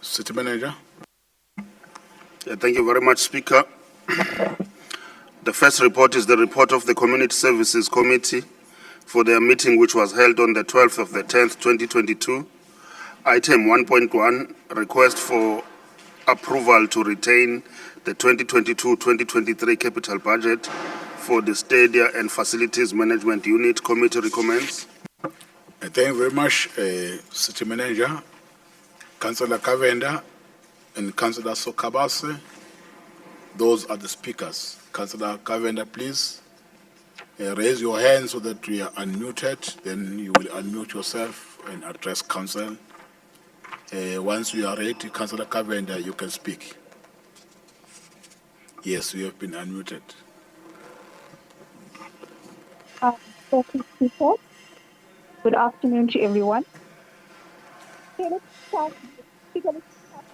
City Manager. Thank you very much, Speaker. The first report is the report of the Community Services Committee for their meeting which was held on the 12th of the 10th, 2022. Item 1.1, request for approval to retain the 2022-2023 capital budget for the Stadia and Facilities Management Unit. Committee recommends. Thank you very much, City Manager, Councillor Kavenda, and Councillor Sokabase. Those are the speakers. Councillor Kavenda, please raise your hand so that we are unmuted. Then you will unmute yourself and address Council. Once you are ready, Councillor Kavenda, you can speak. Yes, you have been unmuted. Thank you, Speaker. Good afternoon to everyone. Okay, let's start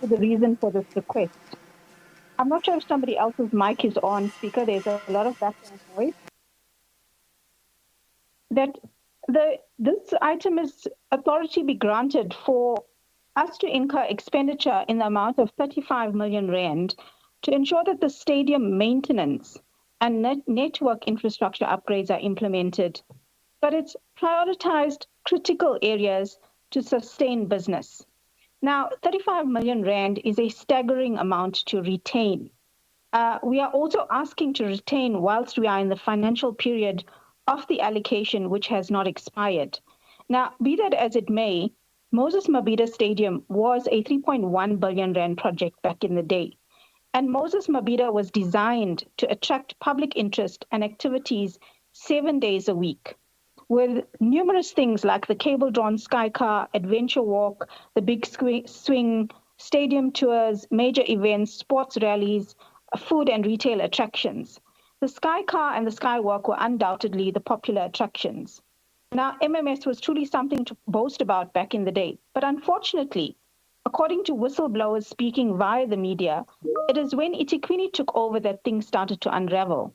with the reason for this request. I'm not sure if somebody else's mic is on, Speaker. There's a lot of background noise. This item is authority be granted for us to incur expenditure in the amount of 35 million rand to ensure that the stadium maintenance and network infrastructure upgrades are implemented, but it's prioritized critical areas to sustain business. Now, 35 million rand is a staggering amount to retain. We are also asking to retain whilst we are in the financial period of the allocation, which has not expired. Now, be that as it may, Moses Mabhida Stadium was a 3.1 billion rand project back in the day. And Moses Mabhida was designed to attract public interest and activities 7 days a week, with numerous things like the cable-drawn sky car, adventure walk, the big swing, stadium tours, major events, sports rallies, food and retail attractions. The sky car and the skywalk were undoubtedly the popular attractions. Now, MMS was truly something to boast about back in the day, but unfortunately, according to whistleblowers speaking via the media, it is when eThekwini took over that things started to unravel.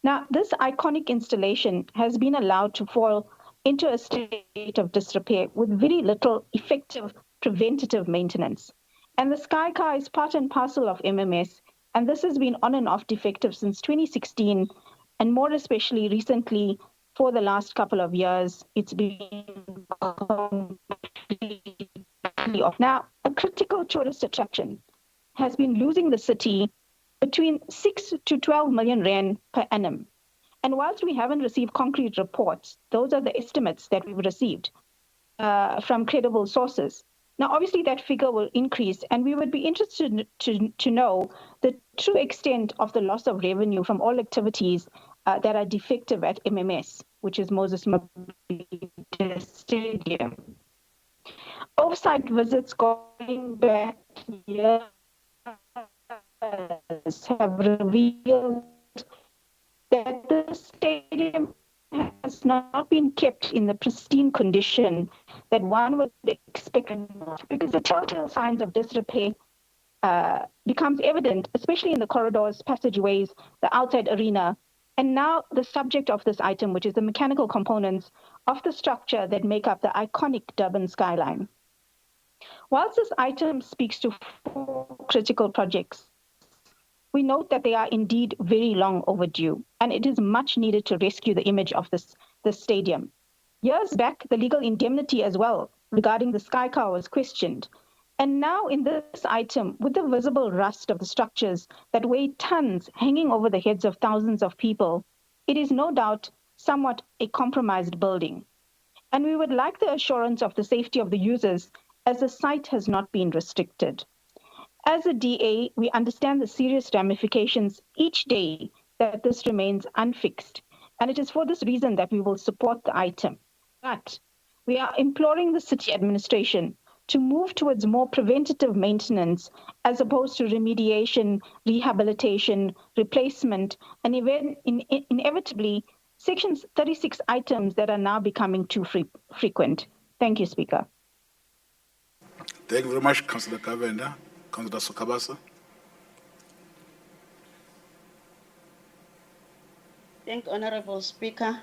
Now, this iconic installation has been allowed to fall into a state of disrepair with very little effective preventative maintenance. And the sky car is part and parcel of MMS, and this has been on and off defective since 2016, and more especially recently, for the last couple of years, it's been completely off. Now, a critical tourist attraction has been losing the city between 6 to 12 million rand per annum. And whilst we haven't received concrete reports, those are the estimates that we've received from credible sources. Now, obviously, that figure will increase, and we would be interested to know the true extent of the loss of revenue from all activities that are defective at MMS, which is Moses Mabhida Stadium. Oversight visits going back years have revealed that the stadium has not been kept in the pristine condition that one would expect, because the telltale signs of disrepair becomes evident, especially in the corridors, passageways, the outside arena, and now the subject of this item, which is the mechanical components of the structure that make up the iconic Durban skyline. Whilst this item speaks to 4 critical projects, we note that they are indeed very long overdue, and it is much needed to rescue the image of this stadium. Years back, the legal indemnity as well regarding the sky car was questioned. And now in this item, with the visible rust of the structures that weigh tons hanging over the heads of thousands of people, it is no doubt somewhat a compromised building. And we would like the assurance of the safety of the users, as the site has not been restricted. As a DA, we understand the serious ramifications each day that this remains unfixed, and it is for this reason that we will support the item. But we are imploring the city administration to move towards more preventative maintenance as opposed to remediation, rehabilitation, replacement, and inevitably Section 36 items that are now becoming too frequent. Thank you, Speaker. Thank you very much, Councillor Kavenda. Councillor Sokabase. Thank Honorable Speaker.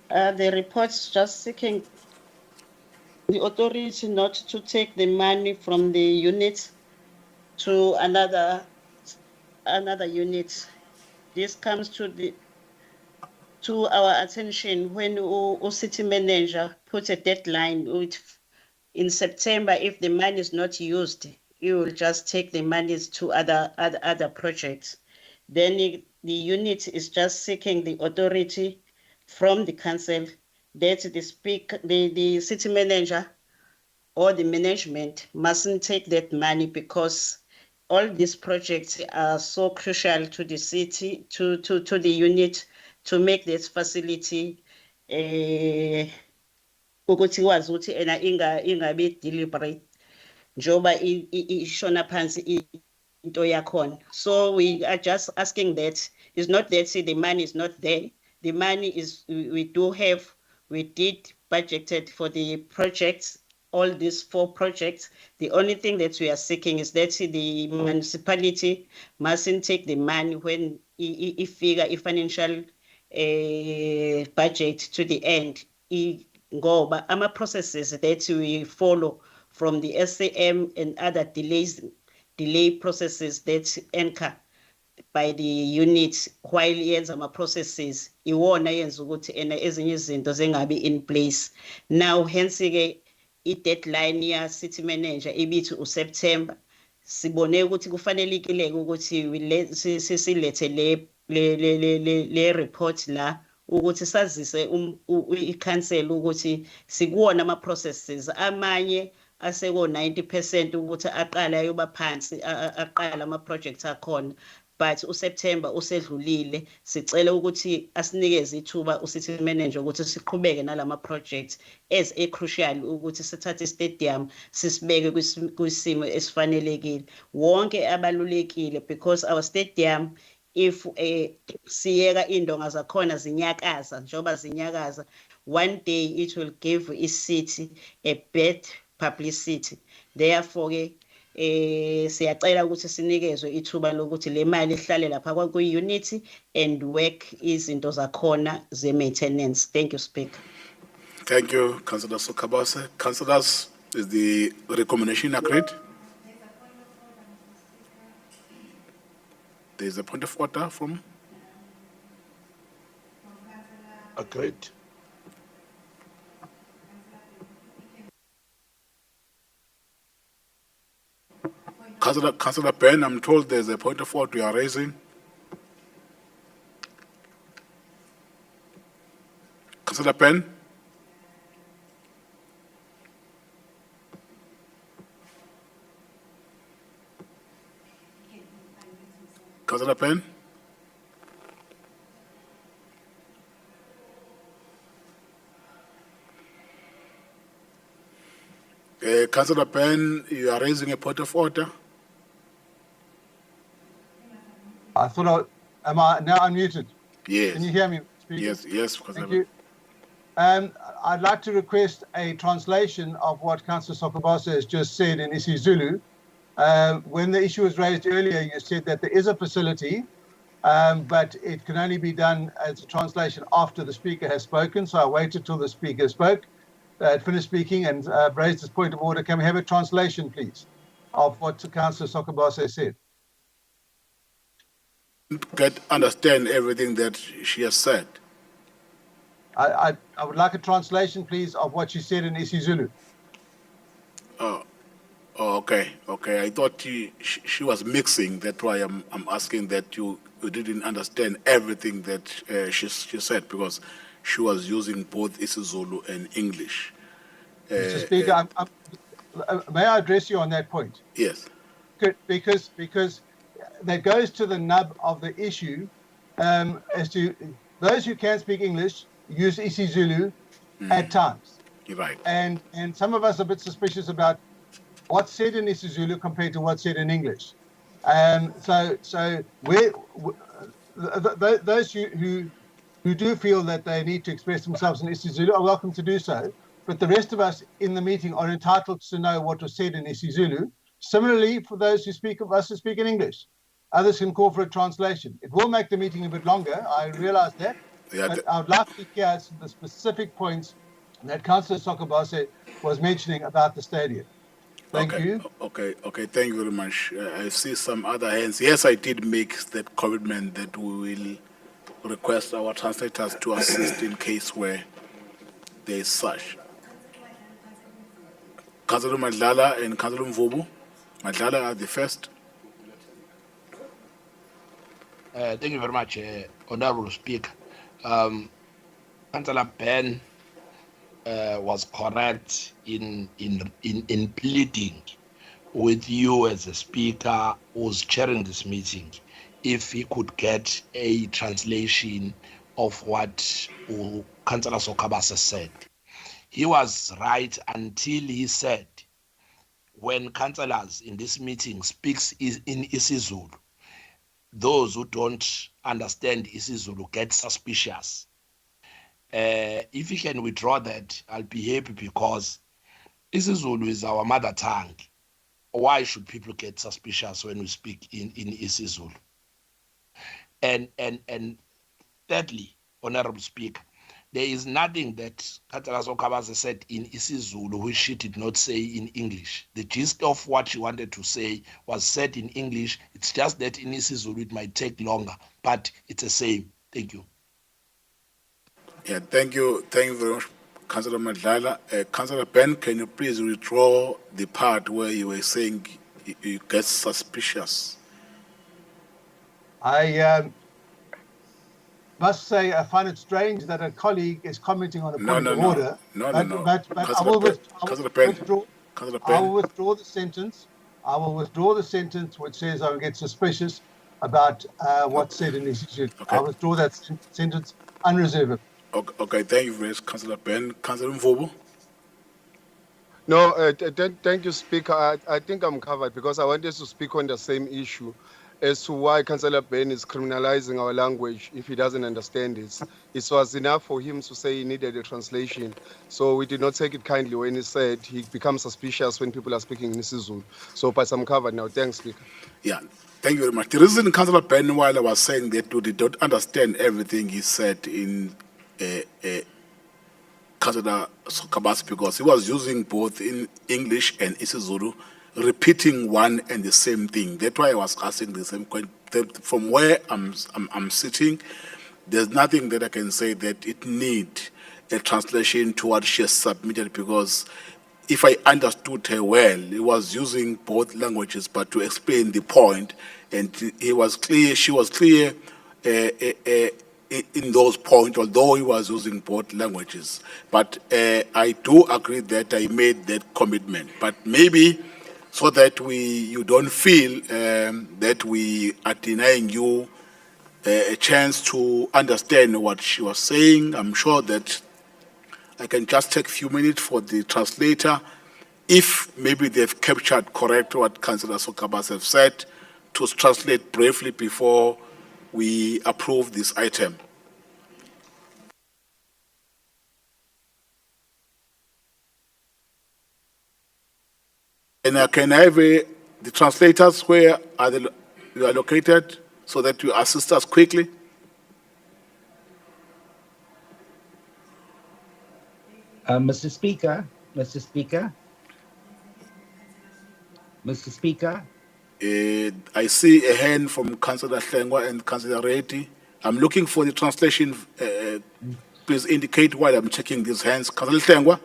The report's just seeking the authority not to take the money from the unit to another unit. This comes to our attention when city manager put a deadline in September. If the money is not used, you will just take the monies to other projects. Then the unit is just seeking the authority from the council that the city manager or the management mustn't take that money, because all these projects are so crucial to the city, to the unit, to make this facility ukuthi ikwazi ukuthi ena ingabe deliberate njoba ishona phansi into yakhona. So we are just asking that. It's not that the money is not there. The money is, we did budgeted for the projects, all these 4 projects. The only thing that we are seeking is that the municipality mustn't take the money when figure a financial budget to the end. Ngoba ama processes that we follow from the SAM and other delay processes that anchor by the unit while yenza ama processes iwona yenza ukuthi ezinye izinto zingabi in place. Now hence ke i-deadline ya city manager ibithi uSeptember. Sibone ukuthi kufanelekile ukuthi silethe le report la ukuthi sazise i-council ukuthi sikuwona ama processes amanye aseko 90% ukuthi aqala ayoba phansi, aqala ama projects akhona, but uSeptember usedlulile. Sicela ukuthi asinikeze ithuba ucity manager ukuthi siqhubeke nalama projects as a crucial ukuthi sithathe istadium sisibeke kwisimo esifanelekile. Wonke abalulekile because our stadium, if siyeka indonga zakhona zinyakaza njoba zinyakaza, one day it will give city a bad publicity. Therefore siyacela ukuthi sinikezwe ithuba lokuthi le mali ihlale lapha kwi-unity and work izinto zakhona ze-maintenance. Thank you, Speaker. Thank you, Councillor Sokhabase. Councillors, is the recommendation agreed? There is a point of order from? Agreed. Councillor Penn, I'm told there's a point of order you are raising. Councillor Penn? Councillor Penn? Councillor Penn, you are raising a point of order. I thought, am I now unmuted? Yes. Can you hear me, Speaker? Yes, Thank you. I'd like to request a translation of what Councillor Sokhabase has just said in isiZulu. When the issue was raised earlier, you said that there is a facility, but it can only be done as a translation after the speaker has spoken. So I waited till the speaker spoke, finished speaking, and raised this point of order. Can we have a translation, please, of what Councillor Sokhabase said? Understand everything that she has said. I would like a translation, please, of what she said in isiZulu. Oh, okay. I thought she was mixing. That's why I'm asking that you didn't understand everything that she said, because she was using both isiZulu and English. Mr. Speaker, may I address you on that point? Yes. Good, because that goes to the nub of the issue, as to those who can speak English use isiZulu at times. You're right. And some of us are a bit suspicious about what's said in isiZulu compared to what's said in English. So those who do feel that they need to express themselves in isiZulu are welcome to do so. But the rest of us in the meeting are entitled to know what was said in isiZulu. Similarly, for those who speak in English, others can call for a translation. It will make the meeting a bit longer. I realize that. Yeah, but I would like to hear the specific points that Councillor Sokobase was mentioning about the stadium. Thank Okay, you. okay, thank you very much. I see some other hands. Yes, I did make that commitment that we will request our translators to assist in case where there is such. Councillor Madlala and Councillor Mvubu. Madlala are the first. Thank you very much, Honorable Speaker. Councillor Ben was correct in pleading with you as a speaker who's chairing this meeting, if he could get a translation of what Councillor Sokabase said. He was right until he said, when councillors in this meeting speaks in isiZulu, those who don't understand isiZulu get suspicious. If you can withdraw that, I'll be happy, because isiZulu is our mother tongue. Why should people get suspicious when we speak in isiZulu? And thirdly, Honorable Speaker, there is nothing that Councillor Sokabase said in isiZulu which she did not say in English. The gist of what she wanted to say was said in English. It's just that in isiZulu it might take longer, but it's the same. Thank you. Yeah, thank you very much, Councillor Madlala. Councillor Ben, can you please withdraw the part where you were saying you get suspicious? I must say I find it strange that a colleague is commenting on a point of order. No. But I will withdraw the sentence. I will withdraw the sentence which says I will get suspicious about what's said in this issue. Okay. I withdraw that sentence unreservedly. Okay, thank you very much, Councillor Ben. Councillor Mvubu? No, thank you, Speaker. I think I'm covered because I wanted to speak on the same issue as to why Councillor Ben is criminalizing our language if he doesn't understand it. It was enough for him to say he needed a translation. So we did not take it kindly when he said he becomes suspicious when people are speaking in isiZulu. So, but I'm covered now. Thanks, Speaker. Yeah, thank you very much. The reason Councillor Ben, while I was saying that we did not understand everything he said in Councillor Sokabase, because he was using both in English and isiZulu, repeating one and the same thing. That's why I was asking the same question. From where I'm sitting, there's nothing that I can say that it need a translation to what she has submitted, because if I understood her well, he was using both languages, but to explain the point, and he was clear, she was clear in those points, although he was using both languages. But I do agree that I made that commitment. But maybe so that you don't feel that we are denying you a chance to understand what she was saying, I'm sure that I can just take a few minutes for the translator, if maybe they've captured correct what Councillor Sokabase have said, to translate briefly before we approve this item. And can I have the translators, where are you are located, so that you assist us quickly? Mr. Speaker, I see a hand from Councillor Hlengwa and Councillor Reddy. I'm looking for the translation. Please indicate while I'm checking these hands. Councillor Hlengwa?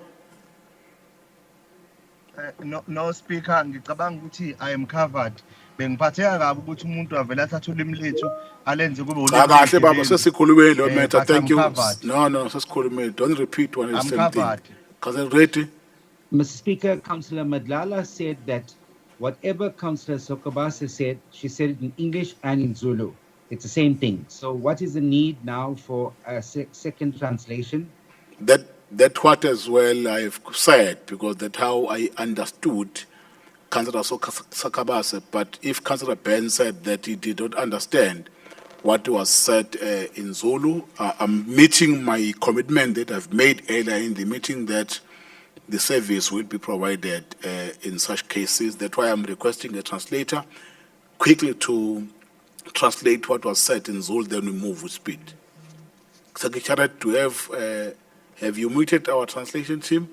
No, Speaker, ngicabanga ukuthi I am covered. Bengiphatheka kabi ukuthi umuntu avela athathe ulimi lethu alenze kube ulimi. Kahle baba, sesikhulume lo matter. But Thank I'm you. covered. No, sesikhulume. Don't repeat one and the I'm same thing. covered. Councillor Reddy? Mr. Speaker, Councillor Madlala said that whatever Councillor Sokabase said, she said it in English and in Zulu. It's the same thing. So what is the need now for a second translation? That what as well I've said, because that's how I understood Councillor Sokabase. But if Councillor Ben said that he did not understand what was said in Zulu, I'm meeting my commitment that I've made earlier in the meeting that the service will be provided in such cases. That's why I'm requesting a translator quickly to translate what was said in Zulu, then we move with speed. Secretary, to have Have you muted our translation team?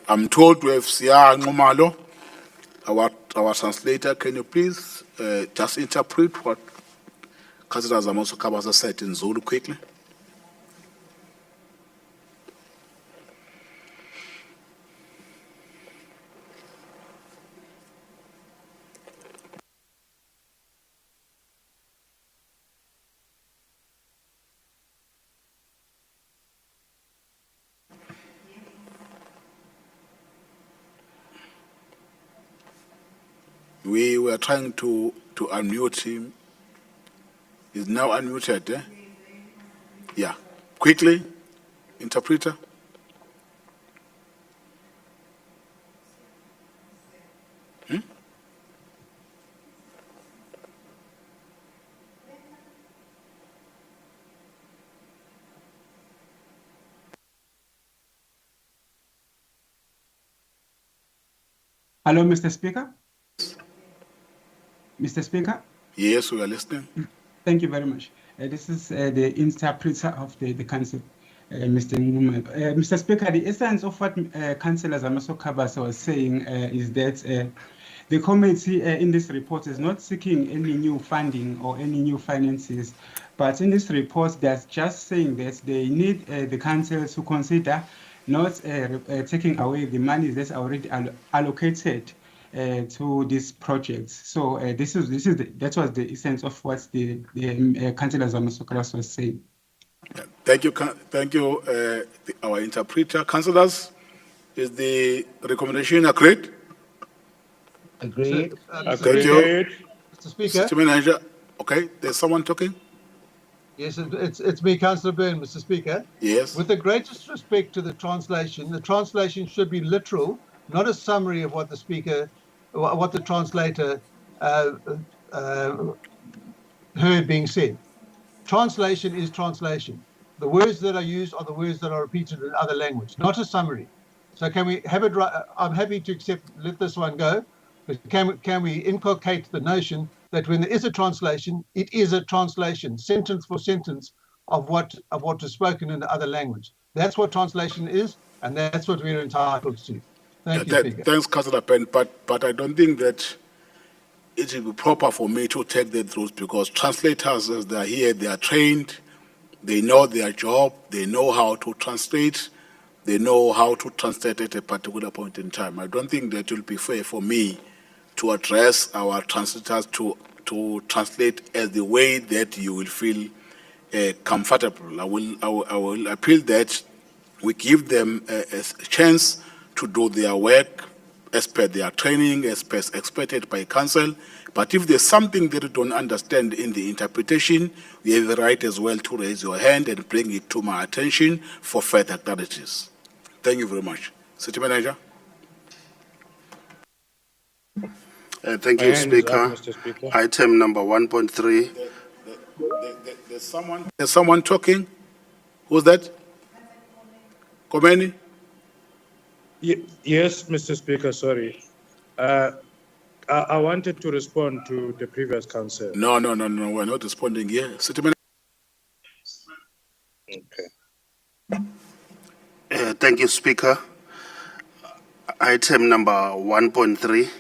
I'm told we have Sia Ngomalo, our translator. Can you please just interpret what Councillor Zamoso Kabasa said in Zulu quickly? We were trying to unmute him. He's now unmuted, eh? Yeah. Quickly, interpreter. Hello, Mr. Speaker. Mr. Speaker, Yes, we are listening. thank you very much. This is the interpreter of the council, Mr. Nguma. Mr. Speaker, the essence of what Councillor Zamoso Kabasa was saying is that the committee in this report is not seeking any new funding or any new finances, but in this report, that's just saying that they need the council to consider not taking away the money that's already allocated to these projects. So that was the essence of what the Councillor Zamoso Kabasa was saying. Thank you, our interpreter. Councillors, is the recommendation agreed? Agreed. Thank you. Mr. Speaker. City Manager, okay, there's someone talking? Yes, it's me, Councillor Byrne, Mr. Speaker. Yes. With the greatest respect to the translation should be literal, not a summary of what the translator heard being said. Translation is translation. The words that are used are the words that are repeated in other language, not a summary. So can we have it right? I'm happy to let this one go, but can we inculcate the notion that when there is a translation, it is a translation, sentence for sentence, of what was spoken in the other language. That's what translation is, and that's what we're entitled to. Thank you, Speaker. Thanks, Councillor Penn, but I don't think that it will be proper for me to take that route, because translators, as they are here, they are trained, they know their job, they know how to translate, they know how to translate at a particular point in time. I don't think that it will be fair for me to address our translators to translate as the way that you will feel comfortable. I will appeal that we give them a chance to do their work as per their training, as per expected by council. But if there's something that you don't understand in the interpretation, you have the right as well to raise your hand and bring it to my attention for further clarities. Thank you very much. City Manager. Thank you, Speaker. Item number 1.3. There's someone talking. Who's that? Komeni? Yes, Mr. Speaker, sorry. I wanted to respond to the previous council. No, we're not responding here. City Manager. Okay. Thank you, Speaker. Item number 1.3,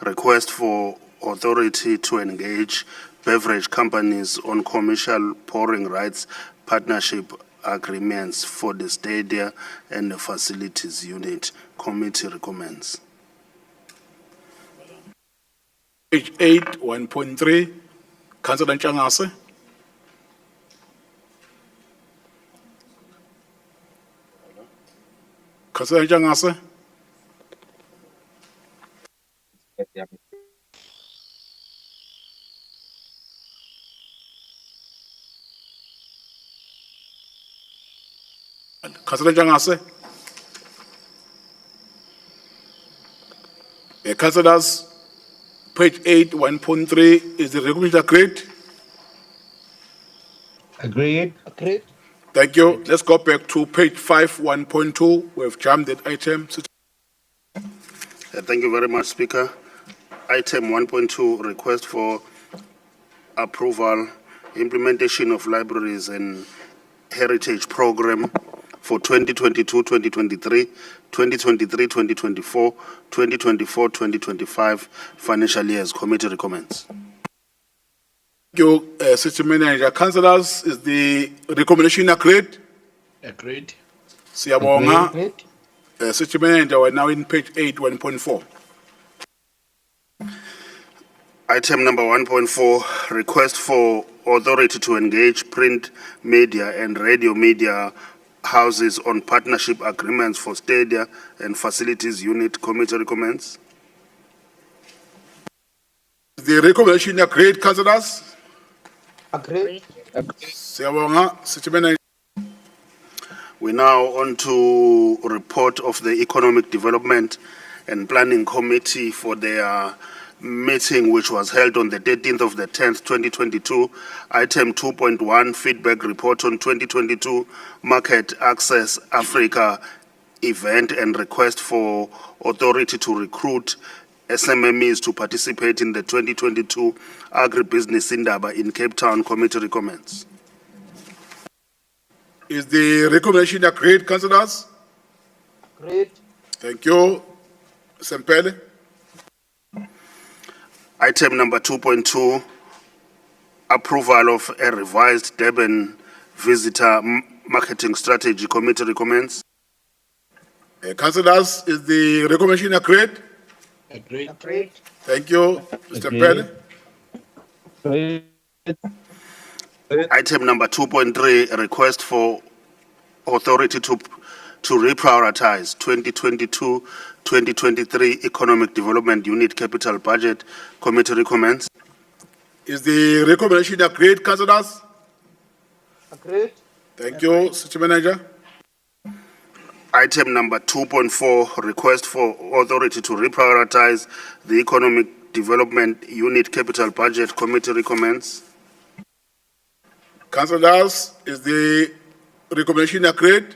request for authority to engage beverage companies on commercial pouring rights partnership agreements for the stadia and the facilities unit. Committee recommends. Page 8, 1.3, Councillor Ntshangase. Councillor Ntshangase. Councillor Ntshangase. Councillors, page 8, 1.3, is the recommendation agreed? Agreed. Thank you. Let's go back to page 5, 1.2. We've jumped that item. Thank you very much, Speaker. Item 1.2, request for approval, implementation of libraries and heritage program for 2022-2023, 2023-2024, 2024-2025 financial years. Committee recommends. Thank you, City Manager. Councillors, is the recommendation agreed? Agreed. Siyabonga. City Manager, we're now in page 8, 1.4. Item number 1.4, request for authority to engage print media and radio media houses on partnership agreements for stadia and facilities unit. Committee recommends. The recommendation agreed, councillors? Agreed. Siyabonga, City Manager. We now on to report of the Economic Development and Planning Committee for their meeting, which was held on the 13th of the 10th, 2022. Item 2.1, feedback report on 2022 Market Access Africa event and request for authority to recruit SMMEs to participate in the 2022 Agribusiness Indaba in Cape Town. Committee recommends. Is the recommendation agreed, councillors? Agreed. Thank you. Sempele. Item number 2.2, approval of a revised Durban visitor marketing strategy. Committee recommends. Councillors, is the recommendation agreed? Agreed. Agreed. Thank you, Mr. Pele. Item number 2.3, a request for authority to reprioritize 2022-2023 Economic Development Unit Capital Budget. Committee recommends. Is the recommendation agreed, councillors? Agreed. Thank you, City Manager. Item number 2.4, request for authority to reprioritize the Economic Development Unit Capital Budget. Committee recommends. Councillors, is the recommendation agreed?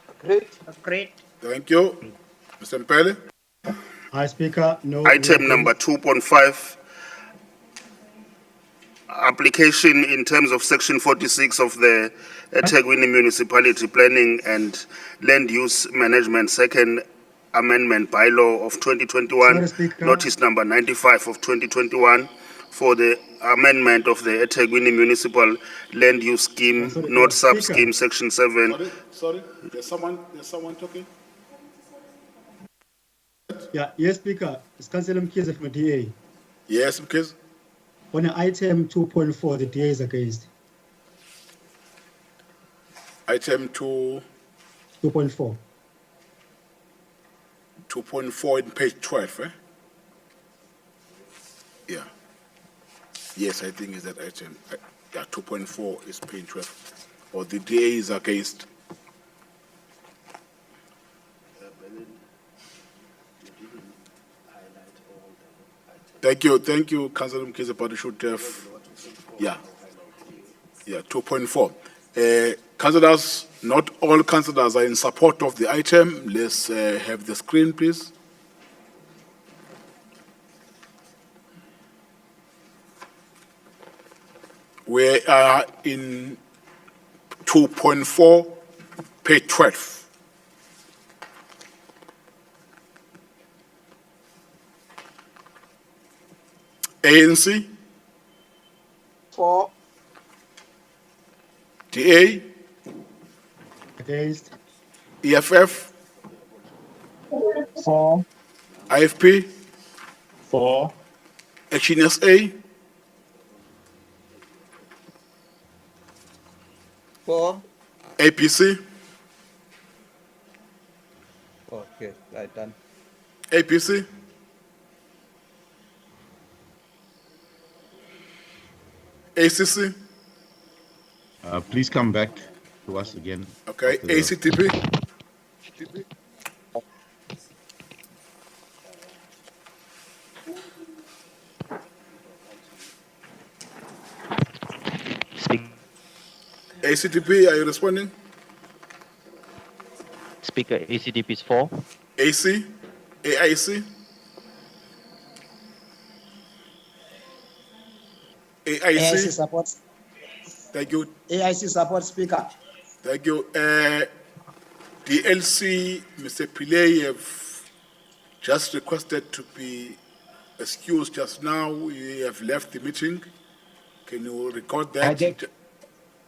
Agreed. Agreed. Thank you. Mr. Mpele. Hi, Speaker. No. Item number 2.5, application in terms of Section 46 of the eThekwini Municipality Planning and Land Use Management Second Amendment Bylaw of 2021, Sorry, Speaker. notice number 95 of 2021, for the amendment of the eThekwini Municipal Land Use Scheme, not sub-scheme, Section 7. Sorry, there's someone talking? Yeah, yes, Speaker. It's Councillor Mkhize from DA. Yes, because On item 2.4, the DA is against. item 2.4 2.4. in page 12, eh? Yeah. Yes, I think it's that item. Yeah, 2.4 is page 12. Or the DA is against. Thank you, Councillor Mkhize, but you should have, yeah, 2.4. Councillors, not all councillors are in support of the item. Let's have the screen, please. We are in 2.4, page 12. ANC, 4. DA, Against. EFF, 4. IFP, 4. Action SA, 4. APC, Okay, right done. APC, ACC, Please come back to us again. okay, after the- ACTP, ACDP, are you responding? Speaker, ACDP is 4. AC? AIC? AIC support. Thank you. AIC support, Speaker. Thank you. DLC, Mr. Pillay, have just requested to be excused just now. We have left the meeting. Can you record that?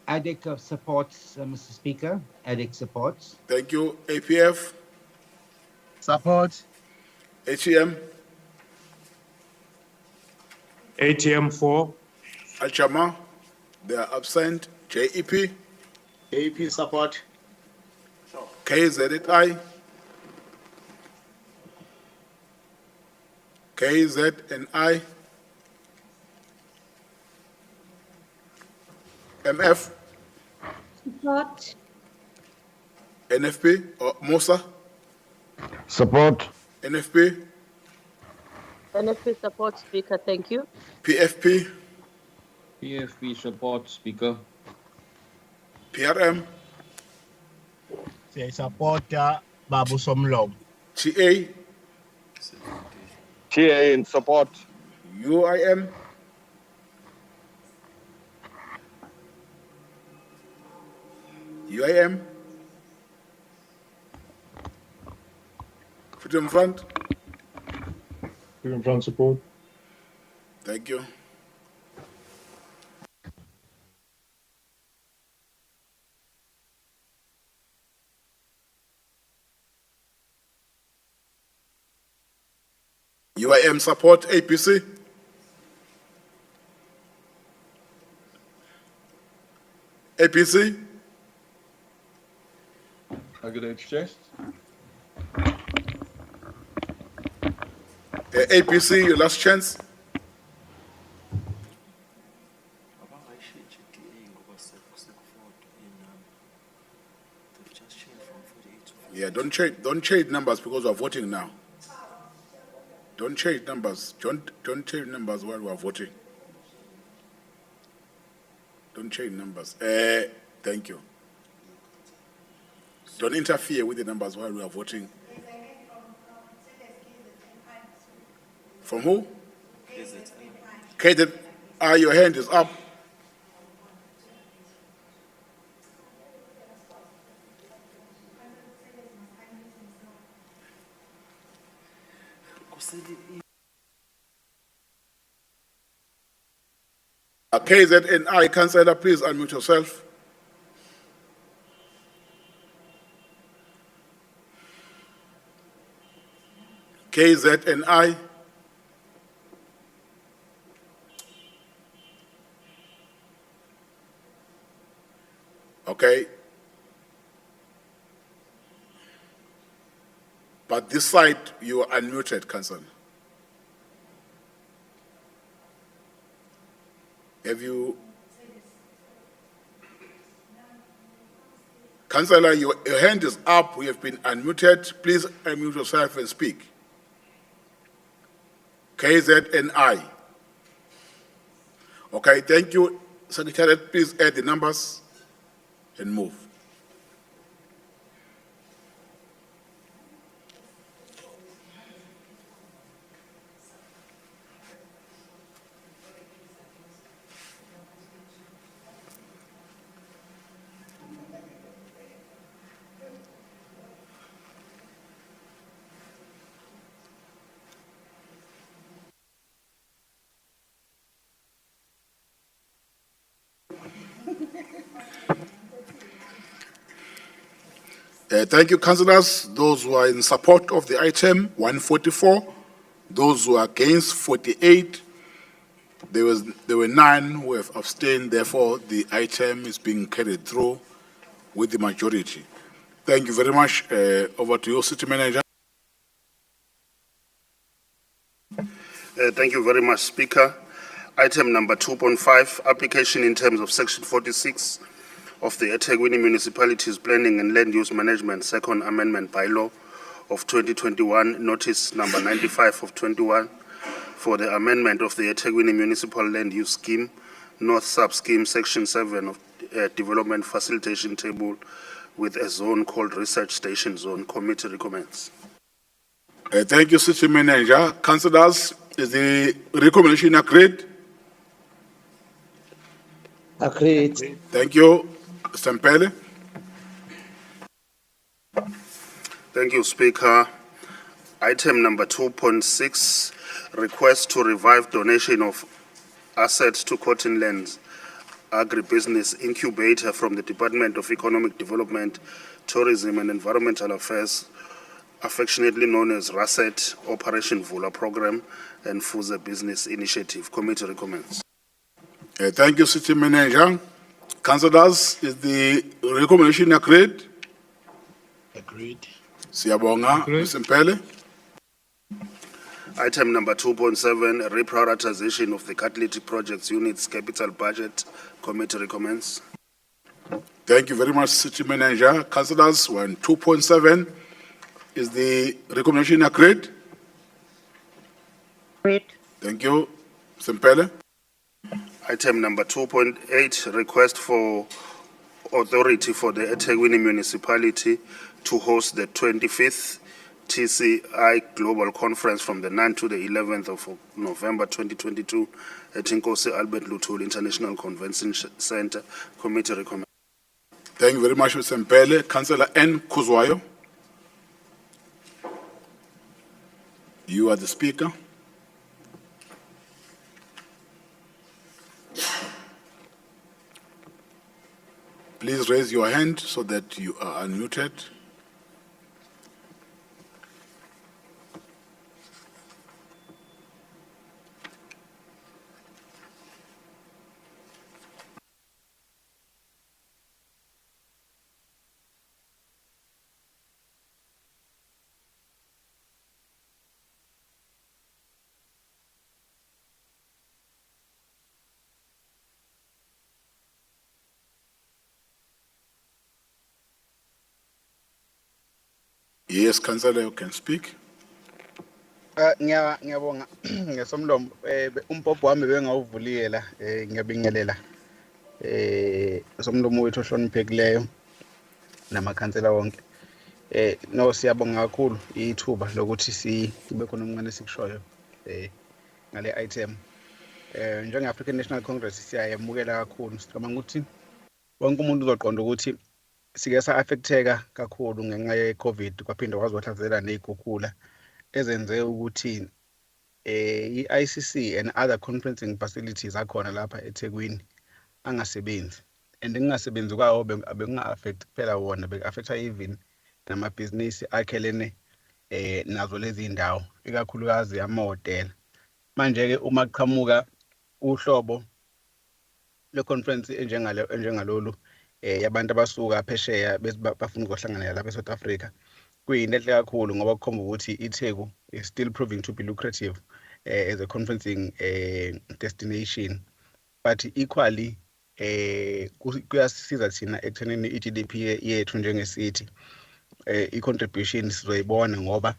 ADEC supports, Mr. Speaker. ADEC supports. Thank you. APF? Support. HEM? ATM 4. Al-Chama? They are absent. JEP? AP support. KZNI? KZNI? MF? Support. NFP? Or Musa? Support. NFP? NFP support, Speaker. Thank you. PFP? PFP support, Speaker. PRM? Say support Babu Somlom. TA? TA in support. UIM? UIM? Freedom Front? Freedom Front support. Thank you. UIM support, APC? APC? Aggregate chest. APC, your last chance. Yeah, don't change numbers because we're voting now. Don't change numbers. Don't change numbers while we're voting. Don't change numbers. Thank you. Don't interfere with the numbers while we are voting. From who? KZNI, your hand is up. KZNI, Councillor, please unmute yourself. KZNI. Okay. But this side, you are unmuted, Councillor. Have you... Councillor, your hand is up. We have been unmuted. Please unmute yourself and speak. KZNI. Okay, thank you. Secretary, please add the numbers and move. Thank you, councillors. Those who are in support of the item, 144. Those who are against, 48. There were 9 who have abstained. Therefore, the item is being carried through with the majority. Thank you very much. Over to you, City Manager. Thank you very much, Speaker. Item number 2.5, application in terms of Section 46 of the eThekwini Municipalities Planning and Land Use Management Second Amendment Bylaw of 2021, notice number 95 of 21, for the amendment of the eThekwini Municipal Land Use Scheme North Sub-Scheme Section 7 of Development Facilitation Table with a zone called Research Station Zone. Committee recommends. Thank you, City Manager. Councillors, is the recommendation agreed? Agreed. Thank you. Mr. Mpele. Thank you, Speaker. Item number 2.6, request to revive donation of assets to Cotton Lands Agribusiness Incubator from the Department of Economic Development, Tourism and Environmental Affairs, affectionately known as RASET, Operation Vula Program and Fuza Business Initiative. Committee recommends. Thank you, City Manager. Councillors, is the recommendation agreed? Agreed. Siyabonga. Mr. Mpele. Item number 2.7, reprioritization of the catalytic projects units capital budget. Committee recommends. Thank you very much, City Manager. Councillors, we're on 2.7. Is the recommendation agreed? Agreed. Thank you. Mr. Mpele. Item number 2.8, request for authority for the eThekwini municipality to host the 25th TCI Global Conference from the 9th to the 11th of November 2022 at Inkosi Albert Luthuli International Convention Center. Committee recommends. Thank you very much, Mr. Mpele. Councillor N. Kuzwayo. You are the speaker. Please raise your hand so that you are unmuted. Yes, Councillor, you can speak. Ngiyabonga ngesomlomo umpopho wami bengawuvulile la ngiyabingelela somlomo wethu ohloniphekileyo namakhansela wonke no siyabonga kakhulu ithuba lokuthi sibe khona omncane sikushoyo ngale item njenge African National Congress siyayemukela kakhulu sicabanga ukuthi wonke umuntu uzoqonda ukuthi sike sa-affecteka kakhulu ngenxa ye-COVID kwaphinde kwazohlasela ney'khukhula ezenze ukuthi i-ICC and other conferencing facilities akhona lapha eThekwini angasebenzi and kungasebenzi kwawo bekunga-affect kuphela wona bek-affecta even namabhizinisi akhelene nazo lezi ndawo ikakhulukazi amahhotela. Manje-ke uma kuqhamuka uhlobo le-conference enjengalolu yabantu abasuka phesheya bafuna ukuhlangana lapha eSouth Africa kuyinto enhle kakhulu ngoba kukhomba ukuthi iTheku is still proving to be lucrative as a conferencing destination, but equally kuyasiza thina ekuthenini i-GDP yethu njengesithi i-contribution sizoyibona ngoba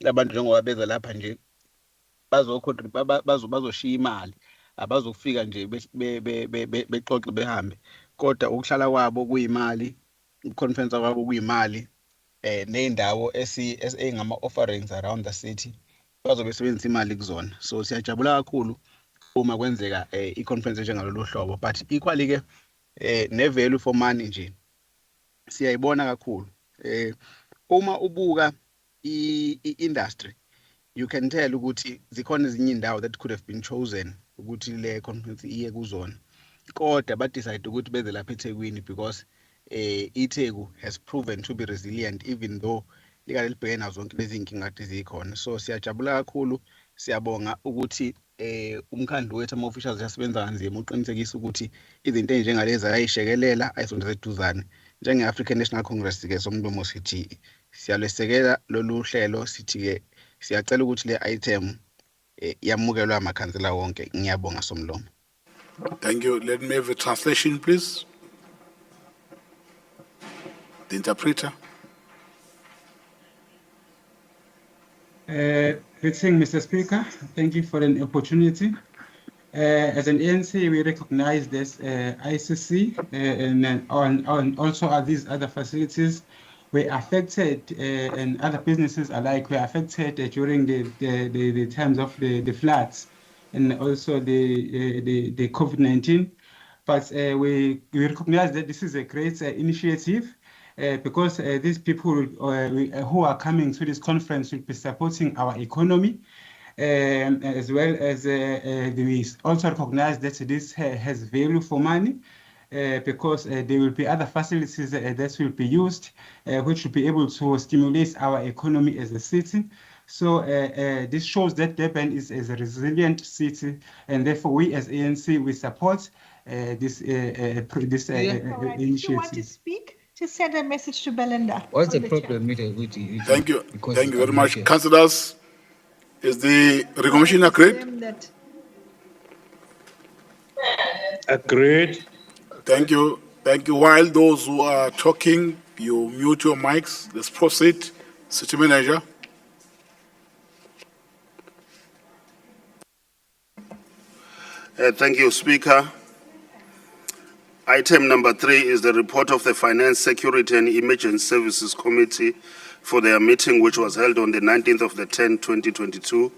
abantu njengoba beza lapha nje bazoshiya imali abazokufika nje bexoxe behambe kodwa ukuhlala kwabo kuyimali ukuconference kwabo kuyimali ney'ndawo engama offerings around the city bazobe sebenzisa imali kuzona. So siyajabula kakhulu uma kwenzeka i-conference enjengalolu hlobo, but equally ke ne-value for money nje siyayibona kakhulu. Uma ubuka i-industry you can tell ukuthi zikhona ezinye indawo that could have been chosen ukuthi le conference iye kuzona kodwa badecide ukuthi beze lapha eThekwini because iTheku has proven to be resilient even though likade libhekene nazo zonke lezi inkinga ezikhona. So siyajabula kakhulu, siyabonga ukuthi umkhandlu wethu ama-officials yasebenza kanzima uqinisekisa ukuthi izinto ezinjengalezi ayishekelela ayisondeze eduzane. Njenge-African National Congress ke somlomo sithi siyalesekela lolu hlelo, sithi ke siyacela ukuthi le item yamukelwa amakhansela wonke. Ngiyabonga somlomo. Thank you. Let me have a translation, please. The interpreter. Greeting, Mr. Speaker. Thank you for an opportunity. As an ANC, we recognize this ICC and also these other facilities were affected and other businesses alike were affected during the times of the floods and also the COVID-19. But we recognize that this is a great initiative because these people who are coming to this conference will be supporting our economy. As well as we also recognize that this has value for money because there will be other facilities that will be used, which will be able to stimulate our economy as a city. So this shows that Durban is a resilient city, and therefore we as ANC, we support this initiative. If you want to speak, just send a message to Belinda. What's the problem with it? Thank you. Thank you very much. Councillors, is the recommission agreed? Agreed. Thank you. Thank you. While those who are talking, you mute your mics. Let's proceed. City Manager. Thank you, Speaker. Item number 3 is the report of the Finance, Security and Emergency Services Committee for their meeting, which was held on the 19th of the 10th, 2022.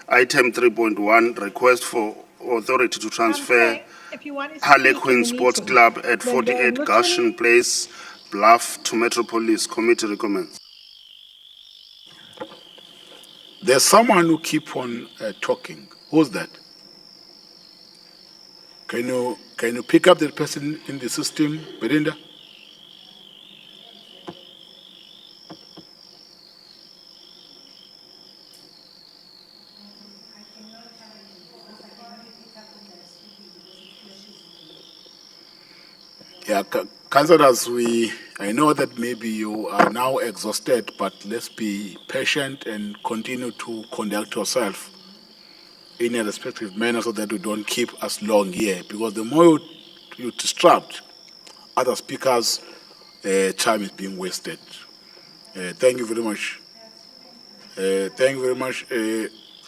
Item 3.1, request for authority to transfer Harlequin Sports Club at 48 Goshen Place, Bluff to Metropolis. Committee recommends. There's someone who keep on talking. Who's that? Can you pick up that person in the system, Belinda? Yeah, councillors, I know that maybe you are now exhausted, but let's be patient and continue to conduct yourself in a respective manner so that we don't keep us long here. Because the more you disrupt other speakers, time is being wasted. Thank you very much. Thank you very much.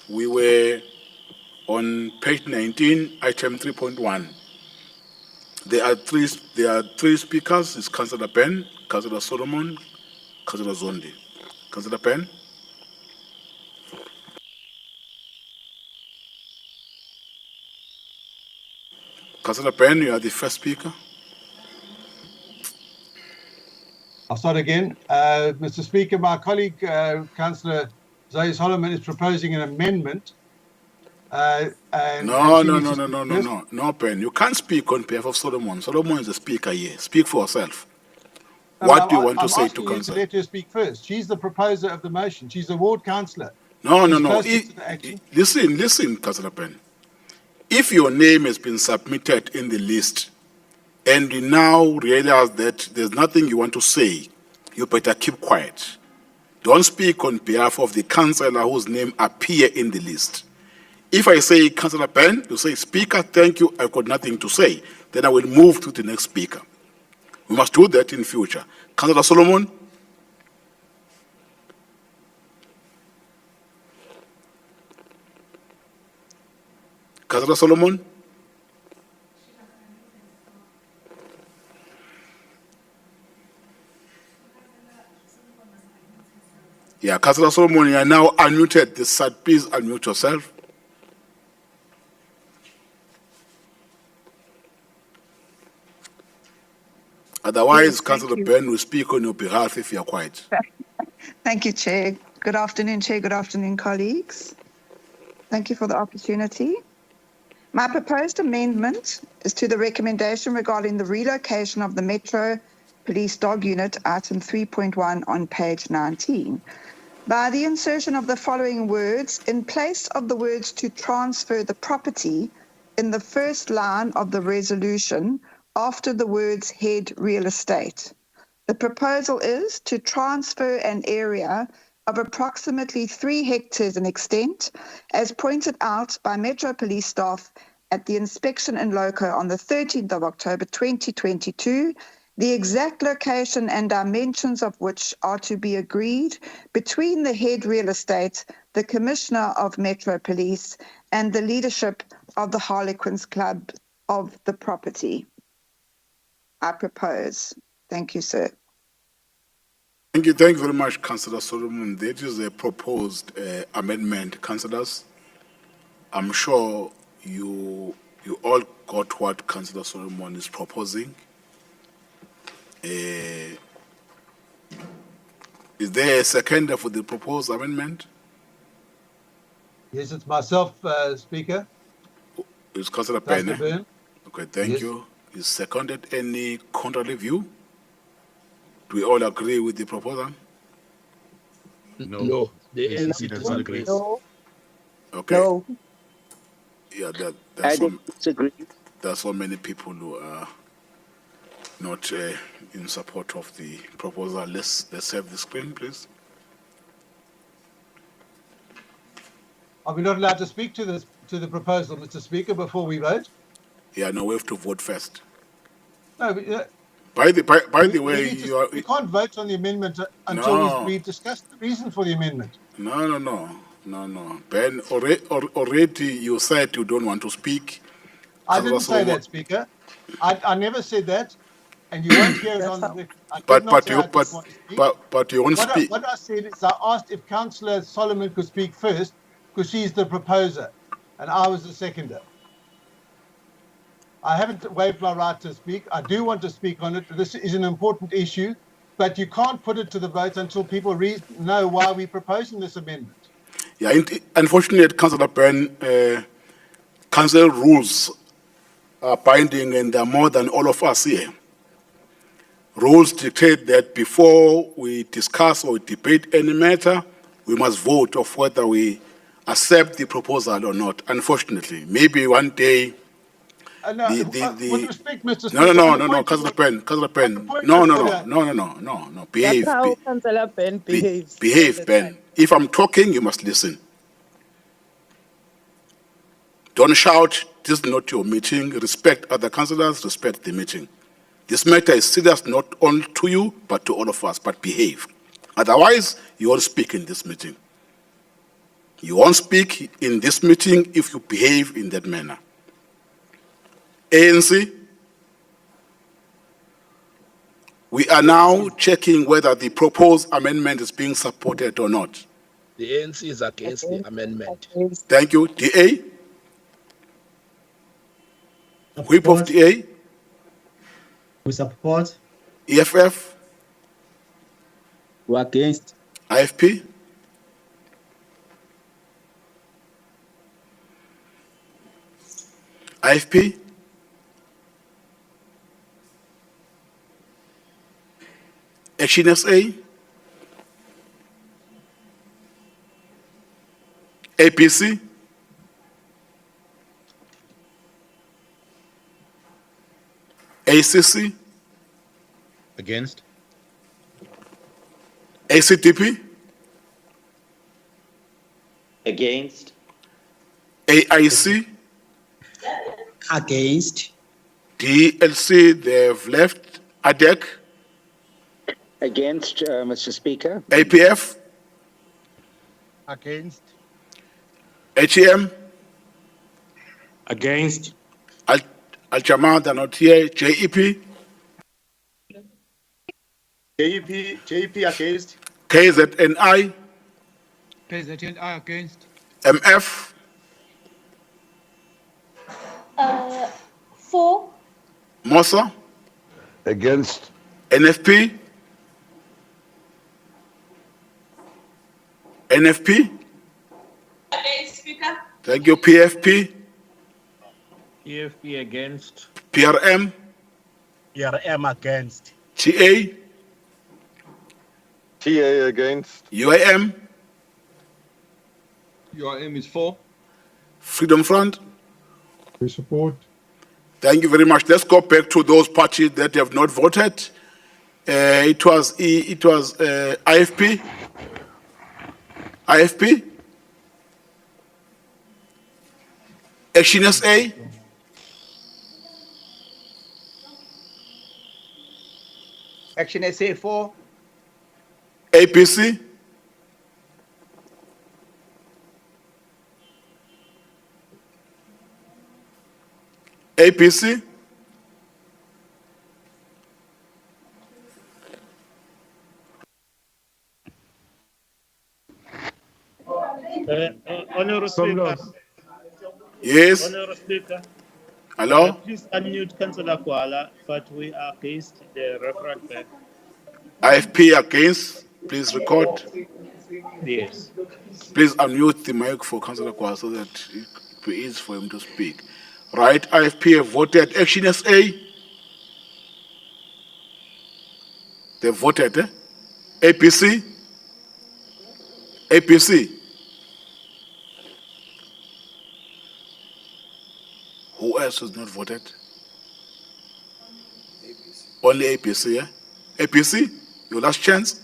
We were on page 19, item 3.1. There are three speakers. It's Councillor Ben, Councillor Solomon, Councillor Zondi. Councillor Ben. Councillor Ben, you are the first speaker. I'll start again. Mr. Speaker, my colleague, Councillor Zoe Solomon, is proposing an amendment. No, Ben. You can't speak on behalf of Solomon. Solomon is the speaker here. Speak for yourself. What do you want to say to Councillor? Let her speak first. She's the proposer of the motion. She's the ward councillor. No. Listen, Councillor Ben. If your name has been submitted in the list and you now realize that there's nothing you want to say, you better keep quiet. Don't speak on behalf of the councillor whose name appear in the list. If I say Councillor Ben, you say Speaker, thank you, I've got nothing to say, then I will move to the next speaker. We must do that in future. Councillor Solomon. Councillor Solomon. Yeah, Councillor Solomon, you are now unmuted. This side, please unmute yourself. Otherwise, yes, Councillor Ben will speak on your behalf if you are quiet. Thank you, Chair. Good afternoon, Chair. Good afternoon, colleagues. Thank you for the opportunity. My proposed amendment is to the recommendation regarding the relocation of the Metro Police Dog Unit, item 3.1 on page 19. By the insertion of the following words, in place of the words to transfer the property in the first line of the resolution, after the words head real estate. The proposal is to transfer an area of approximately 3 hectares in extent, as pointed out by Metro Police staff at the inspection in Loco on the 13th of October 2022, the exact location and dimensions of which are to be agreed between the head real estate, the Commissioner of Metro Police, and the leadership of the Harlequins Club of the property. I propose. Thank you, sir. Thank you very much, Councillor Solomon. That is a proposed amendment, councillors. I'm sure you all got what Councillor Solomon is proposing. Is there a seconder for the proposed amendment? Yes, it's myself, Speaker. Is Councillor Councillor Benne? Byrne. Okay, thank Yes. you. Is seconded. Any contrary view? Do we all agree with the proposal? No, the ANC disagrees. No. Okay. No. Yeah, I disagree. There are so many people who are not in support of the proposal. Let's have the screen, please. Are we not allowed to speak to the proposal, Mr. Speaker, before we vote? Yeah, no, we have to vote first. No, By the we way, need to- you are. we can't vote on the amendment until No. we've discussed the reason for the amendment. No. Ben, already you said you don't want to speak. I didn't say Solomon- that, Speaker. I never said that, and you won't hear it on the record. I did But not but say you I didn't but want to speak. but you won't What speak. I said is I asked if Councillor Solomon could speak first because she's the proposer and I was the seconder. I haven't waived my right to speak. I do want to speak on it. This is an important issue, but you can't put it to the vote until people know why we're proposing this amendment. Yeah, unfortunately, Councillor Ben, council rules are binding and there are more than all of us here. Rules dictate that before we discuss or debate any matter, we must vote of whether we accept the proposal or not. Unfortunately, maybe one day. No, with respect, Mr. Speaker. No, Councillor Ben. No. Behave. That's how Councillor Ben behaves. Behave, Ben. If I'm talking, you must listen. Don't shout. This is not your meeting. Respect other councillors. Respect the meeting. This matter is serious not only to you, but to all of us. But behave. Otherwise, you won't speak in this meeting. You won't speak in this meeting if you behave in that manner. ANC, we are now checking whether the proposed amendment is being supported or not. The ANC is against the amendment. Thank you. DA? Whip of DA? We support. EFF? We against. IFP? IFP? Action SA? APC? ACC? Against? ACTP? Against. AIC? Against. DLC, they've left. ADEC? Against, Mr. Speaker. APF? Against. HEM? Against. Al-Jamaa, they're not here. JEP? JEP against. KZNI? KZNI against. MF? 4. MOSA? Against. NFP? NFP? Against, Speaker. Thank you. PFP? EFP against. PRM? PRM against. TA? TA against. UAM? UIM is for. Freedom Front? We support. Thank you very much. Let's go back to those parties that have not voted. It was IFP. IFP. Action SA. Action SA 4. APC. APC? Honorable Speaker. Yes. Honorable Speaker. Hello? Please unmute Councillor Kuala, but we are against the referral back. IFP against. Please record. Yes. Please unmute the mic for Councillor Kwa so that it will be easy for him to speak. Right, IFP have voted. Action SA? They voted, eh? APC? APC? Who else has not voted? Only APC, eh? APC, your last chance.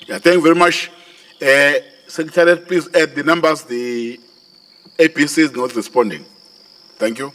Yeah, thank you very much. Secretary, please add the numbers. The APC is not responding. Thank you.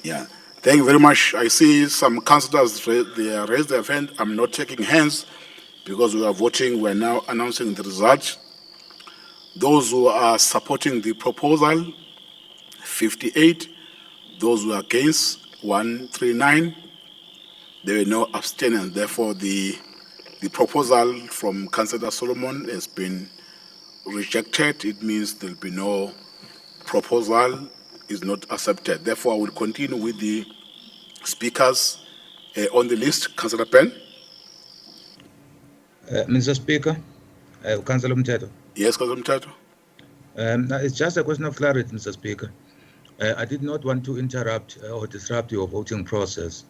Yeah, thank you very much. I see some councillors they raised their hand. I'm not taking hands because we are voting. We are now announcing the result. Those who are supporting the proposal, 58. Those who are against, 139. There were no abstentions. Therefore, the proposal from Councillor Solomon has been rejected. It means there will be no proposal is not accepted. Therefore, I will continue with the speakers on the list. Councillor Penn. Mr. Speaker, Councillor Mteto. Yes, Councillor Mteto. Now it's just a question of clarity, Mr. Speaker. I did not want to interrupt or disrupt your voting process.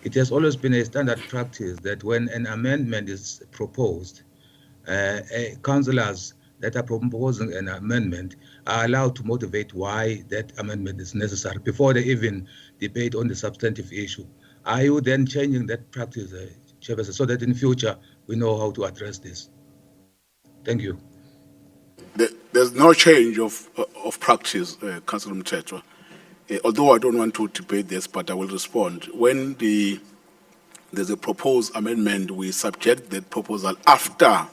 It has always been a standard practice that when an amendment is proposed, councillors that are proposing an amendment are allowed to motivate why that amendment is necessary before they even debate on the substantive issue. Are you then changing that practice, Chairperson, so that in future we know how to address this? Thank you. There's no change of practice, Councillor Mteto. Although I don't want to debate this, but I will respond. When there's a proposed amendment, we subject that proposal after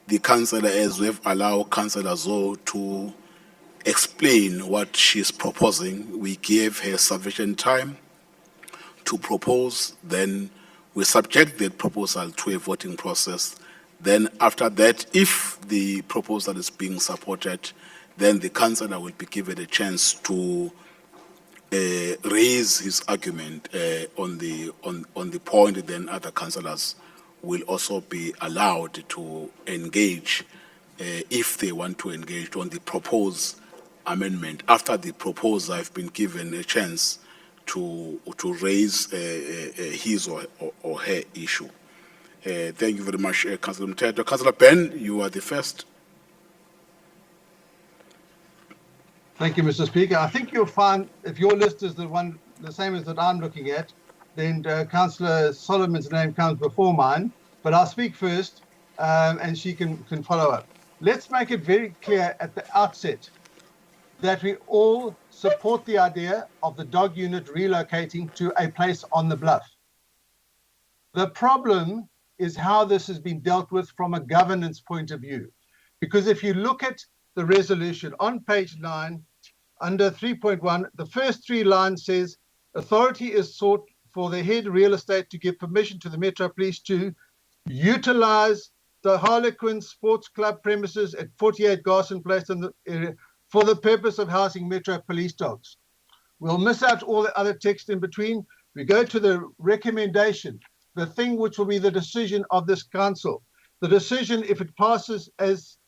the councillor, as we've allowed Councillor Zoe to explain what she's proposing. We gave her sufficient time to propose. Then we subject that proposal to a voting process. Then after that, if the proposal is being supported, then the councillor will be given a chance to raise his argument on the point. Then other councillors will also be allowed to engage if they want to engage on the proposed amendment. After the proposer have been given a chance to raise his or her issue. Thank you very much, Councillor Mteto. Councillor Ben, you are the first. Thank you, Mr. Speaker. I think you'll find if your list is the same as that I'm looking at, then Councillor Solomon's name comes before mine. But I'll speak first, and she can follow up. Let's make it very clear at the outset that we all support the idea of the dog unit relocating to a place on the bluff. The problem is how this has been dealt with from a governance point of view. Because if you look at the resolution on page 9, under 3.1, the first 3 lines says, authority is sought for the head real estate to give permission to the Metro Police to utilize the Harlequin Sports Club premises at 48 Garson Place in the area for the purpose of housing Metro Police dogs. We'll miss out all the other text in between. We go to the recommendation, the thing which will be the decision of this council. The decision, if it passes as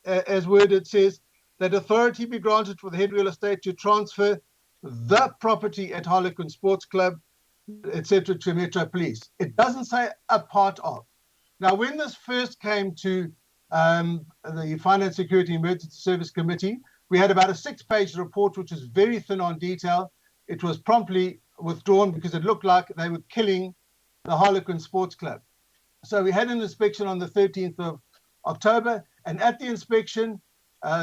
worded, says that authority be granted for the head real estate to transfer the property at Harlequin Sports Club, etc., to Metro Police. It doesn't say a part of. Now, when this first came to the Finance, Security, Emergency Service Committee, we had about a 6-page report, which was very thin on detail. It was promptly withdrawn because it looked like they were killing the Harlequin Sports Club. So we had an inspection on the 13th of October, and at the inspection,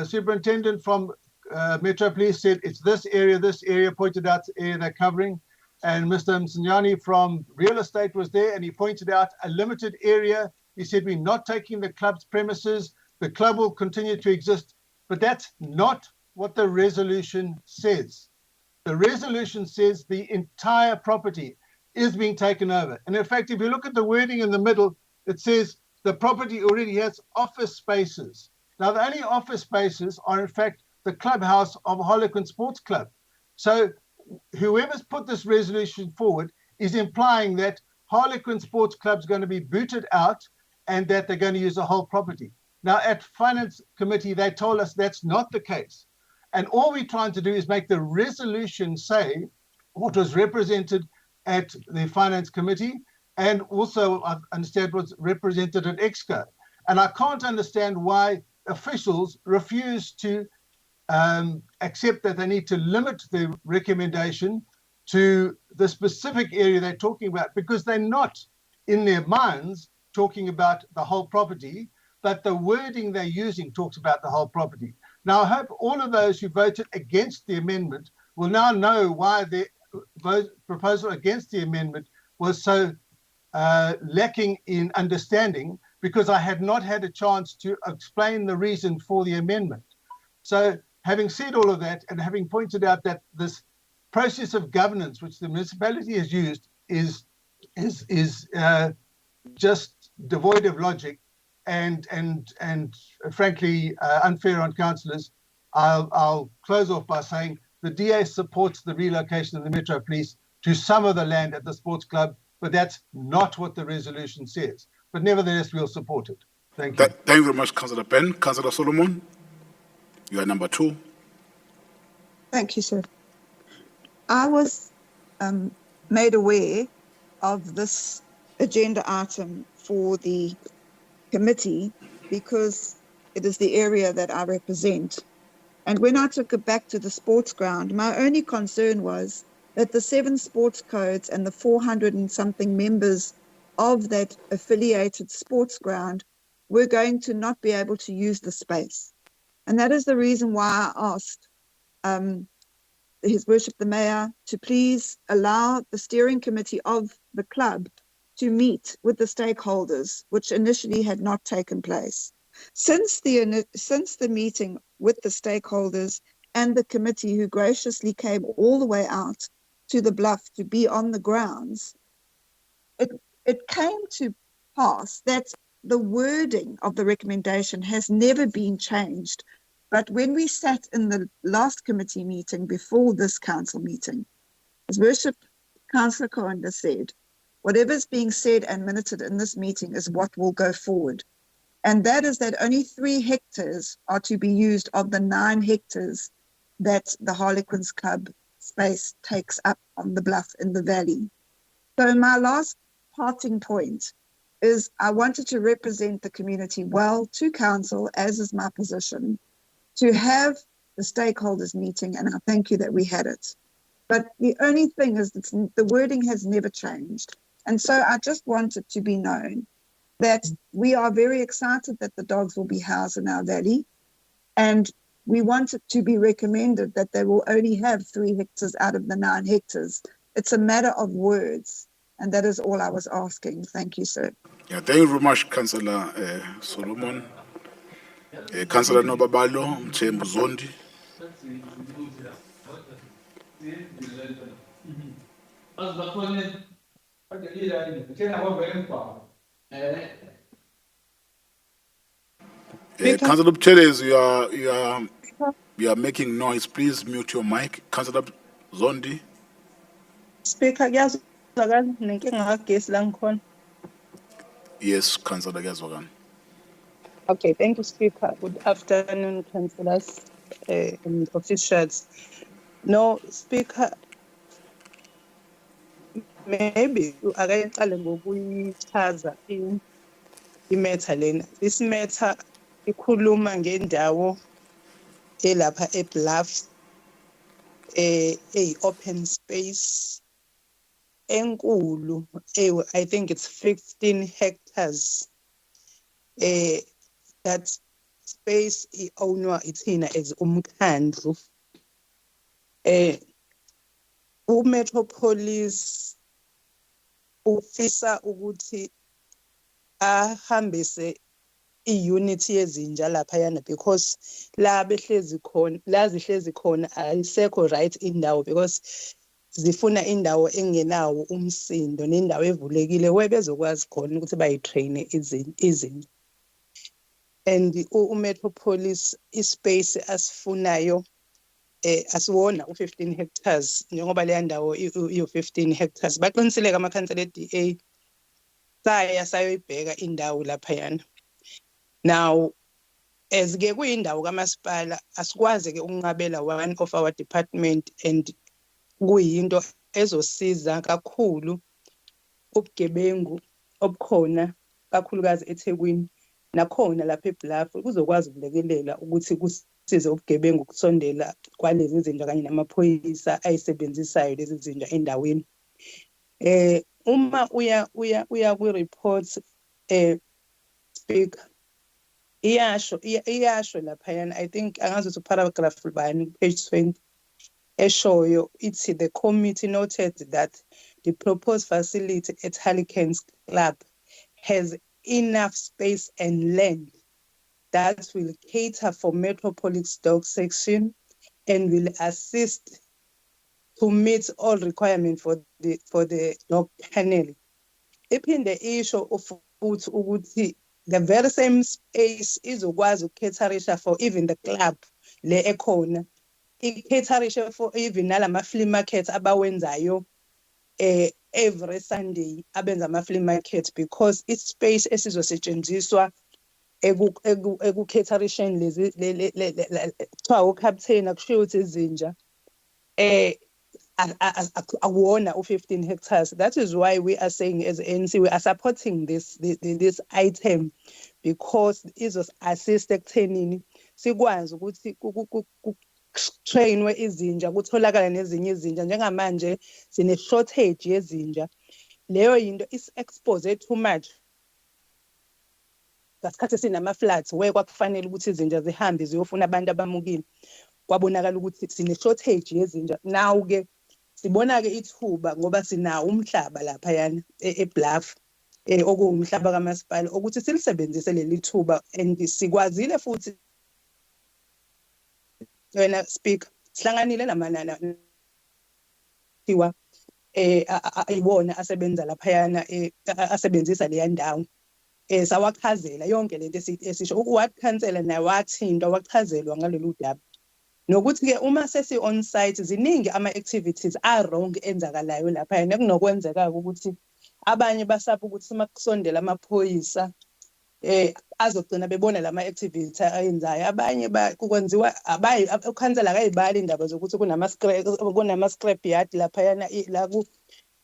superintendent from Metro Police said it's this area, pointed out the area they're covering. And Mr. Msinyani from real estate was there, and he pointed out a limited area. He said, we're not taking the club's premises. The club will continue to exist. But that's not what the resolution says. The resolution says the entire property is being taken over. And in fact, if you look at the wording in the middle, it says the property already has office spaces. Now, the only office spaces are, in fact, the clubhouse of Harlequin Sports Club. So whoever's put this resolution forward is implying that Harlequin Sports Club is going to be booted out and that they're going to use the whole property. Now, at Finance Committee, they told us that's not the case. And all we're trying to do is make the resolution say what was represented at the Finance Committee, and also, I understand, was represented at EXCO. And I can't understand why officials refuse to accept that they need to limit the recommendation to the specific area they're talking about, because they're not, in their minds, talking about the whole property, but the wording they're using talks about the whole property. Now, I hope all of those who voted against the amendment will now know why the proposal against the amendment was so lacking in understanding, because I had not had a chance to explain the reason for the amendment. So having said all of that, and having pointed out that this process of governance which the municipality has used is just devoid of logic and frankly unfair on councillors, I'll close off by saying the DA supports the relocation of the Metro Police to some of the land at the sports club, but that's not what the resolution says. But nevertheless, we'll support it. Thank you. Thank you very much, Councillor Penn. Councillor Solomon, you are number 2. Thank you, sir. I was made aware of this agenda item for the committee because it is the area that I represent. And when I took it back to the sports ground, my only concern was that the 7 sports codes and the 400 and something members of that affiliated sports ground were going to not be able to use the space. And that is the reason why I asked His Worship the Mayor to please allow the steering committee of the club to meet with the stakeholders, which initially had not taken place. Since the meeting with the stakeholders and the committee, who graciously came all the way out to the bluff to be on the grounds, it came to pass that the wording of the recommendation has never been changed. But when we sat in the last committee meeting before this council meeting, His Worship Councillor Coanda said, whatever's being said and minuted in this meeting is what will go forward. And that is that only 3 hectares are to be used of the 9 hectares that the Harlequins Club space takes up on the bluff in the valley. So my last parting point is I wanted to represent the community well to council, as is my position, to have the stakeholders meeting, and I thank you that we had it. But the only thing is that the wording has never changed. And so I just want it to be known that we are very excited that the dogs will be housed in our valley, and we want it to be recommended that they will only have 3 hectares out of the 9 hectares. It's a matter of words, and that is all I was asking. Thank you, sir. Yeah, thank you very much, Councillor Solomon. Councillor Nobabalo, Mthembu Zondi. Councillor Pcheles, you are making noise. Please mute your mic. Councillor Zondi. Speaker, Yes, Councillor Gazwagan. Okay, thank you, Speaker. Good afternoon, councillors. and officials. No, Speaker, maybe akaqale ngokuyichaza imetha lena. This matter ikhuluma ngendawo elapha eBluff, open space enkulu, I think it's 15 hectares. That space i-ownwa ithina as umkhandlu. uMetropolis ufisa ukuthi ahambise i-unit yezinja laphayana because la zihlezi khona ayisekho right indawo because zifuna indawo engenawo umsindo nendawo evulekile webezokwazi khona ukuthi bayitraine izinja. And uMetropolis ispace asifunayo asiwona u15 hectares njengoba le ndawo i15 hectares baqinisile amakhansela eDA sayoyibheka indawo laphayana. Now as ke kuyindawo kamasipala asikwazi ke ukunqabela one of our department and kuyinto ezosiza kakhulu ubugebengu obukhona kakhulukazi eThekwini nakhona lapha eBluff kuzokwazi ukulekelela ukuthi kusize ubugebengu ukusondela kwalezi zinto kanye namaphoyisa ayisebenzisayo lezi zinto endaweni. Uma uya kwi-report Speaker iyasho laphayana, I think angazi ukuthi paragraph bani page 20 eshoyo ithi the committee noted that the proposed facility at Harlequins Club has enough space and land that will cater for Metropolis dog section and will assist to meet all requirements for the dog kennel. Iphinde isho futhi ukuthi the very same space izokwazi ukuketharisha for even the club le ekhona, iketharisha for even nalama flea market abawenzayo every Sunday abenza ama flea market because ispace esizosetshenziswa ekuketharisheni lezi kuthiwa uCaptain akushiwo ukuthi izinja awona u15 hectares. That is why we are saying as ANC we are supporting this item because izos assist ekuthenini sikwazi ukuthi trainwe izinja kutholakala nezinye izinja njengamanje sine shortage yezinja. Leyo yinto is expose too much ngasikhathi sinama floods kwakufanele ukuthi izinja zihambe ziyofuna abantu abamukile kwabonakala ukuthi sine shortage yezinja. Now ke sibona ke ithuba ngoba sinawo umhlaba lapha yana eBluff okuwumhlaba kamasipala ukuthi silisebenzise leli thuba and sikwazile futhi wena Speaker sihlanganile namanana thiwa ayibona asebenza lapha yana asebenzisa le ndawo sawachazela yonke lento esisho ukward councillor naye wathintwa wachazelwa ngalolu daba nokuthi ke uma sesi on site ziningi ama activities are wrong enzakalayo lapha nekunokwenzeka ukuthi abanye basapha ukuthi makusondela amaphoyisa azogcina bebona lama activity ayenzayo abanye kukwenziwa abayi ukhansela akayibali indaba zokuthi kunama scrap yard lapha yana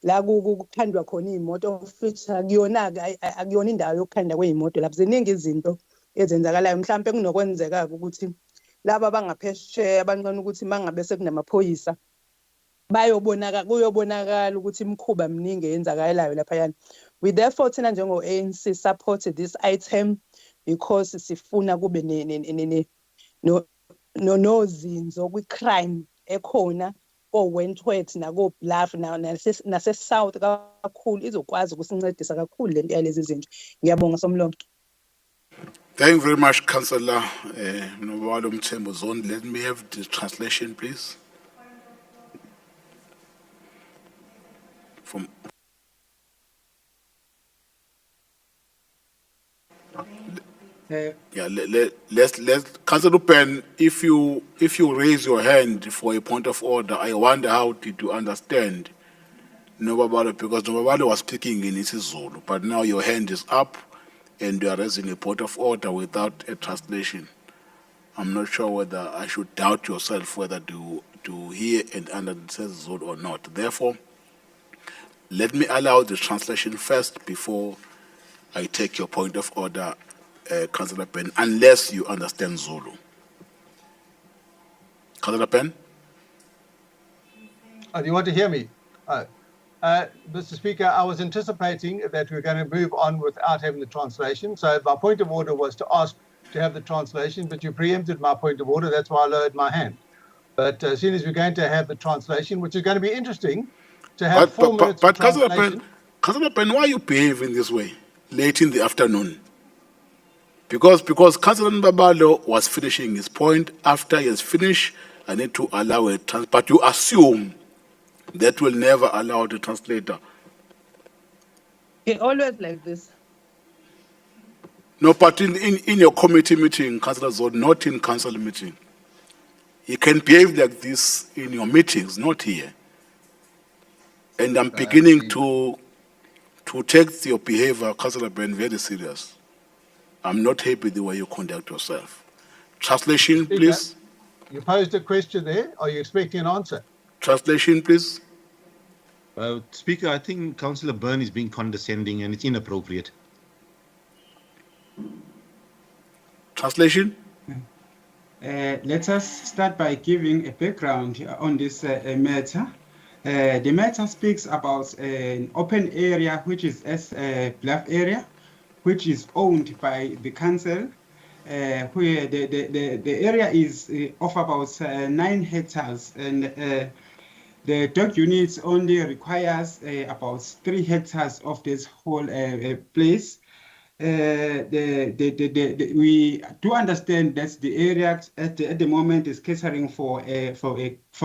la kukhandwa khona imoto futhi kuyona akuyona indawo yokukhanda kweimoto lapha ziningi izinto ezenzakalayo mhlawumbe kunokwenzeka ukuthi laba bangaphesheya abancane ukuthi mangabe sekunamaphoyisa kuyobonakala ukuthi imkhuba mningi eyenzakalayo lapha yana. We therefore thina njengo ANC support this item because sifuna kube nozinzo kwi-crime ekhona Wentworth nako Bluff nase South kakhulu izokwazi ukusincedisa kakhulu lento yalezi zinto. Ngiyabonga somlomo. Thank you very much, Councillor Nobalo Mthembu Zone. Let me have the translation, please. From yeah, let's Councillor Pen, if you raise your hand for a point of order, I wonder how did you understand Nobabalo, because Nobabalo was speaking in isiZulu, but now your hand is up and you are raising a point of order without a translation. I'm not sure whether I should doubt yourself whether to hear and understand Zulu or not. Therefore, let me allow the translation first before I take your point of order, Councillor Penn, unless you understand Zulu. Councillor Penn? Do you want to hear me? Mr. Speaker, I was anticipating that we're going to move on without having the translation. So my point of order was to ask to have the translation, but you preempted my point of order. That's why I lowered my hand. But as soon as we're going to have the translation, which is going to be interesting, to have 4 minutes of translation. Councillor Penn, why are you behaving this way late in the afternoon? Because Councillor Babalo was finishing his point. After he has finished, I need to allow it. But you assume that will never allow the translator. He always like this. No, but in your committee meeting, Councillor Zod, not in council meeting. You can behave like this in your meetings, not here. And I'm beginning to take your behavior, Councillor Ben, very serious. I'm not happy the way you conduct yourself. Translation, Speaker, please. You posed a question there. Are you expecting an answer? Translation, please. Speaker, I think Councillor Byrne is being condescending and it's inappropriate. Translation? Let us start by giving a background on this matter. The matter speaks about an open area, which is Bluff area, which is owned by the council, where the area is of about 9 hectares, and the dog units only requires about 3 hectares of this whole place. We do understand that the area at the moment is catering for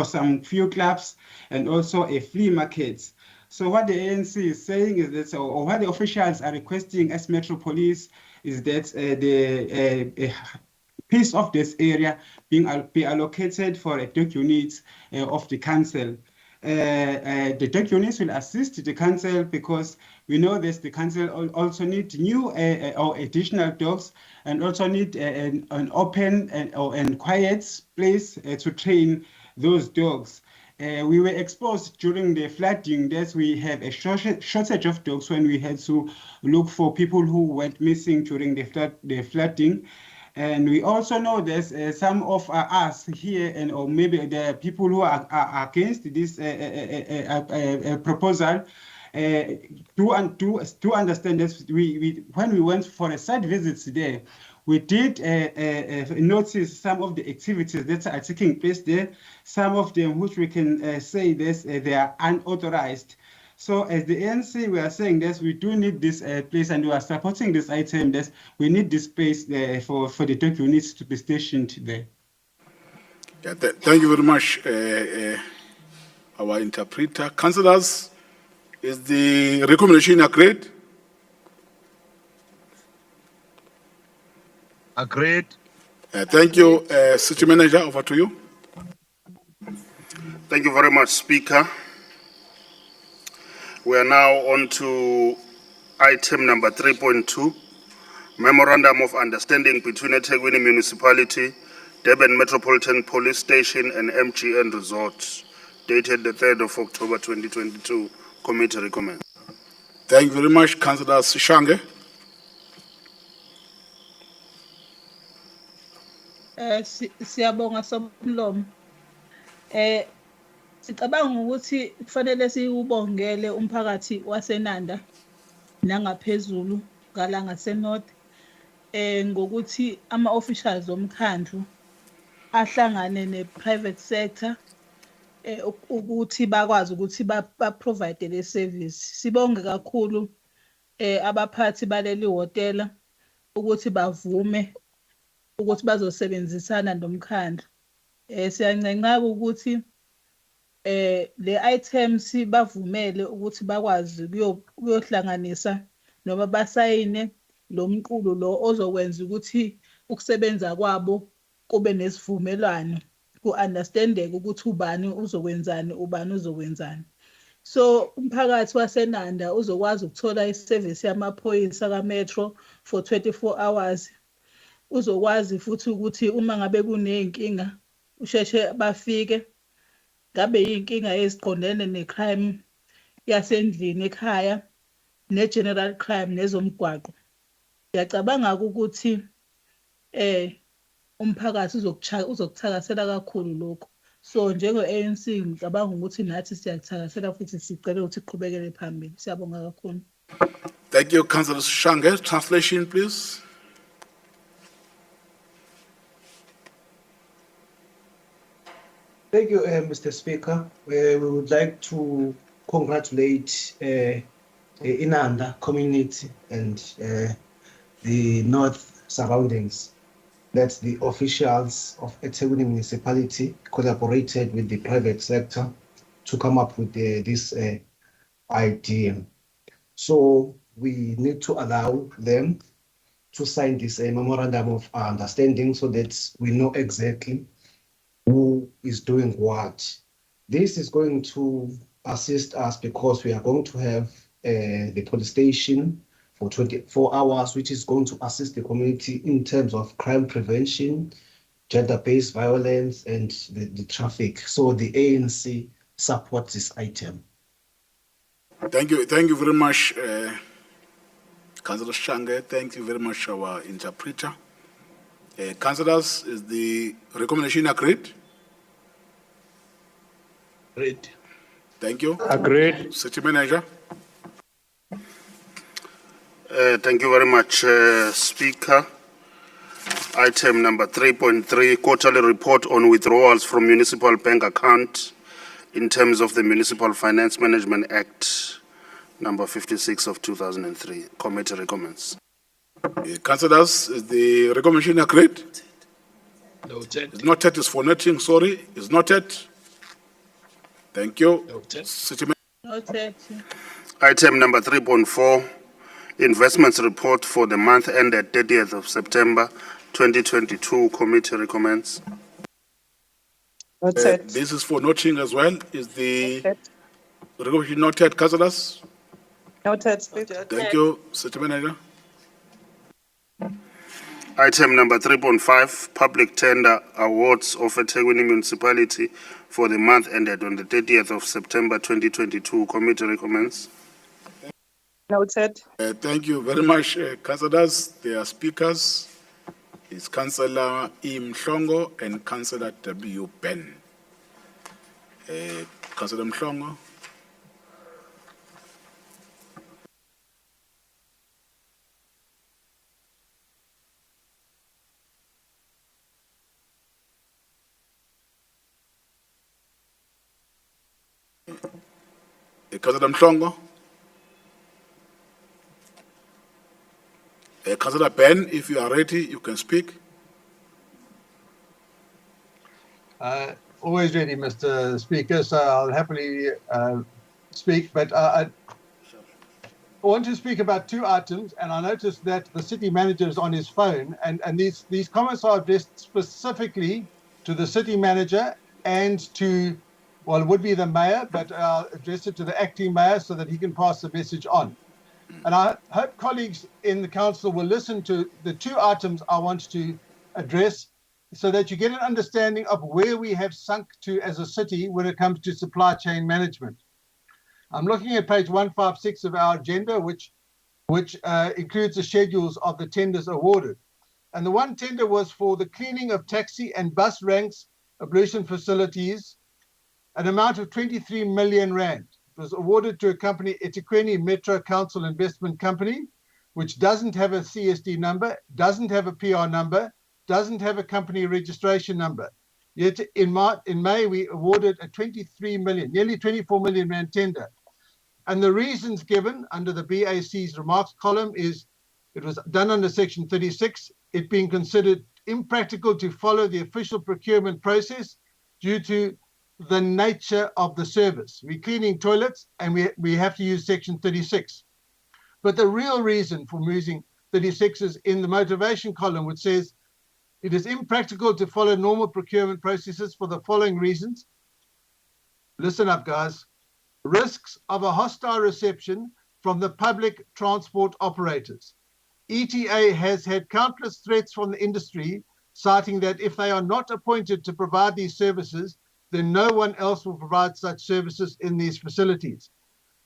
some few clubs and also a flea market. So what the ANC is saying is that, or what the officials are requesting as Metro Police, is that the piece of this area be allocated for a dog unit of the council. The dog units will assist the council because we know that the council also need new or additional dogs, and also need an open and quiet place to train those dogs. We were exposed during the flooding that we have a shortage of dogs when we had to look for people who went missing during the flooding. And we also know there's some of us here, and or maybe the people who are against this proposal, do understand that when we went for a site visit there, we did notice some of the activities that are taking place there, some of them which we can say this, they are unauthorized. So as the ANC, we are saying that we do need this place, and we are supporting this item that we need this place for the dog units to be stationed there. Yeah, thank you very much, our interpreter. Councillors, is the recommendation agreed? Agreed. Thank you. City Manager, over to you. Thank you very much, Speaker. We are now on to item number 3.2, Memorandum of Understanding between eThekwini Municipality, Durban Metropolitan Police Station and MGN Resorts, dated the 3rd of October 2022. Committee recommends. Thank you very much, Councillor Sishange. Siyabonga Somlomo. Sicabanga ukuthi kufanele siubongele umphakathi waseNanda nangaphezulu ngala ngaseNorth ngokuthi ama-officials omkhandlu ahlangane ne-private sector ukuthi bakwazi ukuthi ba-provide le service. Sibonge kakhulu abaphathi baleli hotela ukuthi bavume ukuthi bazosebenzisana nomkhandlu. Siyancenca ukuthi le items bavumele ukuthi bakwazi ukuyohlanganisa noma basayine lo mqulo lo ozokwenza ukuthi ukusebenza kwabo kube nesivumelwano, ku-understandeke ukuthi ubani uzokwenzani, ubani uzokwenzani. So umphakathi waseNanda uzokwazi ukuthola iservice yamaphoyisa kaMetro for 24 hours. uzokwazi futhi ukuthi uma ngabe kuney'nkinga usheshe bafike, ngabe yiy'nkinga eziqondene ne-crime yasendlini ekhaya ne-general crime nezomgwaqo. Ngiyacabanga ukuthi umphakathi uzokuthakasela kakhulu lokho. So njengo-ANC ngicabanga ukuthi nathi siyakuthakasela futhi sicela ukuthi siqhubekele phambili. Siyabonga kakhulu. Thank you, Councillor Shange. Translation, please. Thank you, Mr. Speaker. We would like to congratulate Inanda community and the north surroundings. That the officials of eThekwini municipality collaborated with the private sector to come up with this idea. So we need to allow them to sign this memorandum of understanding so that we know exactly who is doing what. This is going to assist us because we are going to have the police station for 24 hours, which is going to assist the community in terms of crime prevention, gender-based violence, and the traffic. So the ANC supports this item. Thank you very much, Councillor Shange. Thank you very much, our interpreter. Councillors, is the recommendation agreed? Agreed. Thank you. Agreed. City Manager. Thank you very much, Speaker. Item number 3.3, quarterly report on withdrawals from municipal bank account in terms of the Municipal Finance Management Act, number 56 of 2003. Committee recommends. Councillors, is the recommendation agreed? Noted. It's noted, it's for noting, sorry. It's noted. Thank you. Noted. City Noted. Item number 3.4, investments report for the month ended 30th of September 2022. Committee recommends. Noted. This is for noting as well. Is the recommendation noted, Councillors? Noted, Speaker. Thank you, City Manager. Item number 3.5, public tender awards of eThekwini municipality for the month ended on the 30th of September 2022. Committee recommends. Noted. Thank you very much, Councillors. Their speakers is Councillor E. Mhlongo and Councillor W. Ben. Councillor Mhlongo. Councillor Mhlongo. Councillor Ben, if you are ready, you can speak. Always ready, Mr. Speaker, so I'll happily speak. But I want to speak about two items, and I noticed that the city manager is on his phone, and these comments are addressed specifically to the city manager and to, well, it would be the mayor, but I'll address it to the acting mayor so that he can pass the message on. And I hope colleagues in the council will listen to the two items I want to address so that you get an understanding of where we have sunk to as a city when it comes to supply chain management. I'm looking at page 156 of our agenda, which includes the schedules of the tenders awarded. And the one tender was for the cleaning of taxi and bus ranks, ablution facilities, an amount of 23 million rand. Was awarded to a company, eThekwini Metro Council Investment Company, which doesn't have a CSD number, doesn't have a PR number, doesn't have a company registration number. Yet in May, we awarded a 23 million, nearly 24 million rand tender. And the reasons given under the BAC's remarks column is it was done under Section 36, it being considered impractical to follow the official procurement process due to the nature of the service. We're cleaning toilets and we have to use Section 36. But the real reason for using 36 is in the motivation column, which says it is impractical to follow normal procurement processes for the following reasons. Listen up, guys. Risks of a hostile reception from the public transport operators. ETA has had countless threats from the industry, citing that if they are not appointed to provide these services, then no one else will provide such services in these facilities.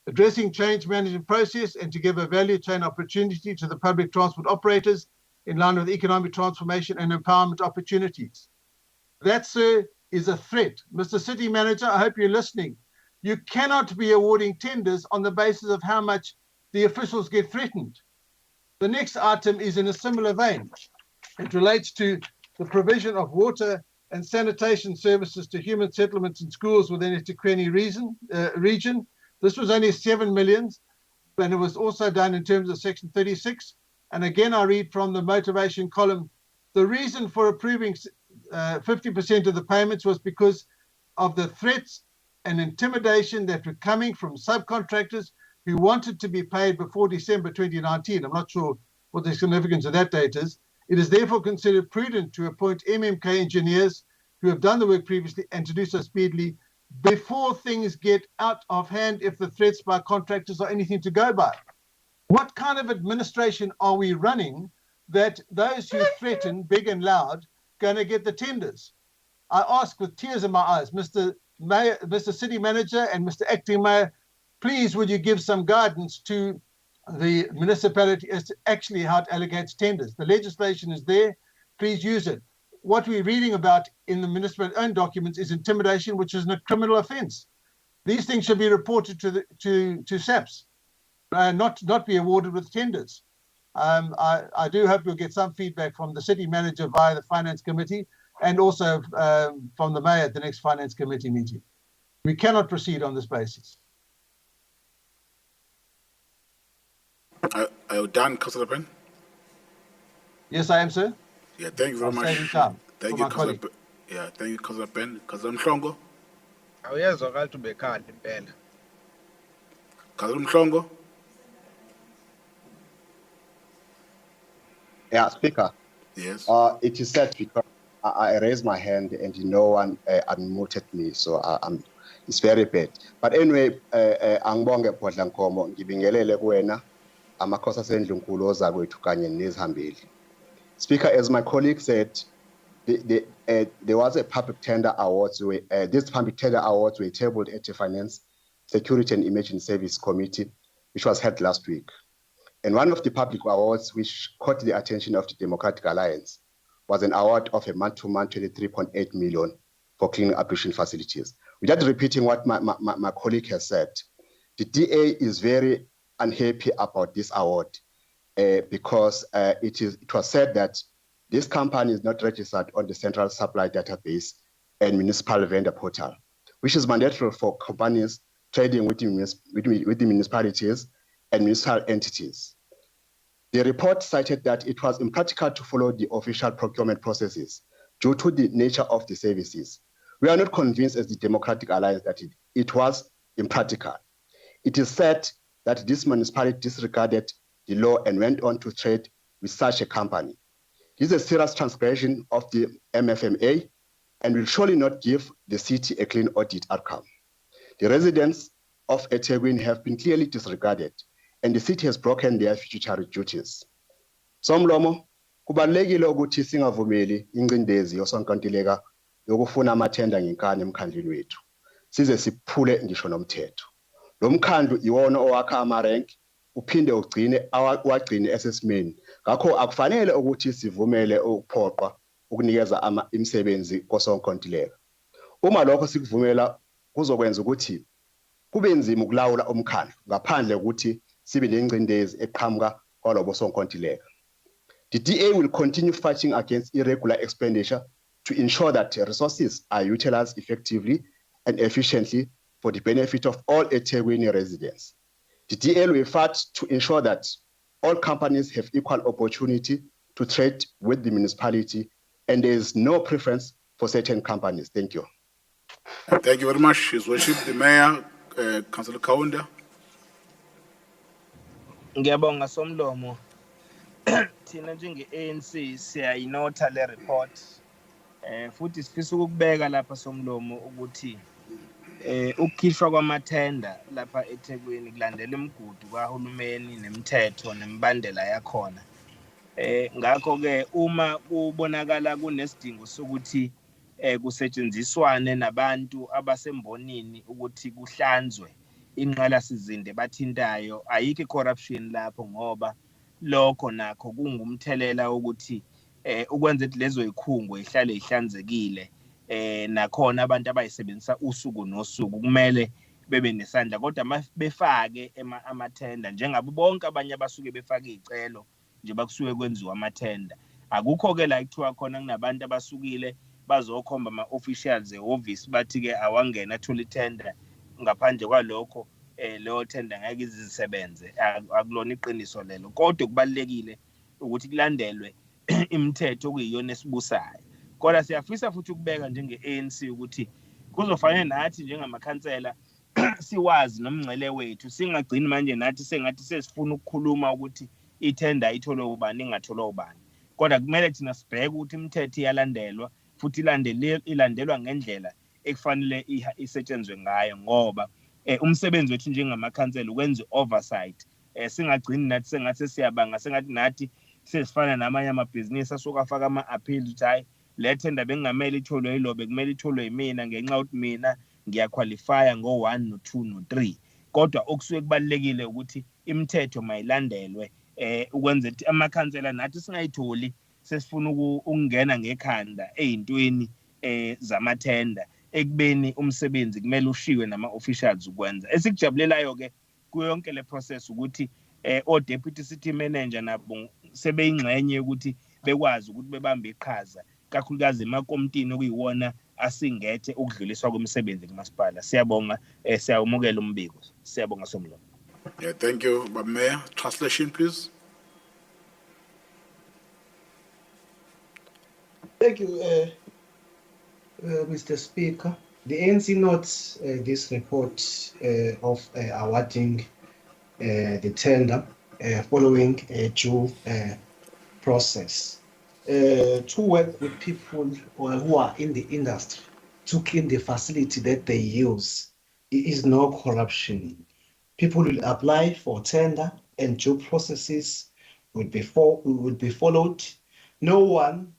Addressing change management process and to give a value chain opportunity to the public transport operators in line with economic transformation and empowerment opportunities. That, sir, is a threat. Mr. City Manager, I hope you're listening. You cannot be awarding tenders on the basis of how much the officials get threatened. The next item is in a similar vein. It relates to the provision of water and sanitation services to human settlements and schools within the eThekwini region. This was only 7 million, and it was also done in terms of Section 36. And again, I read from the motivation column, the reason for approving 50% of the payments was because of the threats and intimidation that were coming from subcontractors who wanted to be paid before December 2019. I'm not sure what the significance of that date is. It is therefore considered prudent to appoint MMK engineers who have done the work previously and to do so speedily before things get out of hand if the threats by contractors are anything to go by. What kind of administration are we running that those who threaten big and loud going to get the tenders? I ask with tears in my eyes, Mr. Mayor, Mr. City Manager and Mr. Acting Mayor, please would you give some guidance to the municipality as to actually how it allocates tenders. The legislation is there, please use it. What we're reading about in the municipal owned documents is intimidation, which is a criminal offence. These things should be reported to SAPS, not be awarded with tenders. I do hope we'll get some feedback from the city manager via the finance committee and also from the mayor at the next finance committee meeting. We cannot proceed on this basis. Are you done, Councillor Ben? Yes, I am, sir. Yeah, thank you very much. Thank you, Councillor Ben. Yeah, thank you, Councillor Ben. Councillor Mhlongo. Awuyezwakala ukuthi ubekhala impela. Councillor Mhlongo. Yeah, Speaker. Yes. It is said because I raised my hand and no one unmuted me, so it's very bad. But anyway, angibonge Bhodla Nkomo, ngibingelele kuwena amakhosi asendlunkulu oza kwethu kanye nezihambeli. Speaker, as my colleague said, there was a public tender awards. These public tender awards were tabled at the Finance, Security and Emergency Service Committee, which was held last week. And one of the public awards which caught the attention of the Democratic Alliance was an award of a month-to-month 23.8 million for cleaning operation facilities. Without repeating what my colleague has said, the DA is very unhappy about this award because it was said that this company is not registered on the Central Supply Database and Municipal Vendor Portal, which is mandatory for companies trading with the municipalities and municipal entities. The report cited that it was impractical to follow the official procurement processes due to the nature of the services. We are not convinced as the Democratic Alliance that it was impractical. It is said that this municipality disregarded the law and went on to trade with such a company. This is a serious transgression of the MFMA and will surely not give the city a clean audit outcome. The residents of eThekwini have been clearly disregarded and the city has broken their fiduciary duties. Somlomo, kubalulekile ukuthi singavumeli ingcindezi yosonkontileka yokufuna amathenda ngenkani emkhandlweni wethu. Size siphule ngisho nomthetho. Lo mkhandlu iwona owakha amarenk uphinde wagcine esesimeni. Ngakho akufanele ukuthi sivumele ukuphoqwa ukunikeza imisebenzi kosonkontileka. Uma lokho sikuvumela kuzokwenza ukuthi kube nzima ukulawula umkhandlu ngaphandle ukuthi sibe nengcindezi eqhamuka kwalobo sonkontileka. The DA will continue fighting against irregular expenditure to ensure that resources are utilized effectively and efficiently for the benefit of all eThekwini residents. The DA will fight to ensure that all companies have equal opportunity to trade with the municipality and there is no preference for certain companies. Thank you. Thank you very much. His Worship, the Mayor, Councillor Kaunda. Ngiyabonga Somlomo. Thina njenge-ANC siyayinotha le report. Futhi sifisa ukubeka lapha Somlomo ukuthi ukukhishwa kwamathenda lapha eThekwini kulandela imigudu kahulumeni nemithetho nemibandela yakhona. Ngakho ke uma kubonakala kunesidingo sokuthi kusetshenziswane nabantu abasembonini ukuthi kuhlanzwe inqalasizinda bathintayo, ayikho corruption lapho ngoba lokho nakho kungumthelela wokuthi ukwenza ukuthi lezo ikhungo ihlale ihlanzekile. Nakhona abantu abayisebenzisa usuku nosuku kumele bebe nesandla, kodwa befake amathenda njengabo bonke abanye abasuke befake izicelo nje bakusuke kwenziwa amathenda. Akukho-ke la kuthiwa khona kunabantu abasukile bazokhomba ama-officials ehhovisi bathi-ke awangena athole ithenda, ngaphandle kwalokho leyo thenda ngeke izisebenze. Akulona iqiniso lelo, kodwa kubalulekile ukuthi kulandelwe imithetho okuyiyona esibusayo. Kodwa siyafisa futhi ukubeka njenge-ANC ukuthi kuzofanele nathi njengamakhansela siwazi nomngcele wethu, singagcini manje nathi sengathi sesifuna ukukhuluma ukuthi ithenda itholwe ubani ingatholwa ubani. Kodwa kumele thina sibheke ukuthi imithetho iyalandelwa futhi ilandelwa ngendlela ekufanele isetshenzwe ngayo, ngoba umsebenzi wethu njengamakhansela ukwenza oversight. Singagcini nathi sengathi siyabanga, sengathi nathi sesifana namanye amabhizinisi asuke afaka ama-appeal ukuthi hayi le thenda bengamele itholwe yilobe kumele itholwe yimina ngenxa yokuthi mina ngiyaqualifya ngo-1 no-2 no-3. Kodwa okusuke kubalulekile ukuthi imithetho mayilandelwe ukwenza ukuthi amakhansela nathi singayitholi sesifuna ukungena ngekhanda ey'ntweni zamathenda ekubeni umsebenzi kumele ushiwe nama-officials ukwenza. Esikujabulelayo-ke kuyo yonke le process ukuthi o-deputy city manager nabo sebeyingxenye ukuthi bekwazi ukuthi bebambe iqhaza kakhulukazi emakomitini okuyiwona asingethe ukudluliswa kwemisebenzi kumasipala. Siyabonga, siyawumukela umbiko. Siyabonga Somlomo. Yeah, thank you, Baba Mayor. Translation, please. Thank you, Mr. Speaker. The ANC notes this report of awarding the tender following a due process. To work with people who are in the industry to clean the facility that they use. It is no corruption. People will apply for tender and due processes will be followed. No one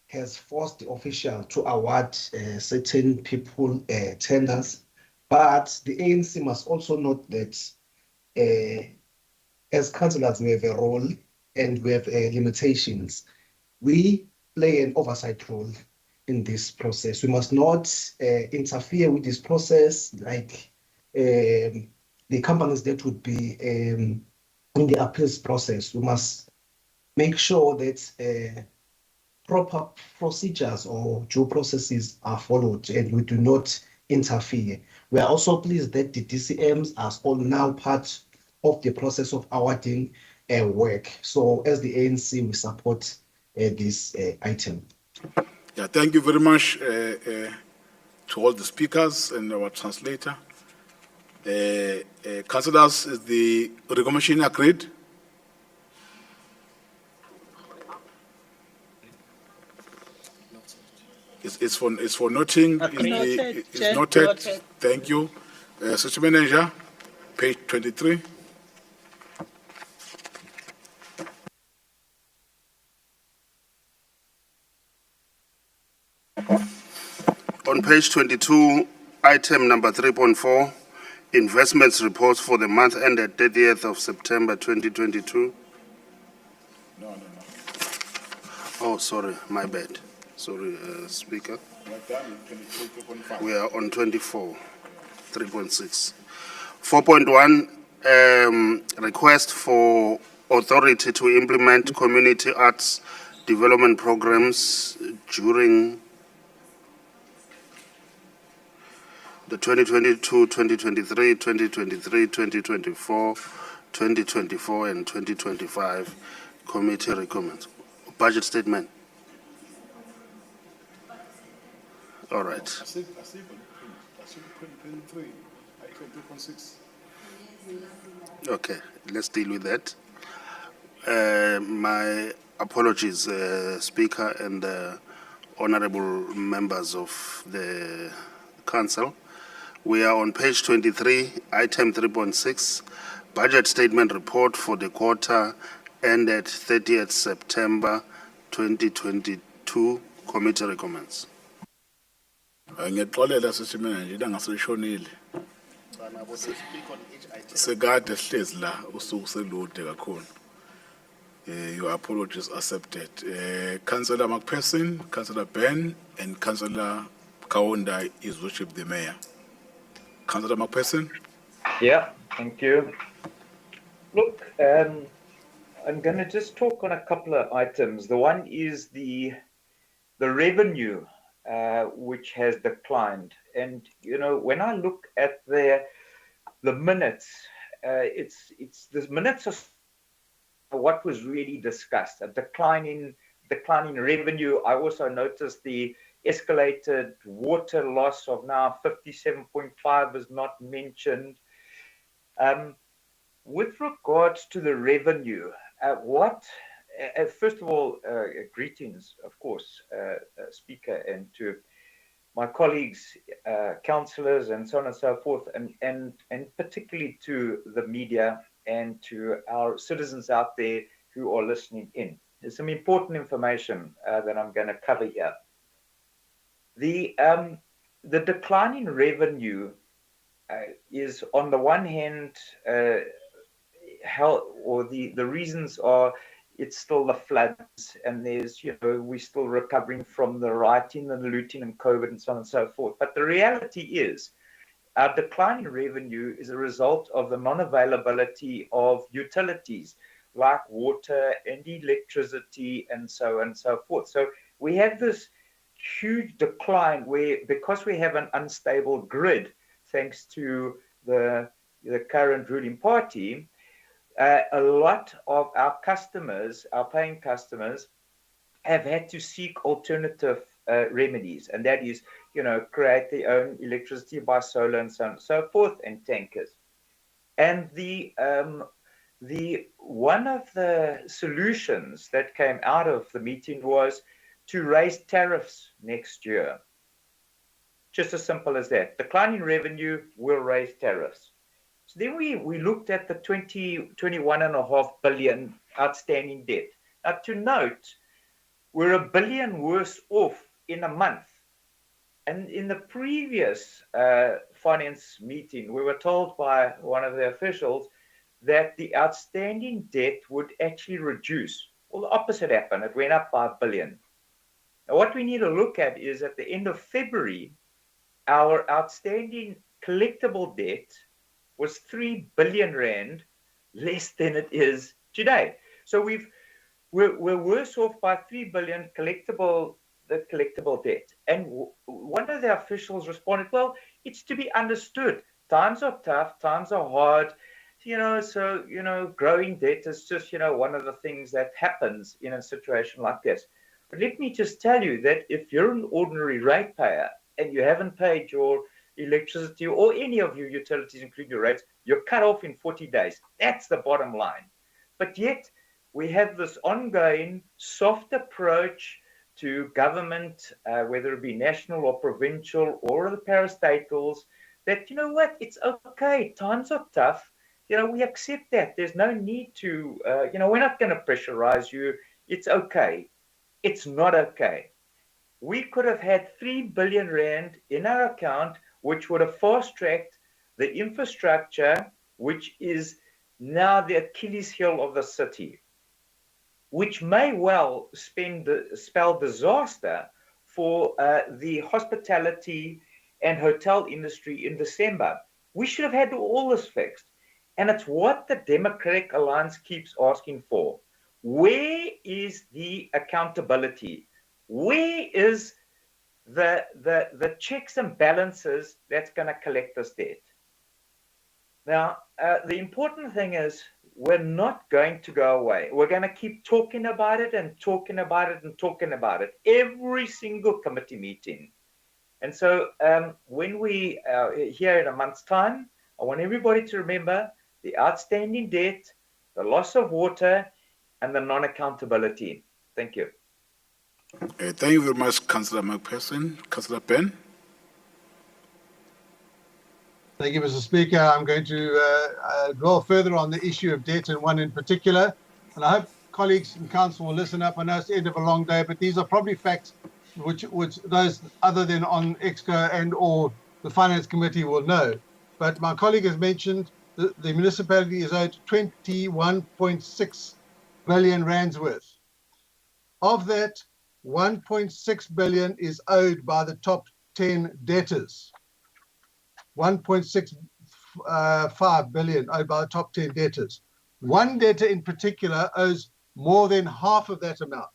has forced the official to award certain people tenders, but the ANC must also note that as councillors we have a role and we have limitations. We play an oversight role in this process. We must not interfere with this process like the companies that would be in the appeals process. We must make sure that proper procedures or due processes are followed and we do not interfere. We are also pleased that the DCMs are all now part of the process of awarding work. So as the ANC, we support this item. Yeah, thank you very much to all the speakers and our translator. Councillors, is the recommendation agreed? It's for noting. It's noted. Thank you. City Manager, page 23. On page 22, item number 3.4, investments reports for the month ended 30th of September 2022. No. Oh, sorry, my bad. Sorry, Speaker. We are on 24, 3.6. 4.1, request for authority to implement community arts development programs during the 2022, 2023, 2023, 2024, 2024, and 2025 committee recommends. Budget statement. All right. Okay, let's deal with that. My apologies, Speaker and honorable members of the Council. We are on page 23, item 3.6, budget statement report for the quarter ended 30th September 2022. Committee recommends. Ngiyexolela Sisi Manager ilanga selishonile. Sekade sihlezi la usuku selude kakhulu. Your apologies accepted. Councillor McPherson, Councillor Ben, and Councillor Kaunda is worship the mayor. Councillor McPherson. Yeah, thank you. Look, I'm going to just talk on a couple of items. The one is the revenue, which has declined. And, you know, when I look at the minutes, it's the minutes of what was really discussed, a declining revenue. I also noticed the escalated water loss of now 57.5 is not mentioned. With regards to the revenue, first of all, greetings, of course, Speaker, and to my colleagues, councillors, and so on and so forth, and particularly to the media and to our citizens out there who are listening in. There's some important information that I'm going to cover here. The declining revenue is, on the one hand, the reasons are it's still the floods, and there's, you know, we're still recovering from the rioting and the looting and COVID and so on and so forth. But the reality is, our decline in revenue is a result of the non-availability of utilities like water and electricity and so on and so forth. So we have this huge decline where, because we have an unstable grid, thanks to the current ruling party, a lot of our customers, our paying customers, have had to seek alternative remedies, and that is, you know, create their own electricity by solar and so on and so forth, and tankers. And the one of the solutions that came out of the meeting was to raise tariffs next year. Just as simple as that. Declining revenue will raise tariffs. So then we looked at the 21.5 billion outstanding debt. Now, to note, we're $1 billion worse off in a month. And in the previous finance meeting, we were told by one of the officials that the outstanding debt would actually reduce. Well, the opposite happened. It went up by $1 billion. Now, what we need to look at is, at the end of February, our outstanding collectible debt was 3 billion rand less than it is today. So we're worse off by 3 billion collectible debt. And one of the officials responded, well, it's to be understood. Times are tough, times are hard, you know, so, you know, growing debt is just, you know, one of the things that happens in a situation like this. But let me just tell you that if you're an ordinary ratepayer and you haven't paid your electricity or any of your utilities, including your rates, you're cut off in 40 days. That's the bottom line. But yet we have this ongoing soft approach to government, whether it be national or provincial or the parastatals, that, you know what, it's okay, times are tough, you know, we accept that. There's no need to, you know, we're not going to pressurize you. It's okay. It's not okay. We could have had 3 billion rand in our account, which would have fast-tracked the infrastructure, which is now the Achilles heel of the city, which may well spell disaster for the hospitality and hotel industry in December. We should have had all this fixed. And it's what the Democratic Alliance keeps asking for. Where is the accountability? Where is the checks and balances that's going to collect this debt? Now, the important thing is, we're not going to go away. We're going to keep talking about it and talking about it and talking about it every single committee meeting. And so when we here in a month's time, I want everybody to remember the outstanding debt, the loss of water, and the non-accountability. Thank you. Thank you very much, Councillor McPherson. Councillor Ben. Thank you, Mr. Speaker. I'm going to dwell further on the issue of debt, and one in particular. And I hope colleagues in council will listen up. I know it's the end of a long day, but these are probably facts which those other than on Exco and or the Finance Committee will know. But my colleague has mentioned the municipality is owed 21.6 billion rands worth. Of that, 1.6 billion is owed by the top 10 debtors. 1.65 billion owed by the top 10 debtors. One debtor in particular owes more than half of that amount.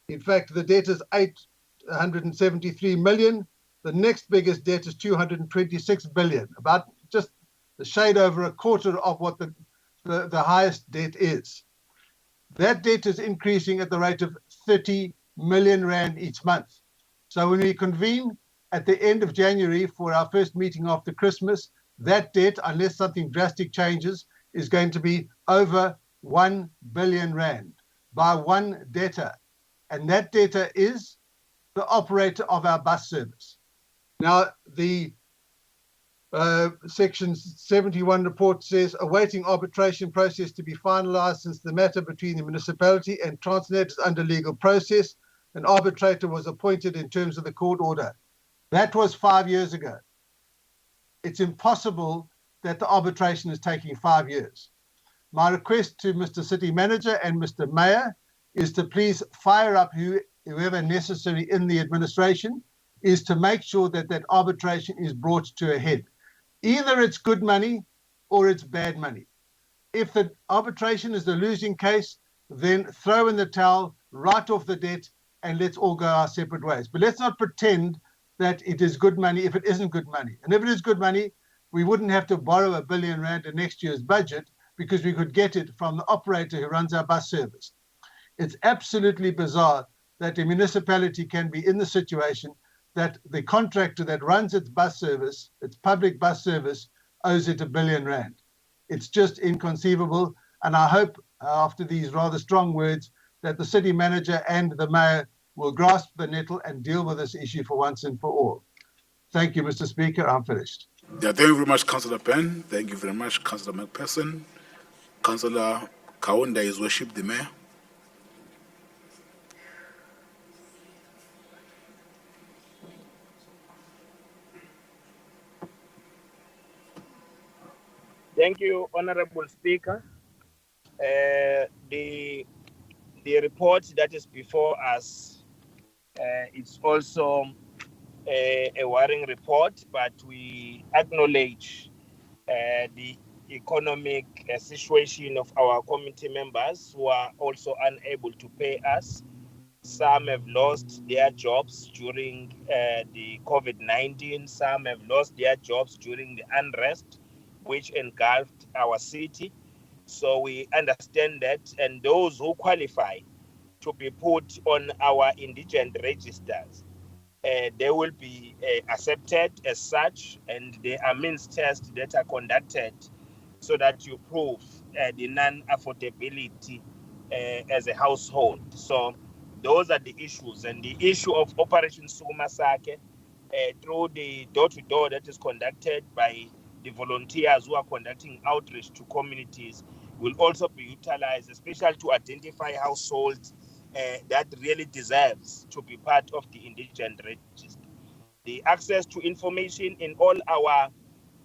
In fact, the debt is 873 million. The next biggest debt is 226 billion, about just a shade over a quarter of what the highest debt is. That debt is increasing at the rate of 30 million rand each month. So when we convene at the end of January for our first meeting after Christmas, that debt, unless something drastic changes, is going to be over 1 billion rand by one debtor. And that debtor is the operator of our bus service. Now, the Section 71 report says, awaiting arbitration process to be finalized since the matter between the municipality and Transnet is under legal process. An arbitrator was appointed in terms of the court order. That was 5 years ago. It's impossible that the arbitration is taking 5 years. My request to Mr. City Manager and Mr. Mayor is to please fire up whoever necessary in the administration is to make sure that that arbitration is brought to a head. Either it's good money or it's bad money. If the arbitration is the losing case, then throw in the towel, write off the debt, and let's all go our separate ways. But let's not pretend that it is good money if it isn't good money. And if it is good money, we wouldn't have to borrow R1 billion in next year's budget because we could get it from the operator who runs our bus service. It's absolutely bizarre that a municipality can be in the situation that the contractor that runs its bus service, its public bus service, owes it R1 billion. It's just inconceivable. And I hope after these rather strong words that the city manager and the mayor will grasp the nettle and deal with this issue for once and for all. Thank you, Mr. Speaker. I'm finished. Yeah, thank you very much, Councillor Penn. Thank you very much, Councillor McPherson. Councillor Kaunda is worship the mayor. Thank you, Honorable Speaker. The report that is before us, it's also a worrying report, but we acknowledge the economic situation of our committee members who are also unable to pay us. Some have lost their jobs during the COVID-19. Some have lost their jobs during the unrest which engulfed our city. So we understand that, and those who qualify to be put on our indigent registers, they will be accepted as such, and there are means tests that are conducted so that you prove the non-affordability as a household. So those are the issues, and the issue of Operation Sukuma Sake through the door-to-door that is conducted by the volunteers who are conducting outreach to communities will also be utilized, especially to identify households that really deserves to be part of the indigent register. The access to information in all our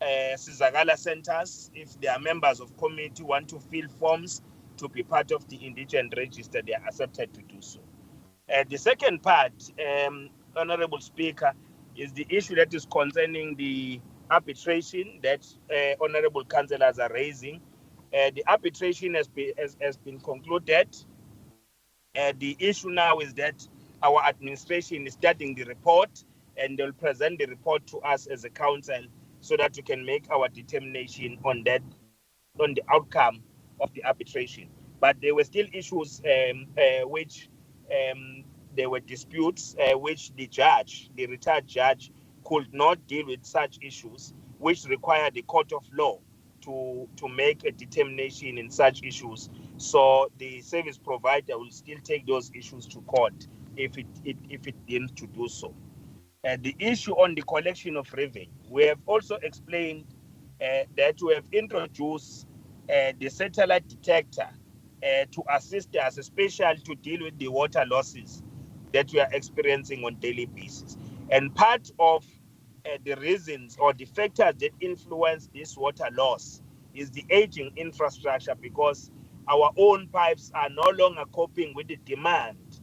Sizakala centers, if there are members of community want to fill forms to be part of the indigent register, they are accepted to do so. The second part, Honorable Speaker, is the issue that is concerning the arbitration that honorable councillors are raising. The arbitration has been concluded. The issue now is that our administration is studying the report, and they'll present the report to us as a council so that we can make our determination on the outcome of the arbitration. But there were still issues which there were disputes which the retired judge, could not deal with such issues, which require the court of law to make a determination in such issues. So the service provider will still take those issues to court if it deems to do so. The issue on the collection of revenue, we have also explained that we have introduced the satellite detector to assist us, especially to deal with the water losses that we are experiencing on daily basis. And part of the reasons or the factors that influence this water loss is the aging infrastructure, because our own pipes are no longer coping with the demand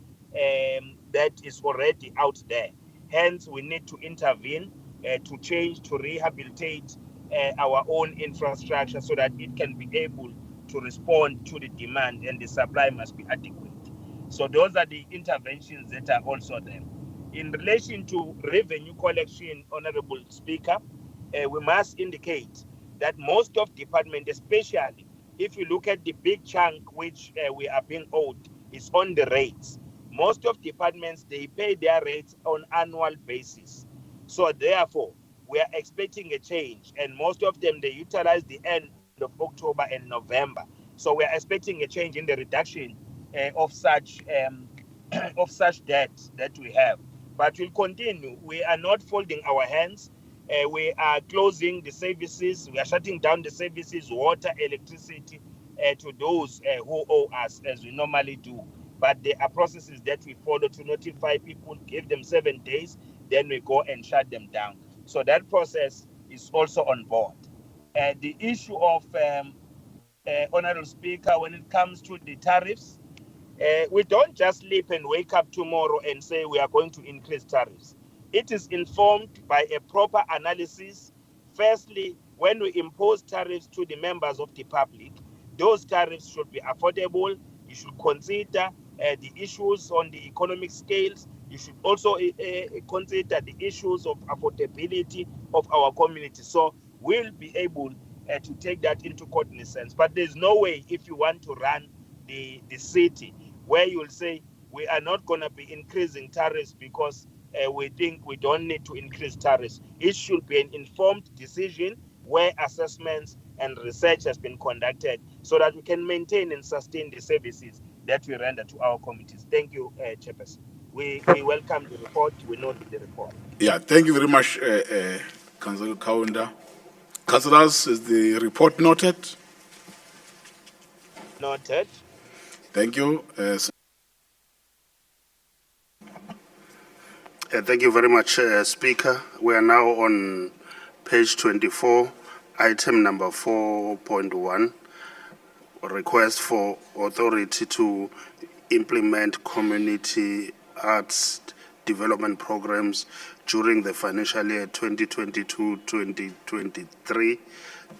that is already out there. Hence, we need to intervene to change, to rehabilitate our own infrastructure so that it can be able to respond to the demand, and the supply must be adequate. So those are the interventions that are also there. In relation to revenue collection, Honorable Speaker, we must indicate that most of department, especially if you look at the big chunk which we are being owed, is on the rates. Most of departments, they pay their rates on annual basis. So therefore, we are expecting a change, and most of them, they utilize the end of October and November. So we are expecting a change in the reduction of such debt that we have. But we'll continue. We are not folding our hands. We are closing the services. We are shutting down the services, water, electricity, to those who owe us, as we normally do. But there are processes that we follow to notify people, give them 7 days, then we go and shut them down. So that process is also on board. The issue of, Honorable Speaker, when it comes to the tariffs, we don't just sleep and wake up tomorrow and say we are going to increase tariffs. It is informed by a proper analysis. Firstly, when we impose tariffs to the members of the public, those tariffs should be affordable. You should consider the issues on the economic scales. You should also consider the issues of affordability of our community. So we'll be able to take that into cognizance. But there's no way, if you want to run the city, where you will say we are not going to be increasing tariffs because we think we don't need to increase tariffs. It should be an informed decision where assessments and research has been conducted so that we can maintain and sustain the services that we render to our communities. Thank you, Chairperson. We welcome the report. We note the report. Yeah, thank you very much, Councillor Kaunda. Councillors, is the report noted? Noted. Thank you. Thank you very much, Speaker. We are now on page 24, item number 4.1, request for authority to implement community arts development programs during the financial year 2022-2023,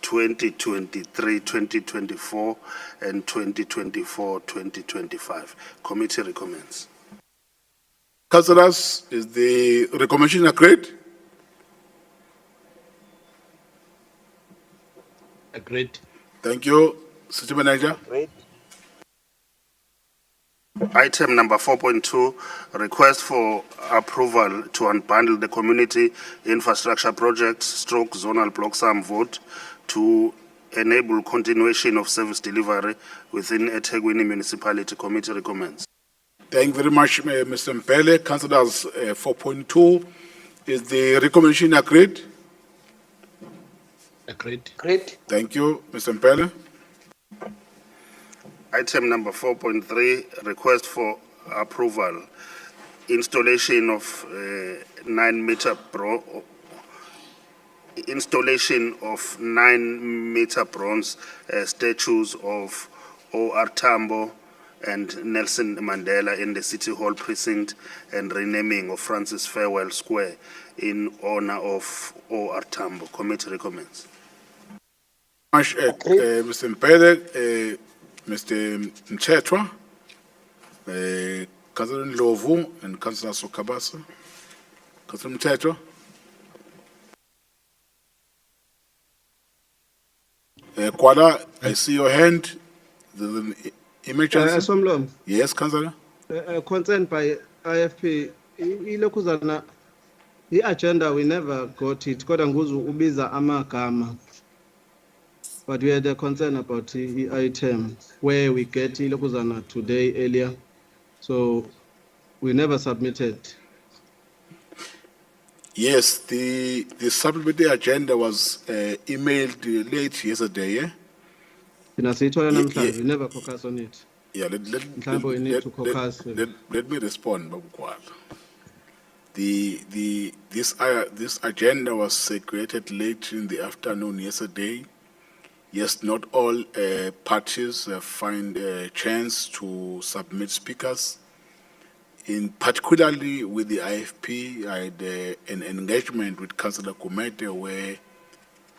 2023-2024, and 2024-2025. Committee recommends. Councillors, is the recommendation agreed? Agreed. Thank you. City Manager. Agreed. Item number 4.2, request for approval to unbundle the community infrastructure projects stroke zonal block sum vote to enable continuation of service delivery within eThekwini municipality. Committee recommends. Thank you very much, Mr. Mpele. Councillors, 4.2, is the recommendation agreed? Agreed. Great. Thank you, Mr. Mpele. Item number 4.3, request for approval, installation of 9-meter bronze statues of O.R. Tambo and Nelson Mandela in the City Hall precinct, and renaming of Francis Farewell Square in honor of O.R. Tambo. Committee recommends. Mr. Mpele, Mr. Mchetwa, Councillor Ndlovu, and Councillor Sokabasa. Councillor Mchetwa. Kwala, I see your hand. There's an emergency. Somlom, Yes, Councillor. concerned by IFP, ilokuzana, the agenda, we never got it. Kodwa nguzu ubiza amagama. But we had a concern about the item where we get ilokuzana today earlier. So we never submitted. Yes, the supplementary agenda was emailed late yesterday, Thina siyithola Ye- namhlanje. ye- We never focus on it. Yeah, Mhlawumbe we need to focus. let me respond, Babu Kwala. This agenda was created late in the afternoon yesterday. Yes, not all parties find a chance to submit speakers. In particularly with the IFP, I had an engagement with Councillor Kumete where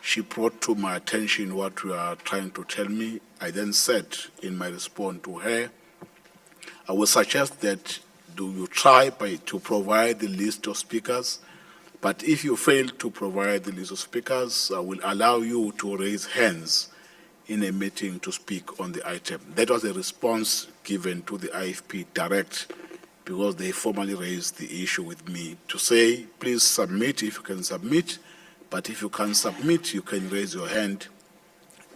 she brought to my attention what you are trying to tell me. I then said in my response to her, I would suggest that do you try to provide the list of speakers, but if you fail to provide the list of speakers, I will allow you to raise hands in a meeting to speak on the item. That was a response given to the IFP direct because they formally raised the issue with me to say, please submit if you can submit, but if you can't submit, you can raise your hand